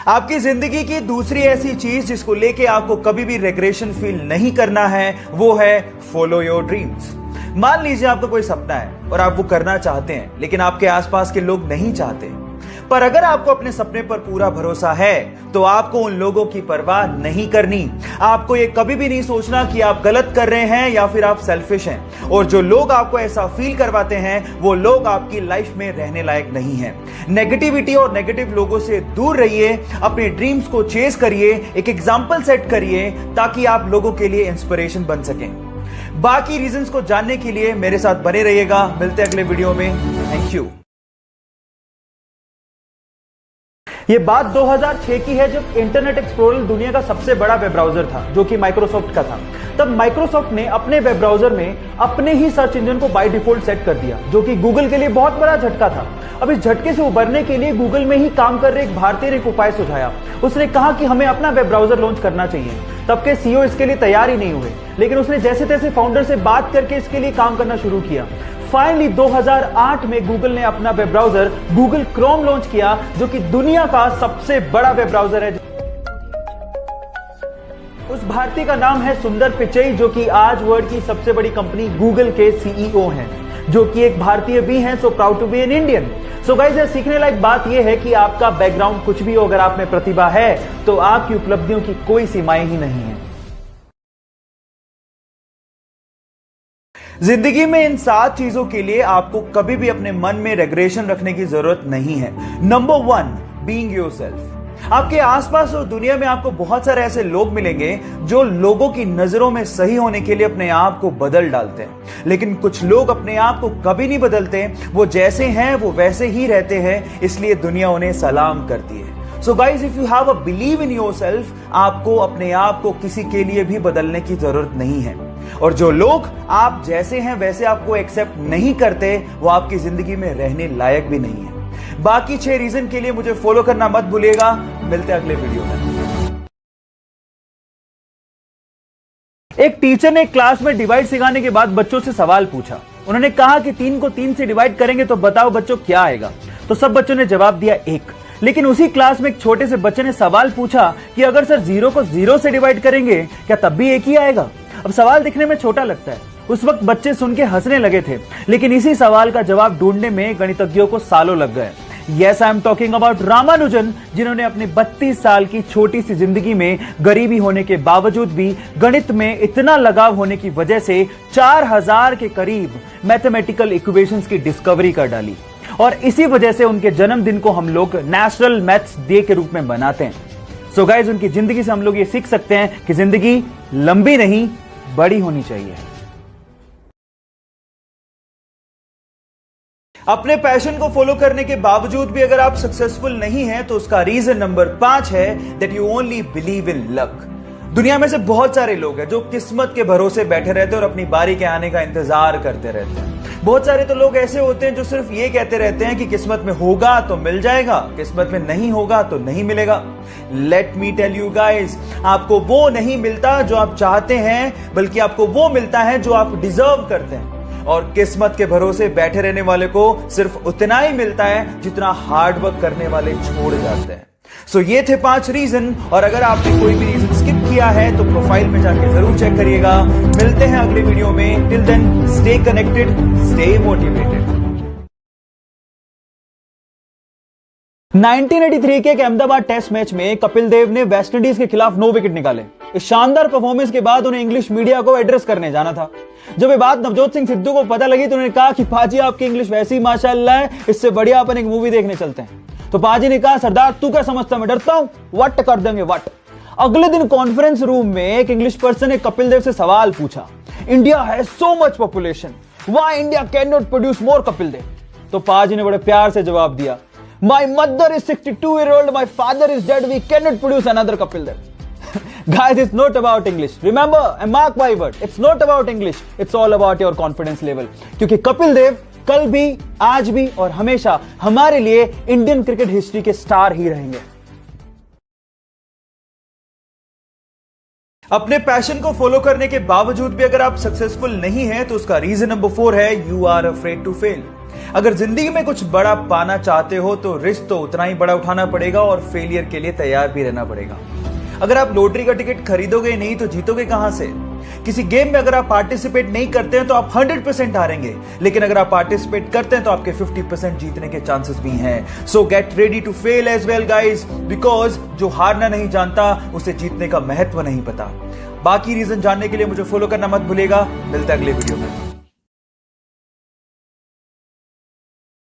आपकी जिंदगी की दूसरी ऐसी चीज जिसको लेके आपको कभी भी रिग्रेशन फील नहीं करना है, वो है फॉलो योर ड्रीम्स। मान लीजिए आपका कोई सपना है और आप वो करना चाहते हैं, लेकिन आपके आसपास के लोग नहीं चाहते। पर अगर आपको अपने सपने पर पूरा भरोसा है तो आपको उन लोगों की परवाह नहीं करनी। आपको ये कभी भी नहीं सोचना कि आप गलत कर रहे हैं या फिर आप सेल्फिश हैं। और जो लोग आपको ऐसा फील करवाते हैं वो लोग आपकी लाइफ में रहने लायक नहीं है। नेगेटिविटी और नेगेटिव लोगों से दूर रहिए, अपने ड्रीम्स को चेस करिए, एक एग्जाम्पल सेट करिए ताकि आप लोगों के लिए इंस्पिरेशन बन सकें। बाकी रीजंस को जानने के लिए मेरे साथ बने रहिएगा। मिलते हैं अगले वीडियो में। Thank you. ये बात 2006 की है जब इंटरनेट एक्सप्लोरर दुनिया का सबसे बड़ा वेब ब्राउजर था, जो कि माइक्रोसॉफ्ट का था। तब माइक्रोसॉफ्ट ने अपने वेब ब्राउजर में अपने ही सर्च इंजन को बाय डिफॉल्ट सेट कर दिया, जो कि गूगल के लिए बहुत बड़ा झटका था। अब इस झटके से उबरने के लिए गूगल में ही काम कर रहे एक भारतीय ने एक उपाय सुझाया। उसने कहा कि हमें अपना वेब ब्राउजर लॉन्च करना चाहिए। तब के सीईओ इसके लिए तैयार ही नहीं हुए, लेकिन उसने जैसे तैसे फाउंडर से बात करके इसके लिए काम करना शुरू किया। फाइनली 2008 में गूगल ने अपना web browser Google Chrome launch किया, जो कि दुनिया का सबसे बड़ा वेब ब्राउजर है। उस भारतीय का नाम है सुंदर पिचई, जो कि आज वर्ल्ड की सबसे बड़ी कंपनी गूगल के सीईओ हैं, जो कि एक भारतीय भी हैं। So proud to be an Indian. So guys, सीखने लायक बात यह है कि आपका बैकग्राउंड कुछ भी हो, अगर आप में प्रतिभा है तो आपकी उपलब्धियों की कोई सीमाएं ही नहीं है। जिंदगी में इन 7 चीजों के लिए आपको कभी भी अपने मन में रेग्रेशन रखने की जरूरत नहीं है। Number 1, being yourself. आपके आसपास और दुनिया में आपको बहुत सारे ऐसे लोग मिलेंगे जो लोगों की नजरों में सही होने के लिए अपने आप को बदल डालते हैं, लेकिन कुछ लोग अपने आप को कभी नहीं बदलते। वो जैसे हैं वो वैसे ही रहते हैं, इसलिए दुनिया उन्हें सलाम करती है। सो guys, if you have a believe in yourself, आपको अपने आप को किसी के लिए भी बदलने की जरूरत नहीं है। और जो लोग आप जैसे हैं वैसे आपको एक्सेप्ट नहीं करते, वो आपकी जिंदगी में रहने लायक भी नहीं है। बाकी 6 रीजन के लिए मुझे फॉलो करना मत भूलिएगा। मिलते हैं अगले वीडियो में। एक टीचर ने क्लास में डिवाइड सिखाने के बाद बच्चों से सवाल पूछा। उन्होंने कहा कि 3 को 3 से डिवाइड करेंगे तो बताओ बच्चों क्या आएगा। तो सब बच्चों ने जवाब दिया 1। लेकिन उसी क्लास में एक छोटे से बच्चे ने सवाल पूछा कि अगर सर 0 को 0 से डिवाइड करेंगे क्या तब भी 1 ही आएगा। अब सवाल दिखने में छोटा लगता है, उस वक्त बच्चे सुन के हंसने लगे थे, लेकिन इसी सवाल का जवाब ढूंढने में गणितज्ञों को सालों लग गए। Yes, I am talking about Ramanujan, जिन्होंने अपनी 32 साल की छोटी सी जिंदगी में गरीबी होने के बावजूद भी गणित में इतना लगाव होने की वजह से 4000 के करीब मैथमेटिकल इक्वेशंस की डिस्कवरी कर डाली। और इसी वजह से उनके जन्मदिन को हम लोग नेशनल मैथ्स डे के रूप में मनाते हैं। सो गाइस, उनकी जिंदगी से हम लोग ये सीख सकते हैं कि जिंदगी लंबी नहीं बड़ी होनी चाहिए। अपने पैशन को फॉलो करने के बावजूद भी अगर आप सक्सेसफुल नहीं हैं तो उसका रीजन नंबर 5 है that you only believe in luck. दुनिया में से बहुत सारे लोग हैं जो किस्मत के भरोसे बैठे रहते हैं और अपनी बारी के आने का इंतजार करते रहते हैं। बहुत सारे तो लोग ऐसे होते हैं जो सिर्फ ये कहते रहते हैं कि किस्मत में होगा तो मिल जाएगा, किस्मत में नहीं होगा तो नहीं मिलेगा। Let me tell you guys, आपको वो नहीं मिलता जो आप चाहते हैं, बल्कि आपको वो मिलता है जो आप डिजर्व करते हैं। और किस्मत के भरोसे बैठे रहने वाले को सिर्फ उतना ही मिलता है जितना हार्ड वर्क करने वाले छोड़ जाते हैं। सो ये थे 5 रीजन, और अगर आपने कोई भी रीजन स्किप किया है तो प्रोफाइल में जाके जरूर चेक करिएगा। मिलते हैं अगले वीडियो में। Till then stay connected, stay motivated. 1983 के एक अहमदाबाद टेस्ट मैच में कपिल देव ने वेस्टइंडीज के खिलाफ 9 विकेट निकाले। इस शानदार परफॉर्मेंस के बाद उन्हें इंग्लिश मीडिया को एड्रेस करने जाना था। जब ये बात नवजोत सिंह सिद्धू को पता लगी तो उन्होंने कहा कि पाजी आपकी इंग्लिश वैसी माशाअल्लाह है, इससे बढ़िया अपन एक मूवी देखने चलते हैं। तो पाजी ने कहा सरदार तू क्या समझता मैं डरता हूं, वट कर देंगे वट। अगले दिन कॉन्फ्रेंस रूम में एक इंग्लिश पर्सन ने कपिल देव से सवाल पूछा, India has so much population, why India can not produce more Kapil Dev. तो पाजी ने बड़े प्यार से जवाब दिया, My mother is 62-year-old, my father is dead, we cannot produce another Kapil Dev. Guys, it's not about English. Remember, and mark my word, it's not about English, it's all about your confidence level. क्योंकि कपिल देव कल भी, आज भी और हमेशा हमारे लिए इंडियन क्रिकेट हिस्ट्री के स्टार ही रहेंगे। अपने पैशन को फॉलो करने के बावजूद भी अगर आप सक्सेसफुल नहीं हैं तो उसका रीजन नंबर 4 है you are afraid to fail. अगर जिंदगी में कुछ बड़ा पाना चाहते हो तो रिस्क तो उतना ही बड़ा उठाना पड़ेगा और फेलियर के लिए तैयार भी रहना पड़ेगा। अगर आप लॉटरी का टिकट खरीदोगे नहीं तो जीतोगे कहां से। किसी गेम में अगर आप पार्टिसिपेट नहीं करते हैं तो आप 100% हारेंगे, लेकिन अगर आप पार्टिसिपेट करते हैं तो आपके 50% जीतने के चांसेस भी हैं। So get ready to fail as well guys, because जो हारना नहीं जानता उसे जीतने का महत्व नहीं पता। बाकी रीजन जानने के लिए मुझे फॉलो करना मत भूलिएगा। मिलता है अगले वीडियो में।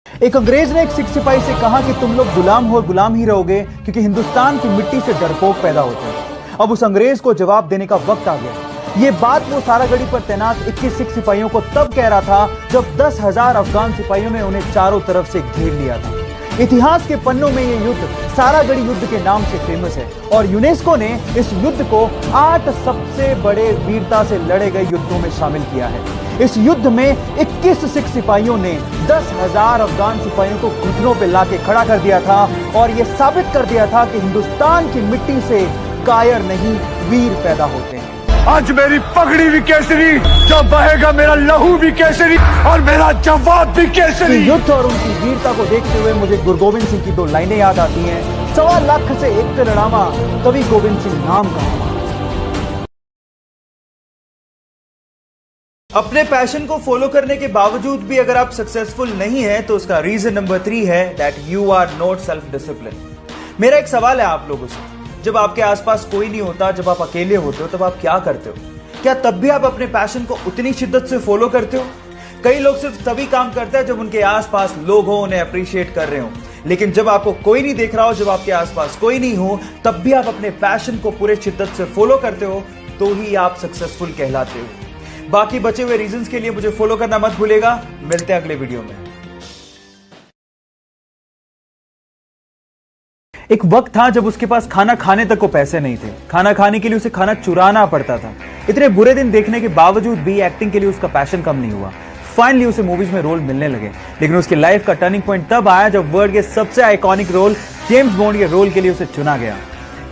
एक अंग्रेज ने एक सिख सिपाही से कहा कि तुम लोग गुलाम हो, गुलाम ही रहोगे क्योंकि हिंदुस्तान की मिट्टी से डरपोक पैदा होते हैं। अब उस अंग्रेज को जवाब देने का वक्त आ गया। ये बात वो सारागढ़ी पर तैनात 21 सिख सिपाहियों को तब कह रहा था जब 10,000 अफगान सिपाहियों ने उन्हें चारों तरफ से घेर लिया था। इतिहास के पन्नों में ये युद्ध सारागढ़ी युद्ध के नाम से फेमस है और यूनेस्को ने इस युद्ध को 8 सबसे बड़े वीरता से लड़े गए युद्धों में शामिल किया है। इस युद्ध में 21 सिख सिपाहियों ने 10,000 अफगान सिपाहियों को घुटनों पे लाके खड़ा कर दिया था और यह साबित कर दिया था कि हिंदुस्तान की मिट्टी से कायर नहीं वीर पैदा होते हैं। आज मेरी पगड़ी भी केसरी, जो बहेगा मेरा लहू भी केसरी और मेरा जवाब भी केसरी। युद्ध और उनकी वीरता को देखते हुए मुझे गुरु गोविंद सिंह की 2 लाइनें याद आती हैं, 1.25 लाख से एक लड़ामा, कवि गोविंद सिंह नाम का। अपने पैशन को फॉलो करने के बावजूद भी अगर आप सक्सेसफुल नहीं है तो उसका रीजन नंबर 3 है that you are not self discipline. मेरा एक सवाल है आप लोगों से, जब आपके आसपास कोई नहीं होता, जब आप अकेले होते हो, तब आप क्या करते हो? क्या तब भी आप अपने पैशन को उतनी शिद्दत से फॉलो करते हो? कई लोग सिर्फ तभी काम करते हैं जब उनके आसपास लोग हो, उन्हें अप्रिशिएट कर रहे हो, लेकिन जब आपको कोई नहीं देख रहा हो, जब आपके आसपास कोई नहीं हो, तब भी आप अपने पैशन को पूरे शिद्दत से फॉलो करते हो, तो ही आप सक्सेसफुल कहलाते हो। बाकी बचे हुए रीजंस के लिए मुझे फॉलो करना मत भूलेगा। मिलते हैं अगले वीडियो में। एक वक्त था जब उसके पास खाना खाने तक को पैसे नहीं थे। खाना खाने के लिए उसे खाना चुराना पड़ता था। इतने बुरे दिन देखने के बावजूद भी एक्टिंग के लिए उसका पैशन कम नहीं हुआ। फाइनली उसे मूवीज में रोल मिलने लगे, लेकिन उसकी लाइफ का टर्निंग पॉइंट तब आया जब वर्ल्ड के सबसे आइकॉनिक रोल जेम्स बॉन्ड के रोल के लिए उसे चुना गया।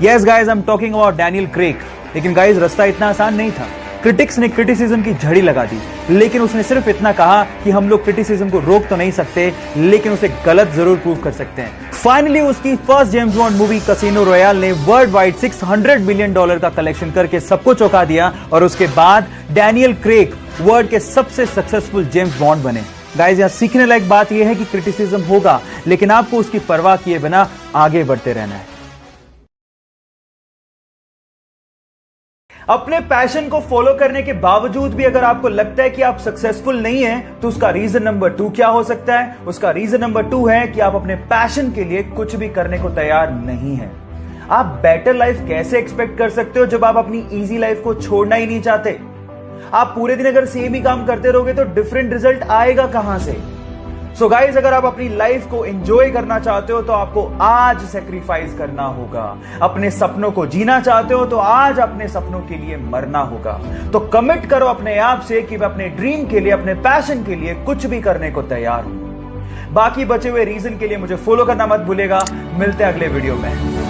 Yes guys, I am talking about Daniel Craig. लेकिन गाइस, रास्ता इतना आसान नहीं था। क्रिटिक्स ने क्रिटिसिज्म की झड़ी लगा दी, लेकिन उसने सिर्फ इतना कहा कि हम लोग क्रिटिसिज्म को रोक तो नहीं सकते, लेकिन उसे गलत जरूर प्रूव कर सकते हैं। फाइनली उसकी first James bond movie casino royal ने वर्ल्ड वाइड $600 मिलियन का कलेक्शन करके सबको चौंका दिया, और उसके बाद डैनियल क्रेग वर्ल्ड के सबसे सक्सेसफुल जेम्स बॉन्ड बने। गाइस, यहां सीखने लायक बात यह है कि क्रिटिसिज्म होगा, लेकिन आपको उसकी परवाह किए बिना आगे बढ़ते रहना है। अपने पैशन को फॉलो करने के बावजूद भी अगर आपको लगता है कि आप सक्सेसफुल नहीं हैं, तो उसका रीजन नंबर 2 क्या हो सकता है? उसका रीजन नंबर 2 है कि आप अपने पैशन के लिए कुछ भी करने को तैयार नहीं हैं। आप बेटर लाइफ कैसे एक्सपेक्ट कर सकते हो जब आप अपनी इजी लाइफ को छोड़ना ही नहीं चाहते? आप पूरे दिन अगर सेम ही काम करते रहोगे तो डिफरेंट रिजल्ट आएगा कहां से? सो गाइज, अगर आप अपनी लाइफ को एंजॉय करना चाहते हो तो आपको आज सेक्रीफाइस करना होगा। अपने सपनों को जीना चाहते हो तो आज अपने सपनों के लिए मरना होगा। तो कमिट करो अपने आप से कि मैं अपने ड्रीम के लिए, अपने पैशन के लिए कुछ भी करने को तैयार हूं। बाकी बचे हुए रीजन के लिए मुझे फॉलो करना मत भूलेगा। मिलते हैं अगले वीडियो में।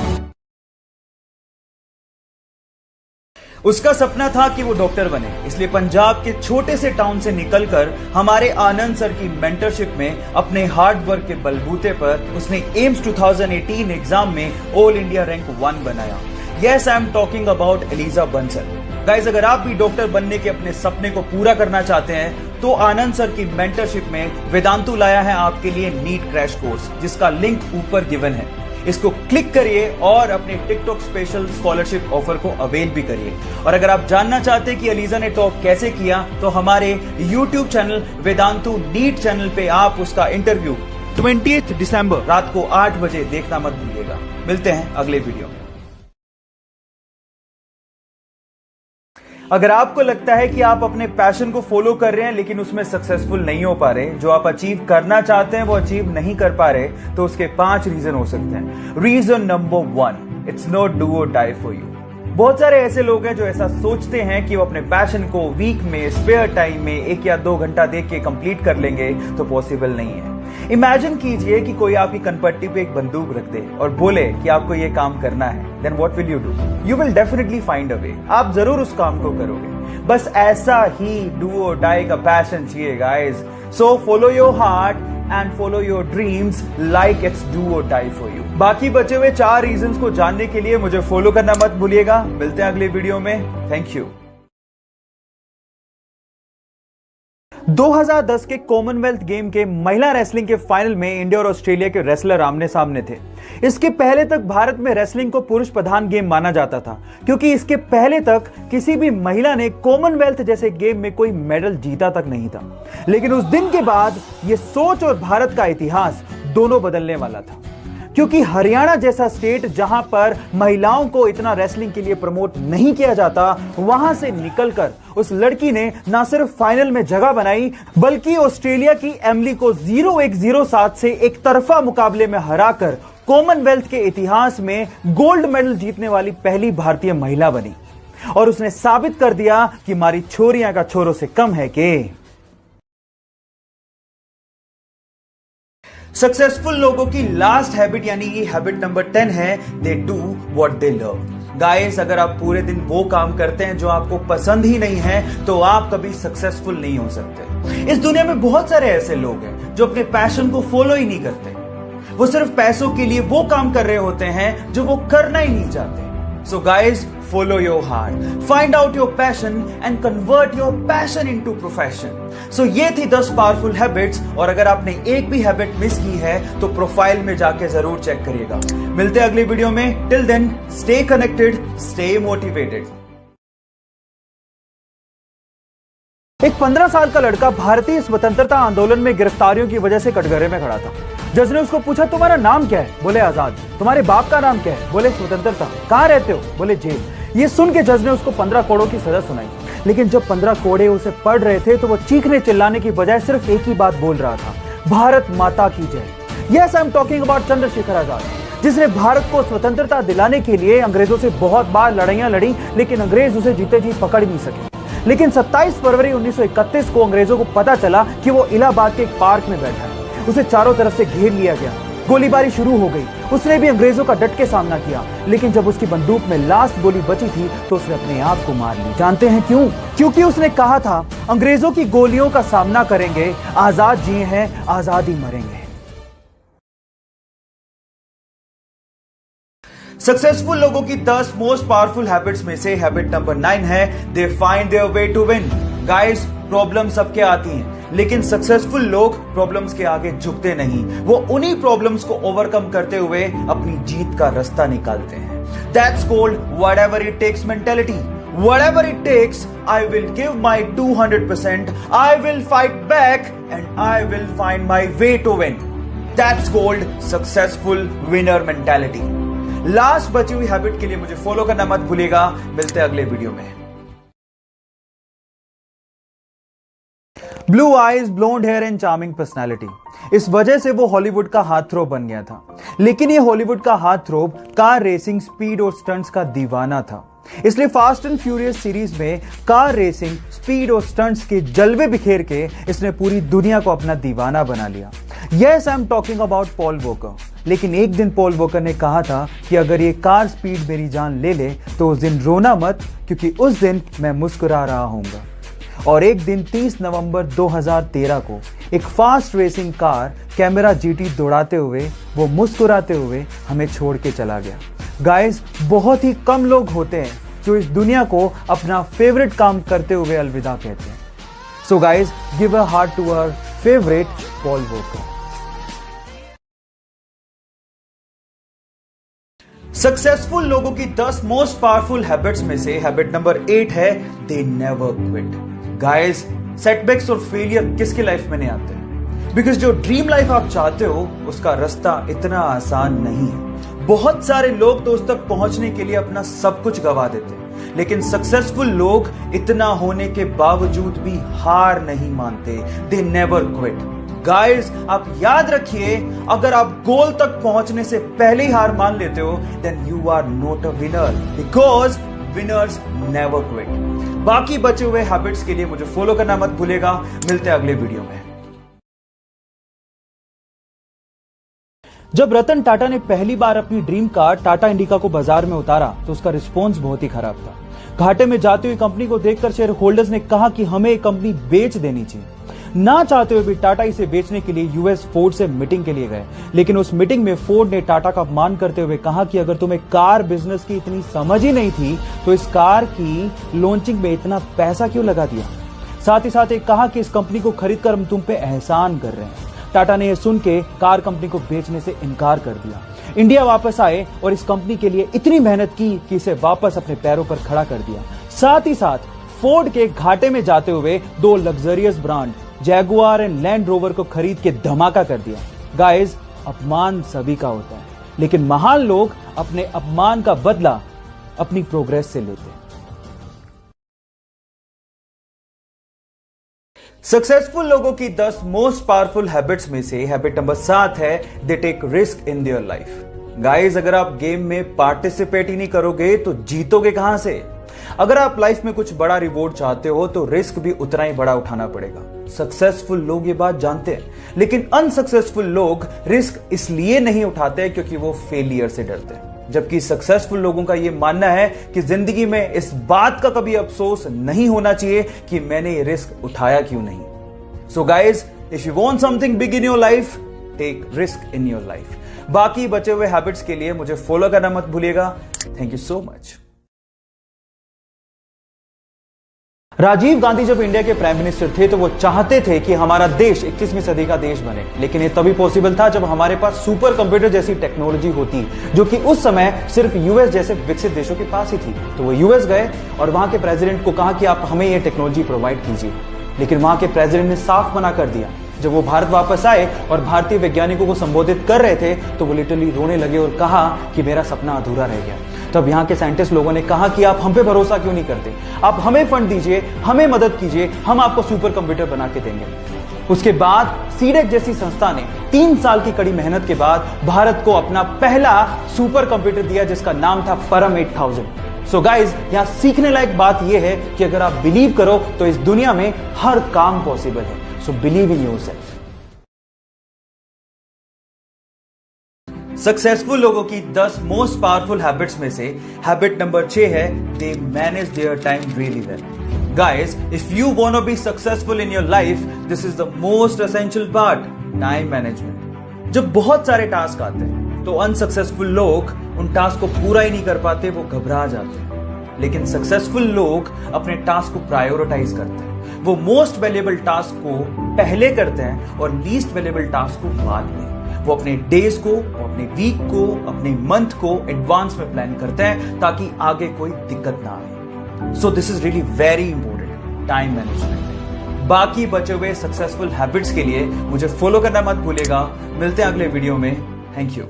उसका सपना था कि वो डॉक्टर बने, इसलिए पंजाब के छोटे से टाउन से निकलकर हमारे आनंद सर की मेंटरशिप में अपने हार्ड वर्क के बलबूते पर उसने एम्स 2018 एग्जाम में ऑल इंडिया रैंक 1 बनाया। Yes, I am talking about Eliza Bansal. Guys, अगर आप भी डॉक्टर बनने के अपने सपने को पूरा करना चाहते हैं तो आनंद सर की मेंटरशिप में वेदांतु लाया है आपके लिए नीट क्रैश कोर्स, जिसका लिंक ऊपर गिवन है। इसको क्लिक करिए और अपने टिकटॉक स्पेशल स्कॉलरशिप ऑफर को अवेल भी करिए। और अगर आप जानना चाहते हैं कि एलिजा ने टॉप कैसे किया, तो हमारे YouTube channel Vedantu NEET channel पे आप उसका इंटरव्यू 20 दिसंबर रात को 8 बजे देखना मत भूलिएगा। मिलते हैं अगले वीडियो में। अगर आपको लगता है कि आप अपने पैशन को फॉलो कर रहे हैं लेकिन उसमें सक्सेसफुल नहीं हो पा रहे, जो आप अचीव करना चाहते हैं वो अचीव नहीं कर पा रहे, तो उसके 5 रीजन हो सकते हैं। Reason number 1, it's not do और डाई फॉर यू। बहुत सारे ऐसे लोग हैं जो ऐसा सोचते हैं कि वो अपने पैशन को वीक में, स्पेयर टाइम में 1 या 2 घंटा देख के कंप्लीट कर लेंगे, तो पॉसिबल नहीं है। इमेजिन कीजिए कि कोई आपकी कनपट्टी पे एक बंदूक रख दे और बोले कि आपको ये काम करना है, then what will you do? You will definitely find a way. आप जरूर उस काम को करोगे। बस ऐसा ही डू और डाई का पैशन चाहिए guys. So follow your heart and follow your dreams like it's do और डाई फॉर यू। बाकी बचे हुए 4 रीजंस को जानने के लिए मुझे फॉलो करना मत भूलिएगा। मिलते हैं अगले वीडियो में। Thank you. 2010 के कॉमनवेल्थ गेम के महिला रेसलिंग के फाइनल में इंडिया और ऑस्ट्रेलिया के रेसलर आमने सामने थे। इसके पहले तक भारत में रेसलिंग को पुरुष प्रधान गेम माना जाता था, क्योंकि इसके पहले तक किसी भी महिला ने कॉमनवेल्थ जैसे गेम में कोई मेडल जीता तक नहीं था। लेकिन उस दिन के बाद यह सोच और भारत का इतिहास दोनों बदलने वाला था, क्योंकि हरियाणा जैसा स्टेट जहां पर महिलाओं को इतना रेसलिंग के लिए प्रमोट नहीं किया जाता, वहां से निकलकर उस लड़की ने न सिर्फ फाइनल में जगह बनाई, बल्कि ऑस्ट्रेलिया की एमिली को 0-1-0-7 से एक तरफा मुकाबले में हराकर कॉमनवेल्थ के इतिहास में गोल्ड मेडल जीतने वाली पहली भारतीय महिला बनी। और उसने साबित कर दिया कि हमारी छोरियां का छोरों से कम है कि सक्सेसफुल लोगों की लास्ट हैबिट यानी कि हैबिट नंबर 10 है, they do what they love. Guys, अगर आप पूरे दिन वो काम करते हैं जो आपको पसंद ही नहीं है, तो आप कभी सक्सेसफुल नहीं हो सकते। इस दुनिया में बहुत सारे ऐसे लोग हैं जो अपने पैशन को फॉलो ही नहीं करते। वो सिर्फ पैसों के लिए वो काम कर रहे होते हैं जो वो करना ही नहीं चाहते। So guys, follow your heart, find out your passion and convert your passion into profession. So ये थी 10 पावरफुल हैबिट्स, और अगर आपने एक भी हैबिट मिस की है तो प्रोफाइल में जाके जरूर चेक करिएगा। मिलते हैं अगले वीडियो में। Till then, stay connected, stay motivated. एक 15 साल का लड़का भारतीय स्वतंत्रता आंदोलन में गिरफ्तारियों की वजह से कटघरे में खड़ा था। जज ने उसको पूछा, तुम्हारा नाम क्या है? बोले आजाद। तुम्हारे बाप का नाम क्या है? बोले स्वतंत्रता। कहाँ रहते हो? बोले जेल। ये सुन के जज ने उसको 15 कोड़ों की सजा सुनाई। लेकिन जब 15 कोड़े उसे पढ़ रहे थे तो वो चीखने चिल्लाने की बजाय सिर्फ एक ही बात बोल रहा था, भारत माता की जय। Yes, I am talking about Chandrashekhar Azad, जिसने भारत को स्वतंत्रता दिलाने के लिए अंग्रेजों से बहुत बार लड़ाइयां लड़ी, लेकिन अंग्रेज उसे जीते जी पकड़ नहीं सके। लेकिन 27 फरवरी 1931 को अंग्रेजों को पता चला कि वो इलाहाबाद के एक पार्क में बैठा है। उसे चारों तरफ से घेर लिया गया। गोलीबारी शुरू हो गई। उसने भी अंग्रेजों का डट के सामना किया, लेकिन जब उसकी बंदूक में लास्ट गोली बची थी तो उसने अपने आप को मार ली। जानते हैं क्यों? क्योंकि उसने कहा था, अंग्रेजों की गोलियों का सामना करेंगे, आजाद जिए हैं आजाद ही मरेंगे। सक्सेसफुल लोगों की 10 मोस्ट पावरफुल हैबिट्स में से हैबिट नंबर 9 है, they find their way to win. Guys, problem सबके आती हैं, लेकिन सक्सेसफुल लोग प्रॉब्लम्स के आगे झुकते नहीं। वो उन्हीं प्रॉब्लम्स को ओवरकम करते हुए अपनी जीत का रास्ता निकालते हैं। That's called whatever it takes mentality. Whatever it takes, I will give my 200%. I will fight back and I will find my way to win. That's called successful winner mentality. Last बची हुई हैबिट के लिए मुझे फॉलो करना मत भूलिएगा। मिलते हैं अगले वीडियो में। Blue eyes, blonde hair and charming personality, इस वजह से वो हॉलीवुड का हार्ट थ्रोब बन गया था। लेकिन ये हॉलीवुड का हार्ट थ्रोब कार रेसिंग, स्पीड और स्टंट्स का दीवाना था। इसलिए फास्ट एंड फ्यूरियस सीरीज में कार रेसिंग, स्पीड और स्टंट्स के जलवे बिखेर के इसने पूरी दुनिया को अपना दीवाना बना लिया। Yes, I am talking about Paul walker. लेकिन एक दिन पॉल वॉकर ने कहा था कि अगर ये कार स्पीड मेरी जान ले ले तो उस दिन रोना मत, क्योंकि उस दिन मैं मुस्कुरा रहा हूंगा। और एक दिन 30 नवंबर 2013 को एक fast racing car camera GT दौड़ाते हुए, वो मुस्कुराते हुए हमें छोड़ के चला गया। गाइस, बहुत ही कम लोग होते हैं जो इस दुनिया को अपना फेवरेट काम करते हुए अलविदा कहते हैं। So guys, give a heart to our favourite Paul Walker. Successful लोगों की 10 मोस्ट पावरफुल हैबिट्स में से हैबिट नंबर 8 है, they never quit. Guys, setbacks और फेलियर किसकी लाइफ में नहीं आते? बिकॉज जो ड्रीम लाइफ आप चाहते हो उसका रास्ता इतना आसान नहीं है। बहुत सारे लोग तो उस तक पहुंचने के लिए अपना सब कुछ गवा देते हैं, लेकिन सक्सेसफुल लोग इतना होने के बावजूद भी हार नहीं मानते। They never quit. गाइस, आप याद रखिए, अगर आप गोल तक पहुंचने से पहले ही हार मान लेते हो, then you are not a winner, because winners never quit. बाकी बचे हुए हैबिट्स के लिए मुझे फॉलो करना मत भूलेगा। मिलते हैं अगले वीडियो में। जब रतन टाटा ने पहली बार अपनी ड्रीम कार टाटा इंडिका को बाजार में उतारा तो उसका रिस्पॉन्स बहुत ही खराब था। घाटे में जाती हुई कंपनी को देखकर शेयर होल्डर्स ने कहा कि हमें ये कंपनी बेच देनी चाहिए। ना चाहते हुए भी टाटा इसे बेचने के लिए यूएस फोर्ड से मीटिंग के लिए गए, लेकिन उस मीटिंग में फोर्ड ने टाटा का अपमान करते हुए कहा कि अगर तुम्हें कार बिजनेस की इतनी समझ ही नहीं थी तो इस कार की लॉन्चिंग में इतना पैसा क्यों लगा दिया। साथ ही साथ एक कहा कि इस कंपनी को खरीदकर हम तुम पे एहसान कर रहे हैं। टाटा ने यह सुन के कार कंपनी को बेचने से इनकार कर दिया। इंडिया वापस आए और इस कंपनी के लिए इतनी मेहनत की कि इसे वापस अपने पैरों पर खड़ा कर दिया। साथ ही साथ फोर्ड के घाटे में जाते हुए 2 luxurious brand Jaguar and land rover को खरीद के धमाका कर दिया। गाइस, अपमान सभी का होता है, लेकिन महान लोग अपने अपमान का बदला अपनी प्रोग्रेस से लेते हैं। सक्सेसफुल लोगों की 10 मोस्ट पावरफुल हैबिट्स में से हैबिट नंबर 7 है, they take risk in their life. Guys, अगर आप गेम में पार्टिसिपेट ही नहीं करोगे तो जीतोगे कहां से? अगर आप लाइफ में कुछ बड़ा रिवॉर्ड चाहते हो तो रिस्क भी उतना ही बड़ा उठाना पड़ेगा। सक्सेसफुल लोग ये बात जानते हैं, लेकिन अनसक्सेसफुल लोग रिस्क इसलिए नहीं उठाते क्योंकि वो फेलियर से डरते हैं। जबकि सक्सेसफुल लोगों का यह मानना है कि जिंदगी में इस बात का कभी अफसोस नहीं होना चाहिए कि मैंने ये रिस्क उठाया क्यों नहीं। So guys, if you want something big in your life, take risk in your life. बाकी बचे हुए हैबिट्स के लिए मुझे फॉलो करना मत भूलिएगा। Thank you so much. Rajiv Gandhi जब इंडिया के प्राइम मिनिस्टर थे तो वो चाहते थे कि हमारा देश 21वीं सदी का देश बने, लेकिन ये तभी पॉसिबल था जब हमारे पास सुपर कंप्यूटर जैसी टेक्नोलॉजी होती, जो कि उस समय सिर्फ यूएस जैसे विकसित देशों के पास ही थी। तो वो यूएस गए और वहां के प्रेसिडेंट को कहा कि आप हमें ये टेक्नोलॉजी प्रोवाइड कीजिए, लेकिन वहां के प्रेसिडेंट ने साफ मना कर दिया। जब वो भारत वापस आए और भारतीय वैज्ञानिकों को संबोधित कर रहे थे तो वो लिटरली रोने लगे और कहा कि मेरा सपना अधूरा रह गया। तब यहाँ के साइंटिस्ट लोगों ने कहा कि आप हम पे भरोसा क्यों नहीं करते, आप हमें फंड दीजिए, हमें मदद कीजिए, हम आपको सुपर कंप्यूटर बना के देंगे। उसके बाद सीडेक जैसी संस्था ने 3 साल की कड़ी मेहनत के बाद भारत को अपना पहला सुपर कंप्यूटर दिया, जिसका नाम था परम 8000। सो गाइज, यहाँ सीखने लायक बात यह है कि अगर आप बिलीव करो तो इस दुनिया में हर काम पॉसिबल है। So believe in yourself. Successful लोगों की 10 मोस्ट पावरफुल हैबिट्स में से हैबिट नंबर 6 है they manage their time really well. Guys, if you want to be successful in your life, this is the most essential part, time management. जब बहुत सारे टास्क आते हैं तो अनसक्सेसफुल लोग उन टास्क को पूरा ही नहीं कर पाते, वो घबरा जाते हैं। लेकिन सक्सेसफुल लोग अपने टास्क को प्रायोरिटाइज करते हैं। वो मोस्ट वैल्यूएबल टास्क को पहले करते हैं और लीस्ट वैल्यूएबल टास्क को बाद में। वो अपने डेज को, अपने वीक को, अपने मंथ को एडवांस में प्लान करते हैं ताकि आगे कोई दिक्कत ना आए। So this is really very important, time management. बाकी बचे हुए सक्सेसफुल हैबिट्स के लिए मुझे फॉलो करना मत भूलिएगा। मिलते हैं अगले वीडियो में। Thank you.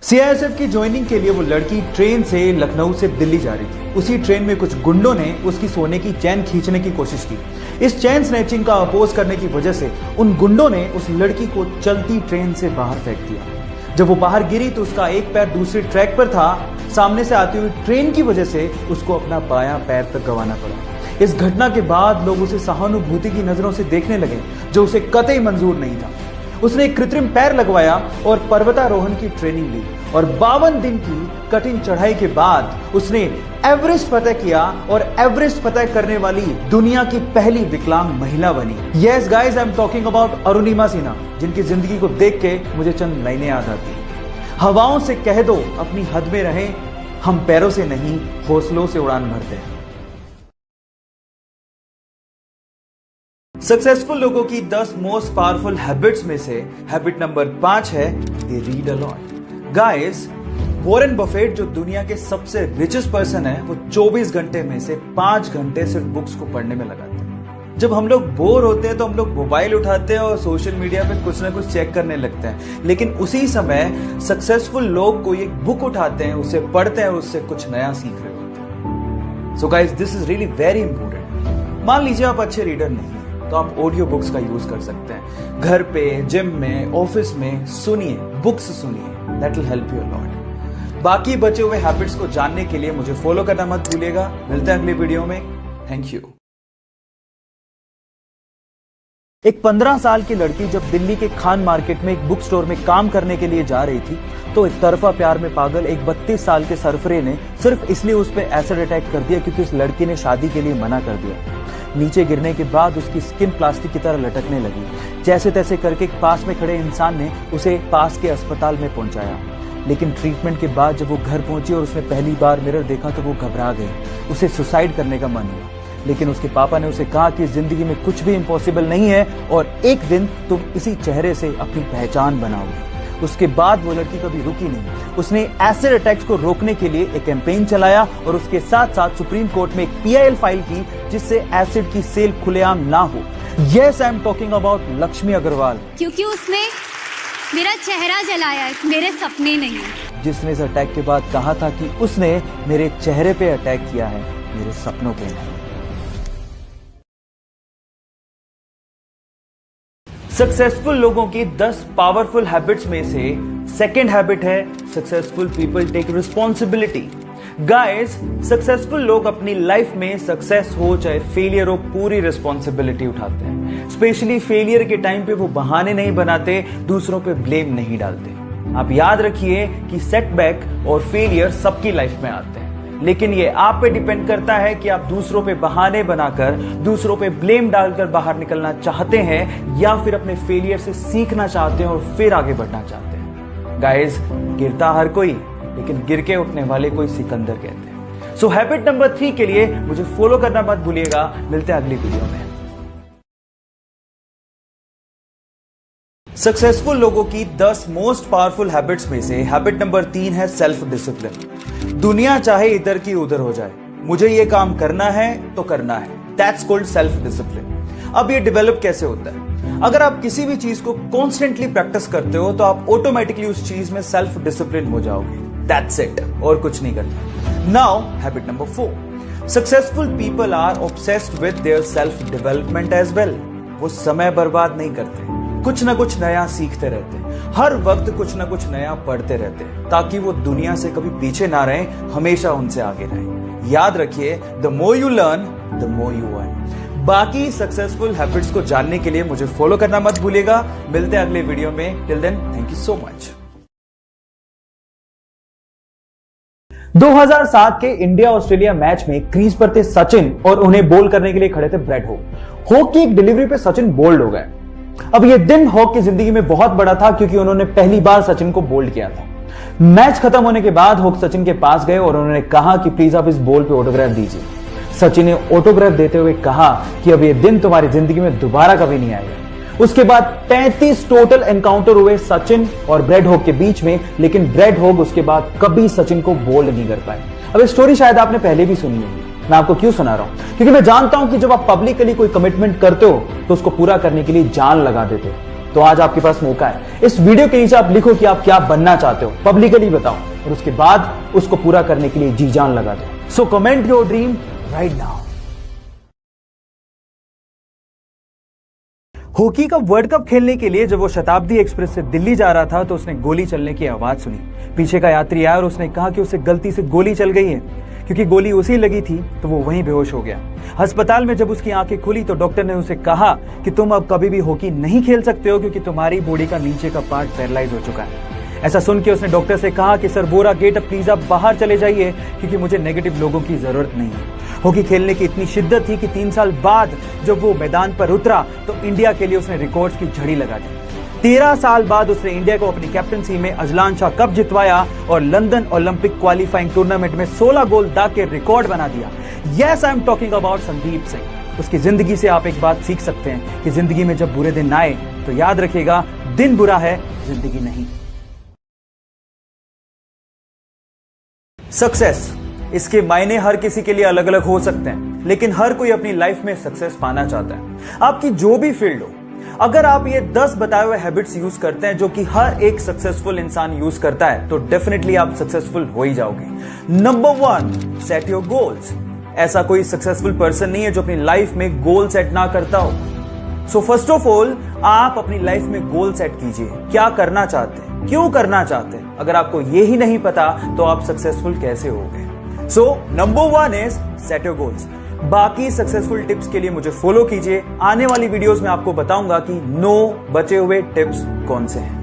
सीआईएसएफ की ज्वाइनिंग के लिए वो लड़की ट्रेन से लखनऊ से दिल्ली जा रही थी। उसी ट्रेन में कुछ गुंडों ने उसकी सोने की चैन खींचने की कोशिश की। इस चैन स्नैचिंग का अपोज करने की वजह से उन गुंडों ने उस लड़की को चलती ट्रेन से बाहर फेंक दिया। जब वो बाहर गिरी तो उसका एक पैर दूसरे ट्रैक पर था। सामने से आती हुई ट्रेन की वजह से उसको अपना बायां पैर तक गंवाना पड़ा। इस घटना के बाद लोग उसे सहानुभूति की नजरों से देखने लगे, जो उसे कतई मंजूर नहीं था। उसने एक कृत्रिम पैर लगवाया और पर्वतारोहण की ट्रेनिंग ली और 52 दिन की कठिन चढ़ाई के बाद उसने एवरेस्ट फतह किया और एवरेस्ट फतह करने वाली दुनिया की पहली विकलांग महिला बनी। Yes guys, I am talking about Arunima Sinha, जिनकी जिंदगी को देख के मुझे चंद लाइनें याद आती हैं। हवाओं से कह दो अपनी हद में रहें, हम पैरों से नहीं हौसलों से उड़ान भरते हैं। सक्सेसफुल लोगों की 10 मोस्ट पावरफुल हैबिट्स में से हैबिट नंबर 5 है they read a lot. Guys, Warren Buffett जो दुनिया के सबसे रिचेस्ट पर्सन है, वो 24 घंटे में से 5 घंटे सिर्फ बुक्स को पढ़ने में लगाते हैं। जब हम लोग बोर होते हैं तो हम लोग मोबाइल उठाते हैं और सोशल मीडिया पे कुछ ना कुछ चेक करने लगते हैं, लेकिन उसी समय सक्सेसफुल लोग कोई एक बुक उठाते हैं, उसे पढ़ते हैं और उससे कुछ नया सीख रहे होते हैं। So guys, this is really very important. मान लीजिए आप अच्छे रीडर नहीं तो आप ऑडियो बुक्स का यूज कर सकते हैं। घर पे, जिम में, ऑफिस में सुनिए, बुक्स सुनिए, that will help you a lot. बाकी बचे हुए हैबिट्स को जानने के लिए मुझे फॉलो करना मत भूलिएगा। मिलते हैं अगले वीडियो में। Thank you. एक 15 साल की लड़की जब दिल्ली के खान मार्केट में एक बुक स्टोर में काम करने के लिए जा रही थी तो एक तरफा प्यार में पागल एक 32 साल के सरफरे ने सिर्फ इसलिए उस पर एसिड अटैक कर दिया क्योंकि उस लड़की ने शादी के लिए मना कर दिया। नीचे गिरने के बाद उसकी स्किन प्लास्टिक की तरह लटकने लगी। जैसे तैसे करके पास में खड़े इंसान ने उसे पास के अस्पताल में पहुंचाया, लेकिन ट्रीटमेंट के बाद जब वो घर पहुंची और उसने पहली बार मिरर देखा तो वो घबरा गई। उसे सुसाइड करने का मन हुआ, लेकिन उसके पापा ने उसे कहा कि जिंदगी में कुछ भी इम्पॉसिबल नहीं है और एक दिन तुम इसी चेहरे से अपनी पहचान बनाओगे। उसके बाद वो लड़की कभी रुकी नहीं। उसने एसिड अटैक्स को रोकने के लिए एक कैंपेन चलाया और उसके साथ साथ सुप्रीम कोर्ट में एक PIL फाइल की जिससे एसिड की सेल खुलेआम ना हो। Yes, I am talking about Lakshmi Agarwal, क्योंकि उसने मेरा चेहरा जलाया है, मेरे सपने नहीं, जिसने इस अटैक के बाद कहा था कि उसने मेरे चेहरे पे अटैक किया है, मेरे सपनों पे नहीं। सक्सेसफुल लोगों की 10 पावरफुल हैबिट्स में से सेकंड हैबिट है successful people take responsibility. Guys, successful लोग अपनी लाइफ में सक्सेस हो चाहे फेलियर हो पूरी रिस्पॉन्सिबिलिटी उठाते हैं। स्पेशली फेलियर के टाइम पे वो बहाने नहीं बनाते, दूसरों पे ब्लेम नहीं डालते। आप याद रखिए कि सेटबैक और फेलियर सबकी लाइफ में आते हैं, लेकिन ये आप पे डिपेंड करता है कि आप दूसरों पे बहाने बनाकर, दूसरों पे ब्लेम डालकर बाहर निकलना चाहते हैं या फिर अपने फेलियर से सीखना चाहते हैं और फिर आगे बढ़ना चाहते हैं। गाइस, गिरता हर कोई, लेकिन गिर के उठने वाले कोई सिकंदर कहते हैं। सो हैबिट नंबर 3 के लिए मुझे फॉलो करना मत भूलिएगा। मिलते हैं अगली वीडियो में। सक्सेसफुल लोगों की 10 मोस्ट पावरफुल हैबिट्स में से हैबिट नंबर 3 है सेल्फ डिसिप्लिन। दुनिया चाहे इधर की उधर हो जाए, मुझे ये काम करना है तो करना है, दैट्स कॉल्ड सेल्फ डिसिप्लिन। अब ये डेवलप कैसे होता है? अगर आप किसी भी चीज को कॉन्स्टेंटली प्रैक्टिस करते हो तो आप ऑटोमेटिकली उस चीज में सेल्फ डिसिप्लिन हो जाओगे, दैट्स इट, और कुछ नहीं करना। Now habit number 4, successful people are obsessed with their self development as well. वो समय बर्बाद नहीं करते, कुछ ना कुछ नया सीखते रहते हैं, हर वक्त कुछ ना कुछ नया पढ़ते रहते हैं ताकि वो दुनिया से कभी पीछे ना रहें, हमेशा उनसे आगे रहें। याद रखिए, the more you learn the more you earn. बाकी सक्सेसफुल हैबिट्स को जानने के लिए मुझे फॉलो करना मत भूलिएगा। मिलते हैं अगले वीडियो में। Till then, thank you so much. 2007 के इंडिया ऑस्ट्रेलिया मैच में क्रीज पर थे सचिन और उन्हें बोल करने के लिए खड़े थे ब्रेड हॉक। हॉक की एक डिलीवरी पे सचिन बोल्ड हो गए। अब यह दिन हॉक की जिंदगी में बहुत बड़ा था क्योंकि उन्होंने पहली बार सचिन को बोल्ड किया था। मैच खत्म होने के बाद हॉक सचिन के पास गए और उन्होंने कहा कि प्लीज आप इस बॉल पे ऑटोग्राफ दीजिए। सचिन ने ऑटोग्राफ देते हुए कहा कि अब यह दिन तुम्हारी जिंदगी में दोबारा कभी नहीं आएगा। उसके बाद 35 टोटल एनकाउंटर हुए सचिन और ब्रेड हॉक के बीच में, लेकिन ब्रेड हॉक उसके बाद कभी सचिन को बोल्ड नहीं कर पाए। अब ये स्टोरी शायद आपने पहले भी सुनी होगी, मैं आपको क्यों सुना रहा हूं, क्योंकि मैं जानता हूं कि जब आप पब्लिकली कोई कमिटमेंट करते हो तो उसको पूरा करने के लिए जान लगा देते हो। तो आज आपके पास मौका है। इस वीडियो के नीचे आप लिखो कि आप क्या बनना चाहते हो, पब्लिकली बताओ और उसके बाद उसको पूरा करने के लिए जी जान लगा दो। So comment your dream right now. Hockey का वर्ल्ड कप खेलने के लिए जब वो शताब्दी एक्सप्रेस से दिल्ली जा रहा था तो उसने गोली चलने की आवाज सुनी। पीछे का यात्री आया और उसने कहा कि उसे गलती से गोली चल गई है। क्योंकि गोली उसी लगी थी तो वो वहीं बेहोश हो गया। अस्पताल में जब उसकी आंखें खुली तो डॉक्टर ने उसे कहा कि तुम अब कभी भी हॉकी नहीं खेल सकते हो क्योंकि तुम्हारी बॉडी का नीचे का पार्ट पैरालाइज हो चुका है। ऐसा सुन के उसने डॉक्टर से कहा कि सर बोरा गेट, अब प्लीज आप बाहर चले जाइए क्योंकि मुझे नेगेटिव लोगों की जरूरत नहीं है। हॉकी खेलने की इतनी शिद्दत थी कि 3 साल बाद जब वो मैदान पर उतरा तो इंडिया के लिए उसने रिकॉर्ड्स की झड़ी लगा दी। 13 साल बाद उसने इंडिया को अपनी कैप्टनसी में अजलान शाह कप जितवाया और लंदन ओलंपिक क्वालिफाइंग टूर्नामेंट में 16 गोल दाग के रिकॉर्ड बना दिया। Yes, I am talking about Sandeep Singh. उसकी जिंदगी से आप एक बात सीख सकते हैं कि जिंदगी में जब बुरे दिन आए तो याद रखिएगा, दिन बुरा है, जिंदगी नहीं। सक्सेस, इसके मायने हर किसी के लिए अलग अलग हो सकते हैं, लेकिन हर कोई अपनी लाइफ में सक्सेस पाना चाहता है। आपकी जो भी फील्ड हो, अगर आप ये 10 बताए हुए हैबिट्स यूज करते हैं जो कि हर एक सक्सेसफुल इंसान यूज करता है तो डेफिनेटली आप सक्सेसफुल हो ही जाओगे। Number 1, set your goals. ऐसा कोई सक्सेसफुल पर्सन नहीं है जो अपनी लाइफ में गोल सेट ना करता हो। सो फर्स्ट ऑफ ऑल, आप अपनी लाइफ में गोल सेट कीजिए। क्या करना चाहते हैं, क्यों करना चाहते हैं। अगर आपको ये ही नहीं पता तो आप सक्सेसफुल कैसे होगे। So number 1 is set your goals. बाकी सक्सेसफुल टिप्स के लिए मुझे फॉलो कीजिए। आने वाली वीडियोस में आपको बताऊंगा कि 9 बचे हुए टिप्स कौन से हैं।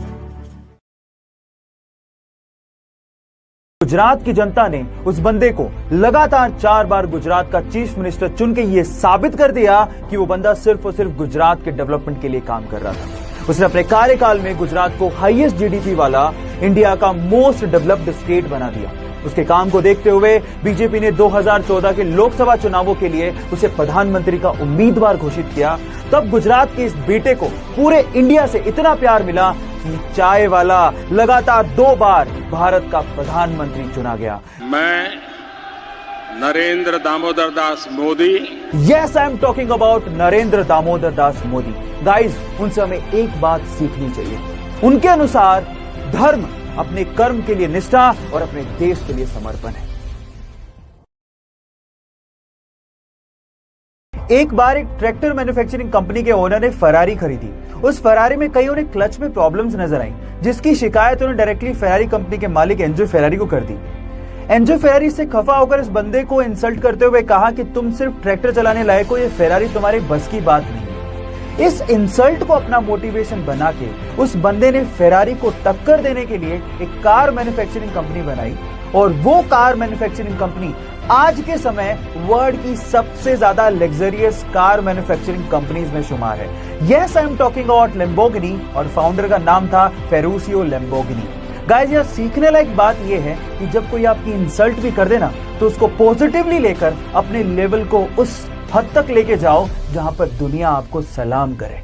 गुजरात की जनता ने उस बंदे को लगातार 4 बार गुजरात का चीफ मिनिस्टर चुन के यह साबित कर दिया कि वो बंदा सिर्फ और सिर्फ गुजरात के डेवलपमेंट के लिए काम कर रहा था। उसने अपने कार्यकाल में गुजरात को हाईएस्ट जीडीपी वाला इंडिया का मोस्ट डेवलप्ड स्टेट बना दिया। उसके काम को देखते हुए बीजेपी ने 2014 के लोकसभा चुनावों के लिए उसे प्रधानमंत्री का उम्मीदवार घोषित किया। तब गुजरात के इस बेटे को पूरे इंडिया से इतना प्यार मिला कि चाय वाला लगातार 2 बार भारत का प्रधानमंत्री चुना गया। मैं Narendra Damodar Das Modi. Yes, I am talking about Narendra Damodar Das Modi. Guys, उनसे हमें एक बात सीखनी चाहिए। उनके अनुसार धर्म अपने कर्म के लिए निष्ठा और अपने देश के लिए समर्पण है। एक बार एक ट्रैक्टर मैन्युफैक्चरिंग कंपनी के ओनर ने फरारी खरीदी। उस फरारी में कई उन्हें क्लच में प्रॉब्लम्स नजर आई, जिसकी शिकायत उन्होंने डायरेक्टली फरारी कंपनी के मालिक एंजो फेरारी को कर दी। एंजो फेरारी से खफा होकर इस बंदे को इंसल्ट करते हुए कहा कि तुम सिर्फ ट्रैक्टर चलाने लायक हो, ये फेरारी तुम्हारे बस की बात नहीं। इस इंसल्ट को अपना मोटिवेशन बना के उस बंदे ने फेरारी को टक्कर देने के लिए एक कार मैन्युफैक्चरिंग कंपनी बनाई और वो कार मैन्युफैक्चरिंग कंपनी आज के समय वर्ल्ड की सबसे ज्यादा लग्जरियस कार मैन्युफैक्चरिंग कंपनीज में शुमार है। Yes, I am talking about Lamborghini और फाउंडर का नाम था फेरुशियो लैम्बोर्गिनी। गाइस, यह सीखने लायक बात यह है कि जब कोई आपकी इंसल्ट भी कर देना तो उसको पॉजिटिवली लेकर अपने लेवल को उस हद तक लेके जाओ जहां पर दुनिया आपको सलाम करे।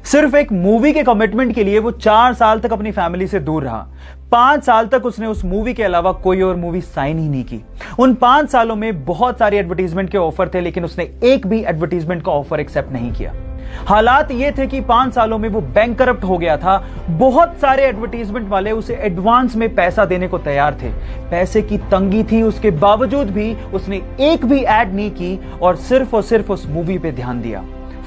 सिर्फ एक मूवी के कमिटमेंट के लिए वो 4 साल तक अपनी फैमिली से दूर रहा। 5 साल तक उसने उस मूवी के अलावा कोई और मूवी साइन ही नहीं की। उन 5 सालों में बहुत सारी एडवर्टीजमेंट के ऑफर थे, लेकिन उसने एक भी एडवर्टीजमेंट का ऑफर एक्सेप्ट नहीं किया। हालात ये थे कि 5 सालों में वो बैंकरप्ट हो गया था। बहुत सारे एडवर्टीजमेंट वाले उसे एडवांस में पैसा देने को तैयार थे। पैसे की तंगी थी, उसके बावजूद भी उसने एक भी एड नहीं की और सिर्फ उस मूवी पे ध्यान दिया।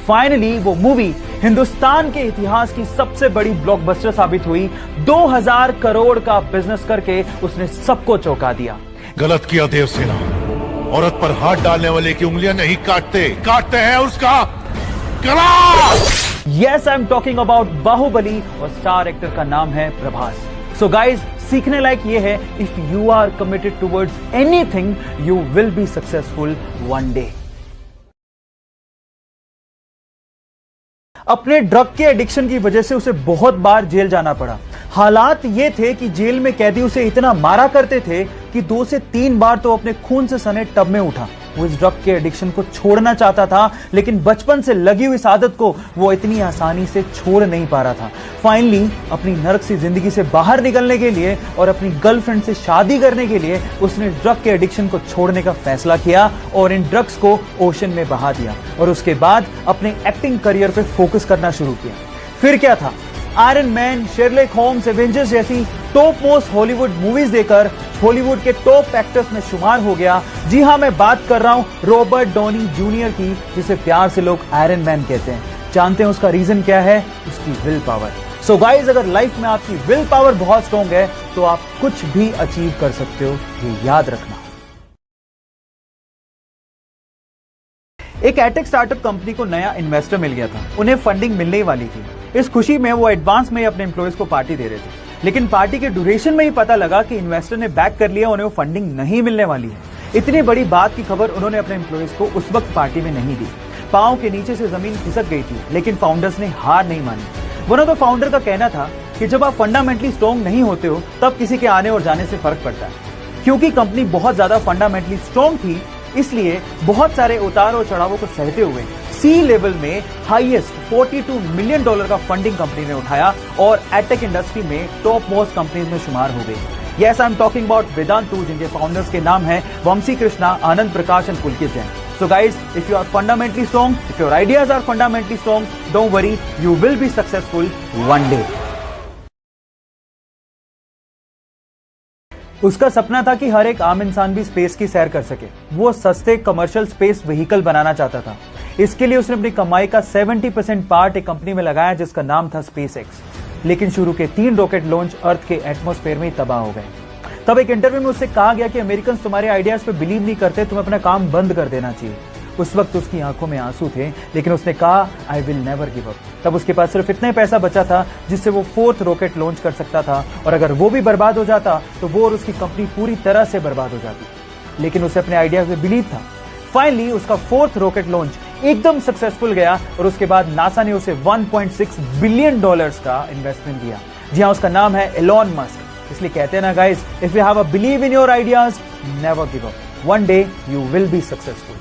फाइनली वो मूवी हिंदुस्तान के इतिहास की सबसे बड़ी ब्लॉकबस्टर साबित हुई। 2000 करोड़ का बिजनेस करके उसने सबको चौंका दिया। गलत किया देवसेना, औरत पर हाथ डालने वाले की उंगलियां नहीं काटते हैं उसका गला। Yes, I am talking about Baahubali और स्टार एक्टर का नाम है प्रभास। सो गाइज, सीखने लायक ये है, if you are committed towards anything you will be successful one day. अपने ड्रग के एडिक्शन की वजह से उसे बहुत बार जेल जाना पड़ा। हालात ये थे कि जेल में कैदी उसे इतना मारा करते थे कि 2 से 3 बार तो अपने खून से सने टब में उठा। वो इस ड्रग के एडिक्शन को छोड़ना चाहता था, लेकिन बचपन से लगी हुई इस आदत को वो इतनी आसानी से छोड़ नहीं पा रहा था। फाइनली अपनी नरक सी जिंदगी से बाहर निकलने के लिए और अपनी गर्लफ्रेंड से शादी करने के लिए उसने ड्रग के एडिक्शन को छोड़ने का फैसला किया और इन ड्रग्स को ओशन में बहा दिया और उसके बाद अपने एक्टिंग करियर पे फोकस करना शुरू किया। फिर क्या था, Iron Man, Sherlock Holmes, Avengers जैसी टॉप मोस्ट हॉलीवुड मूवीज देकर हॉलीवुड के टॉप एक्टर्स में शुमार हो गया। जी हां, मैं बात कर रहा हूं रॉबर्ट डॉनी जूनियर की, जिसे प्यार से लोग आयरन मैन कहते हैं। जानते हैं उसका रीजन क्या है? उसकी विल पावर। सो गाइज, अगर लाइफ में आपकी विल पावर बहुत स्ट्रॉन्ग है तो आप कुछ भी अचीव कर सकते हो, ये याद रखना। एक एटेक स्टार्टअप कंपनी को नया इन्वेस्टर मिल गया था। उन्हें फंडिंग मिलने वाली थी। इस खुशी में वो एडवांस में अपने एम्प्लॉयज को पार्टी दे रहे थे, लेकिन पार्टी के ड्यूरेशन में ही पता लगा कि इन्वेस्टर ने बैक कर लिया, उन्हें वो फंडिंग नहीं मिलने वाली है। इतनी बड़ी बात की खबर उन्होंने अपने एम्प्लॉयज को उस वक्त पार्टी में नहीं दी। पांव के नीचे से जमीन खिसक गई थी, लेकिन फाउंडर्स ने हार नहीं मानी। वन ऑफ द फाउंडर का कहना था कि जब आप फंडामेंटली स्ट्रॉन्ग नहीं होते हो तब किसी के आने और जाने से फर्क पड़ता है। क्योंकि कंपनी बहुत ज्यादा फंडामेंटली स्ट्रॉन्ग थी, इसलिए बहुत सारे उतार और चढ़ावों को सहते हुए सी लेवल में हाईएस्ट $42 मिलियन का फंडिंग कंपनी ने उठाया और एटेक इंडस्ट्री में टॉप मोस्ट कंपनीज में शुमार हो गई। Yes, I am talking about Vedantu, जिनके फाउंडर्स के नाम है Vamsi Krishna, Anand Prakash and Pulkit Jain. So guys, if you are fundamentally strong, if your ideas are fundamentally strong, don't worry, you will be successful one day. उसका सपना था कि हर एक आम इंसान भी स्पेस की सैर कर सके। वो सस्ते कमर्शियल स्पेस व्हीकल बनाना चाहता था। इसके लिए उसने अपनी कमाई का 70% पार्ट एक कंपनी में लगाया जिसका नाम था SpaceX। लेकिन शुरू के 3 रॉकेट लॉन्च अर्थ के एटमॉस्फेयर में ही तबाह हो गए। तब एक इंटरव्यू में उससे कहा गया कि अमेरिकन तुम्हारे आइडियाज पे बिलीव नहीं करते, तुम्हें अपना काम बंद कर देना चाहिए। उस वक्त उसकी आंखों में आंसू थे, लेकिन उसने कहा I will never give up. तब उसके पास सिर्फ इतना पैसा बचा था जिससे वो 4th रॉकेट लॉन्च कर सकता था, और अगर वो भी बर्बाद हो जाता तो वो और उसकी कंपनी पूरी तरह से बर्बाद हो जाती। लेकिन उसे अपने आइडिया पे बिलीव था। फाइनली उसका 4th रॉकेट लॉन्च एकदम सक्सेसफुल गया और उसके बाद नासा ने उसे $1.6 बिलियन का इन्वेस्टमेंट दिया। जी हाँ, उसका नाम है एलॉन मस्क। इसलिए कहते हैं ना guys, if you have a believe in your ideas, never give up, one day you will be successful.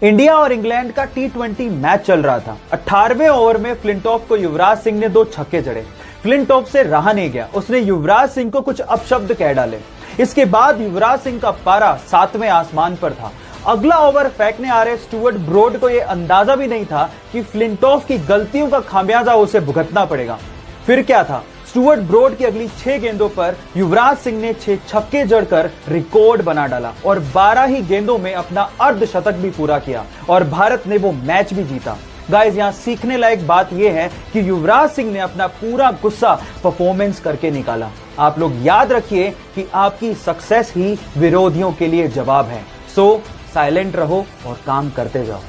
India और इंग्लैंड का T20 मैच चल रहा था। 18वें ओवर में फ्लिंटॉफ को युवराज सिंह ने 2 छक्के जड़े। फ्लिंटॉफ से रहा नहीं गया, उसने युवराज सिंह को कुछ अपशब्द कह डाले। इसके बाद युवराज सिंह का पारा 7वें आसमान पर था। अगला ओवर फेंकने आ रहे स्टुअर्ट ब्रॉड को यह अंदाजा भी नहीं था कि फ्लिंटॉफ की गलतियों का खामियाजा उसे भुगतना पड़ेगा। फिर क्या था, स्टुअर्ट ब्रॉड की अगली 6 गेंदों पर युवराज सिंह ने 6 छक्के जड़कर रिकॉर्ड बना डाला और 12 ही गेंदों में अपना अर्धशतक भी पूरा किया और भारत ने वो मैच भी जीता। गाइस, यहां सीखने लायक बात यह है कि युवराज सिंह ने अपना पूरा गुस्सा परफॉर्मेंस करके निकाला। आप लोग याद रखिए कि आपकी सक्सेस ही विरोधियों के लिए जवाब है। सो साइलेंट रहो और काम करते जाओ।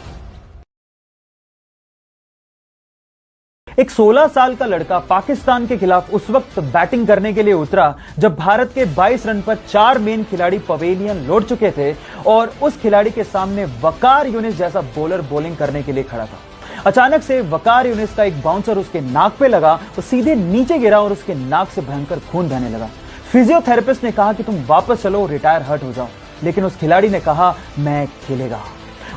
एक 16 साल का लड़का पाकिस्तान के खिलाफ उस वक्त बैटिंग करने के लिए उतरा जब भारत के 22 रन पर 4 मेन खिलाड़ी पवेलियन लौट चुके थे और उस खिलाड़ी के सामने वकार यूनिस जैसा बॉलर बॉलिंग करने के लिए खड़ा था। अचानक से वकार यूनिस का एक बाउंसर उसके नाक पे लगा, वो सीधे नीचे गिरा और उसके नाक से भयंकर खून बहने लगा। फिजियोथेरेपिस्ट ने कहा कि तुम वापस चलो, रिटायर हर्ट हो जाओ, लेकिन उस खिलाड़ी ने कहा मैं खेलेगा।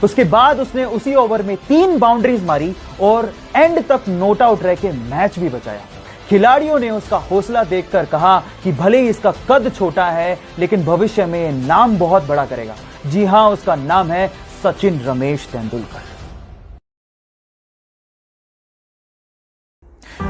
उसके बाद उसने उसी ओवर में 3 बाउंड्रीज मारी और एंड तक नॉट आउट रह के मैच भी बचाया। खिलाड़ियों ने उसका हौसला देखकर कहा कि भले ही इसका कद छोटा है, लेकिन भविष्य में नाम बहुत बड़ा करेगा। जी हां, उसका नाम है सचिन रमेश तेंदुलकर।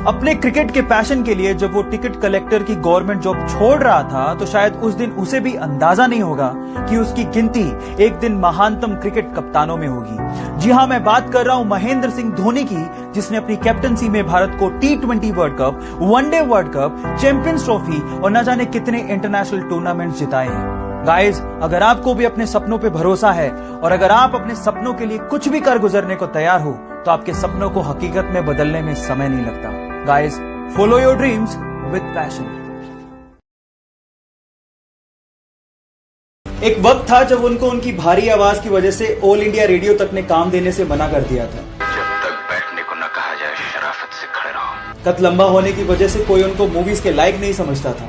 अपने क्रिकेट के पैशन के लिए जब वो टिकट कलेक्टर की गवर्नमेंट जॉब छोड़ रहा था तो शायद उस दिन उसे भी अंदाजा नहीं होगा कि उसकी गिनती एक दिन महानतम क्रिकेट कप्तानों में होगी। जी हां, मैं बात कर रहा हूं महेंद्र सिंह धोनी की, जिसने अपनी कैप्टनसी में भारत को T20 world cup, one day world cup, champions trophy और न जाने कितने इंटरनेशनल टूर्नामेंट्स जिताए हैं। गाइस, अगर आपको भी अपने सपनों पे भरोसा है और अगर आप अपने सपनों के लिए कुछ भी कर गुजरने को तैयार हो तो आपके सपनों को हकीकत में बदलने में समय नहीं लगता। Guys, follow your dreams with passion. एक वक्त था जब उनको उनकी भारी आवाज की वजह से ऑल इंडिया रेडियो तक ने काम देने से मना कर दिया था। जब तक बैठने को न कहा जाए शराफत से खड़े रहो। कद लंबा होने की वजह से कोई उनको मूवीज के लायक नहीं समझता था।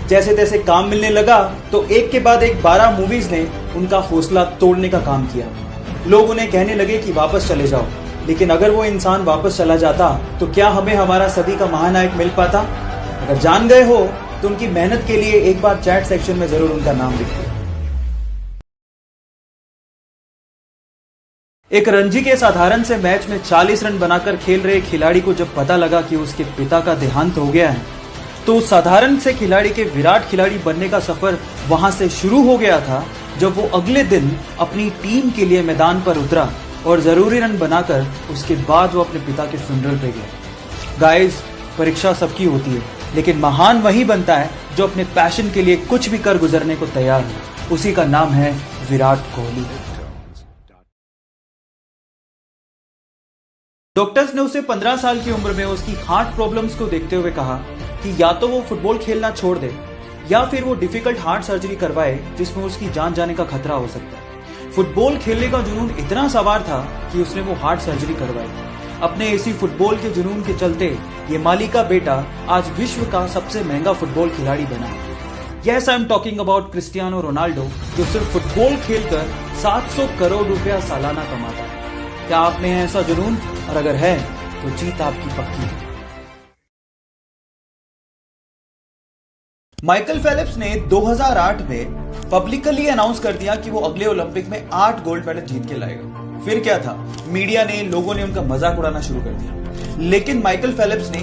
जैसे तैसे काम मिलने लगा तो एक के बाद एक 12 मूवीज ने उनका हौसला तोड़ने का काम किया। लोग उन्हें कहने लगे कि वापस चले जाओ, लेकिन अगर वो इंसान वापस चला जाता तो क्या हमें हमारा सदी का महानायक मिल पाता? अगर जान गए हो तो उनकी मेहनत के लिए एक बार चैट सेक्शन में जरूर उनका नाम लिखिए। एक रणजी के साधारण से मैच में 40 रन बनाकर खेल रहे खिलाड़ी को जब पता लगा कि उसके पिता का देहांत हो गया है तो उस साधारण से खिलाड़ी के विराट खिलाड़ी बनने का सफर वहां से शुरू हो गया था जब वो अगले दिन अपनी टीम के लिए मैदान पर उतरा और जरूरी रन बनाकर उसके बाद वो अपने पिता के फ्यूनरल पे गया। गाइस, परीक्षा सबकी होती है, लेकिन महान वही बनता है जो अपने पैशन के लिए कुछ भी कर गुजरने को तैयार है। उसी का नाम है विराट कोहली। डॉक्टर्स ने उसे 15 साल की उम्र में उसकी हार्ट प्रॉब्लम्स को देखते हुए कहा कि या तो वो फुटबॉल खेलना छोड़ दे या फिर वो डिफिकल्ट हार्ट सर्जरी करवाए जिसमें उसकी जान जाने का खतरा हो सकता है। फुटबॉल खेलने का जुनून इतना सवार था कि उसने वो हार्ट सर्जरी करवाई। अपने इसी फुटबॉल के जुनून के चलते ये माली का बेटा आज विश्व का सबसे महंगा फुटबॉल खिलाड़ी बना है। Yes, I am talking about Cristiano Ronaldo, जो सिर्फ फुटबॉल खेलकर 700 करोड़ रुपया सालाना कमाता है। क्या आप में है ऐसा जुनून? और अगर है तो जीत आपकी पक्की है। माइकल फेलिप्स ने 2008 में पब्लिकली अनाउंस कर दिया कि वो अगले ओलंपिक में 8 गोल्ड मेडल जीत के लाएगा। फिर क्या था, मीडिया ने, लोगों ने उनका मजाक उड़ाना शुरू कर दिया। लेकिन माइकल फेलिप्स ने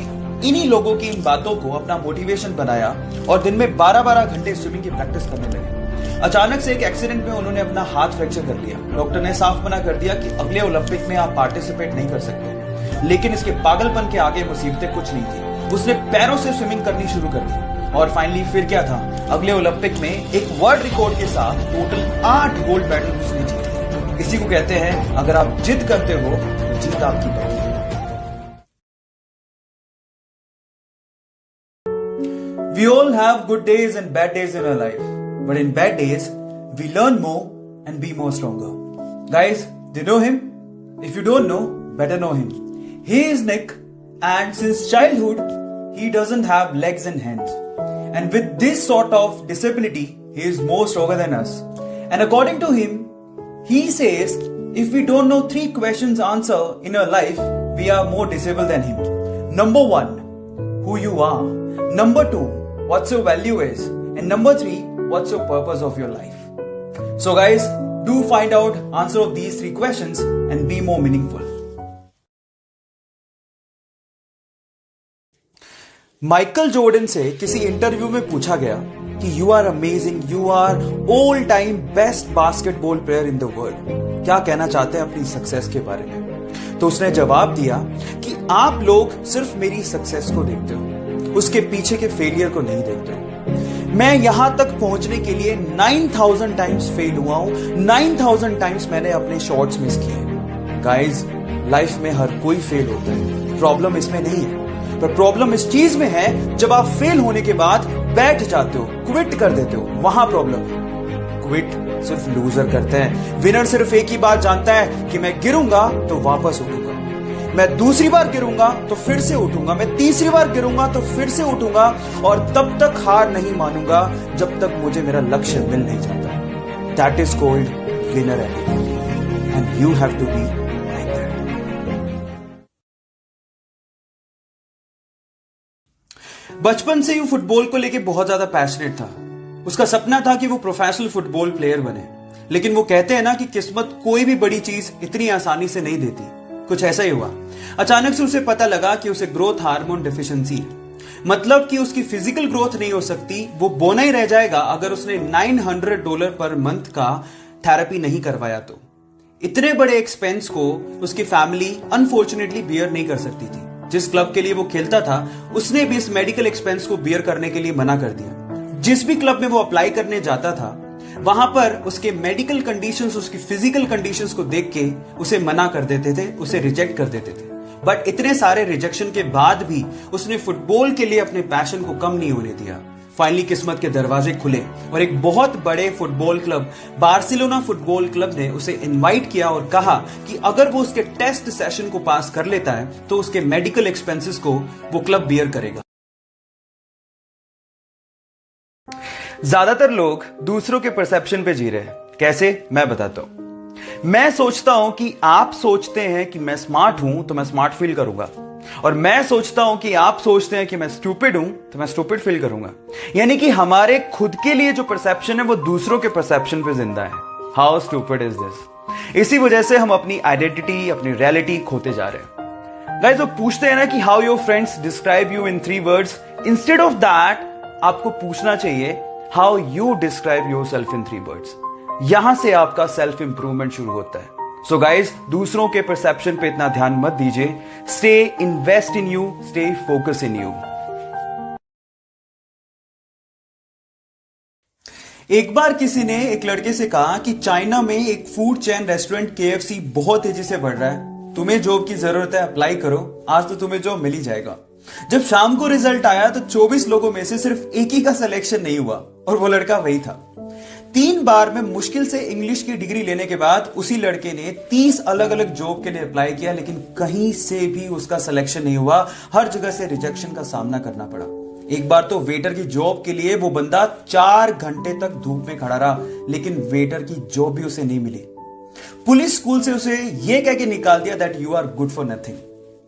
इन्हीं लोगों की इन बातों को अपना मोटिवेशन बनाया और दिन में 12-12 घंटे स्विमिंग की प्रैक्टिस करने लगे। अचानक से एक एक्सीडेंट में उन्होंने अपना हाथ फ्रैक्चर कर लिया। डॉक्टर ने साफ मना कर दिया कि अगले ओलंपिक में आप पार्टिसिपेट नहीं कर सकते। लेकिन इसके पागलपन के आगे मुसीबतें कुछ नहीं थी। उसने पैरों से स्विमिंग करनी शुरू कर दी और फाइनली फिर क्या था, अगले ओलंपिक में एक वर्ल्ड रिकॉर्ड के साथ टोटल 8 गोल्ड मेडल उसने जीते। इसी को कहते हैं अगर आप जिद करते हो तो जीत आपकी पक्की है। We all have good days and bad days in our life, but in bad days we learn more and be more stronger. Guys, do you know him? If you don't know, better know him. He is Nick, and since childhood he doesn't have legs and hands. And with this sort of disability, he is more stronger than us. And according to him, he says if we don't know 3 questions answer in our life, we are more disabled than him. Number 1, who you are. Number 2, what's your value is. And number 3, what's your purpose of your life. So guys, do find out answer of these 3 questions and be more meaningful. Michael Jordan से किसी इंटरव्यू में पूछा गया कि you are amazing, you are all time best basketball player in the world, क्या कहना चाहते हैं अपनी सक्सेस के बारे में। तो उसने जवाब दिया कि आप लोग सिर्फ मेरी सक्सेस को देखते हो, उसके पीछे के फेलियर को नहीं देखते हो। मैं यहां तक पहुंचने के लिए 9000 टाइम्स फेल हुआ हूं, 9000 टाइम्स मैंने अपने शॉट्स मिस किए। गाइस, लाइफ में हर कोई फेल होता है, प्रॉब्लम इसमें नहीं है, पर प्रॉब्लम इस चीज में है जब आप फेल होने के बाद बैठ जाते हो, क्विट कर देते हो, वहां प्रॉब्लम है। क्विट सिर्फ लूजर करते हैं। विनर सिर्फ एक ही बात जानता है कि मैं गिरूंगा तो वापस उठूंगा, मैं दूसरी बार गिरूंगा तो फिर से उठूंगा, मैं तीसरी बार गिरूंगा तो फिर से उठूंगा और तब तक हार नहीं मानूंगा जब तक मुझे मेरा लक्ष्य मिल नहीं जाता। That is called winner and you have to be like that. बचपन से ही फुटबॉल को लेके बहुत ज्यादा पैशनेट था। उसका सपना था कि वो प्रोफेशनल फुटबॉल प्लेयर बने। लेकिन वो कहते हैं ना कि किस्मत कोई भी बड़ी चीज इतनी आसानी से नहीं देती। कुछ ऐसा ही हुआ। अचानक से उसे पता लगा कि उसे ग्रोथ हार्मोन डेफिशिएंसी है, मतलब कि उसकी फिजिकल ग्रोथ नहीं हो सकती, वो बोना ही रह जाएगा अगर उसने $900 पर मंथ का थेरेपी नहीं करवाया तो। इतने बड़े एक्सपेंस को उसकी फैमिली अनफॉर्चुनेटली बियर नहीं कर सकती थी। जिस क्लब के लिए वो खेलता था उसने भी इस मेडिकल एक्सपेंस को बियर करने के लिए मना कर दिया। जिस भी क्लब में वो अप्लाई करने जाता था वहां पर उसके मेडिकल कंडीशंस, उसकी फिजिकल कंडीशंस को देख के उसे मना कर देते थे, उसे रिजेक्ट कर देते थे। बट इतने सारे रिजेक्शन के बाद भी उसने फुटबॉल के लिए अपने पैशन को कम नहीं होने दिया। फाइनली किस्मत के दरवाजे खुले और एक बहुत बड़े football club, Barcelona football club ने उसे इनवाइट किया और कहा कि अगर वो उसके टेस्ट सेशन को पास कर लेता है तो उसके मेडिकल एक्सपेंसेस को वो क्लब बियर करेगा। ज्यादातर लोग दूसरों के परसेप्शन पे जी रहे हैं। कैसे, मैं बताता हूं। मैं सोचता हूं कि आप सोचते हैं कि मैं स्मार्ट हूं तो मैं स्मार्ट फील करूंगा, और मैं सोचता हूं कि आप सोचते हैं कि मैं स्टूपिड हूं तो मैं स्टूपिड फील करूंगा। यानी कि हमारे खुद के लिए जो परसेप्शन है वो दूसरों के परसेप्शन पे जिंदा है। How stupid is this. इसी वजह से हम अपनी आइडेंटिटी, अपनी रियलिटी खोते जा रहे हैं। गाइस, वो पूछते हैं ना कि how your friends describe you in 3 words। Instead of that आपको पूछना चाहिए how you describe your self in 3 words। यहां से आपका सेल्फ इंप्रूवमेंट शुरू होता है। सो गाइज, दूसरों के परसेप्शन पे इतना ध्यान मत दीजिए। Stay invest in you, stay focus in you. एक बार किसी ने एक लड़के से कहा कि चाइना में एक फूड चेन रेस्टोरेंट KFC बहुत तेजी से बढ़ रहा है, तुम्हें जॉब की जरूरत है, अप्लाई करो, आज तो तुम्हें जॉब मिल ही जाएगा। जब शाम को रिजल्ट आया तो 24 लोगों में से सिर्फ एक ही का सिलेक्शन नहीं हुआ, और वो लड़का वही था। 3 बार में मुश्किल से इंग्लिश की डिग्री लेने के बाद उसी लड़के ने 30 अलग अलग जॉब के लिए अप्लाई किया, लेकिन कहीं से भी उसका सिलेक्शन नहीं हुआ। हर जगह से रिजेक्शन का सामना करना पड़ा। एक बार तो वेटर की जॉब के लिए वो बंदा 4 घंटे तक धूप में खड़ा रहा, लेकिन वेटर की जॉब भी उसे नहीं मिली। पुलिस स्कूल से उसे यह कह के निकाल दिया that you are good for nothing,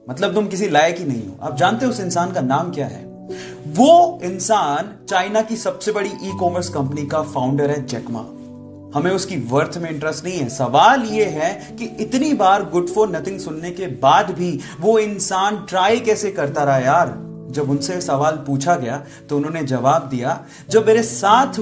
मतलब तुम किसी लायक ही नहीं हो। आप जानते हो उस इंसान का नाम क्या है? वो इंसान चाइना की सबसे बड़ी ई-कॉमर्स कंपनी का फाउंडर है, जैक मा। हमें उसकी वर्थ में इंटरेस्ट नहीं है। सवाल यह है कि इतनी बार गुड फॉर नथिंग सुनने के बाद भी वो इंसान ट्राई कैसे करता रहा यार। जब उनसे सवाल पूछा गया तो उन्होंने जवाब दिया, जब मेरे साथ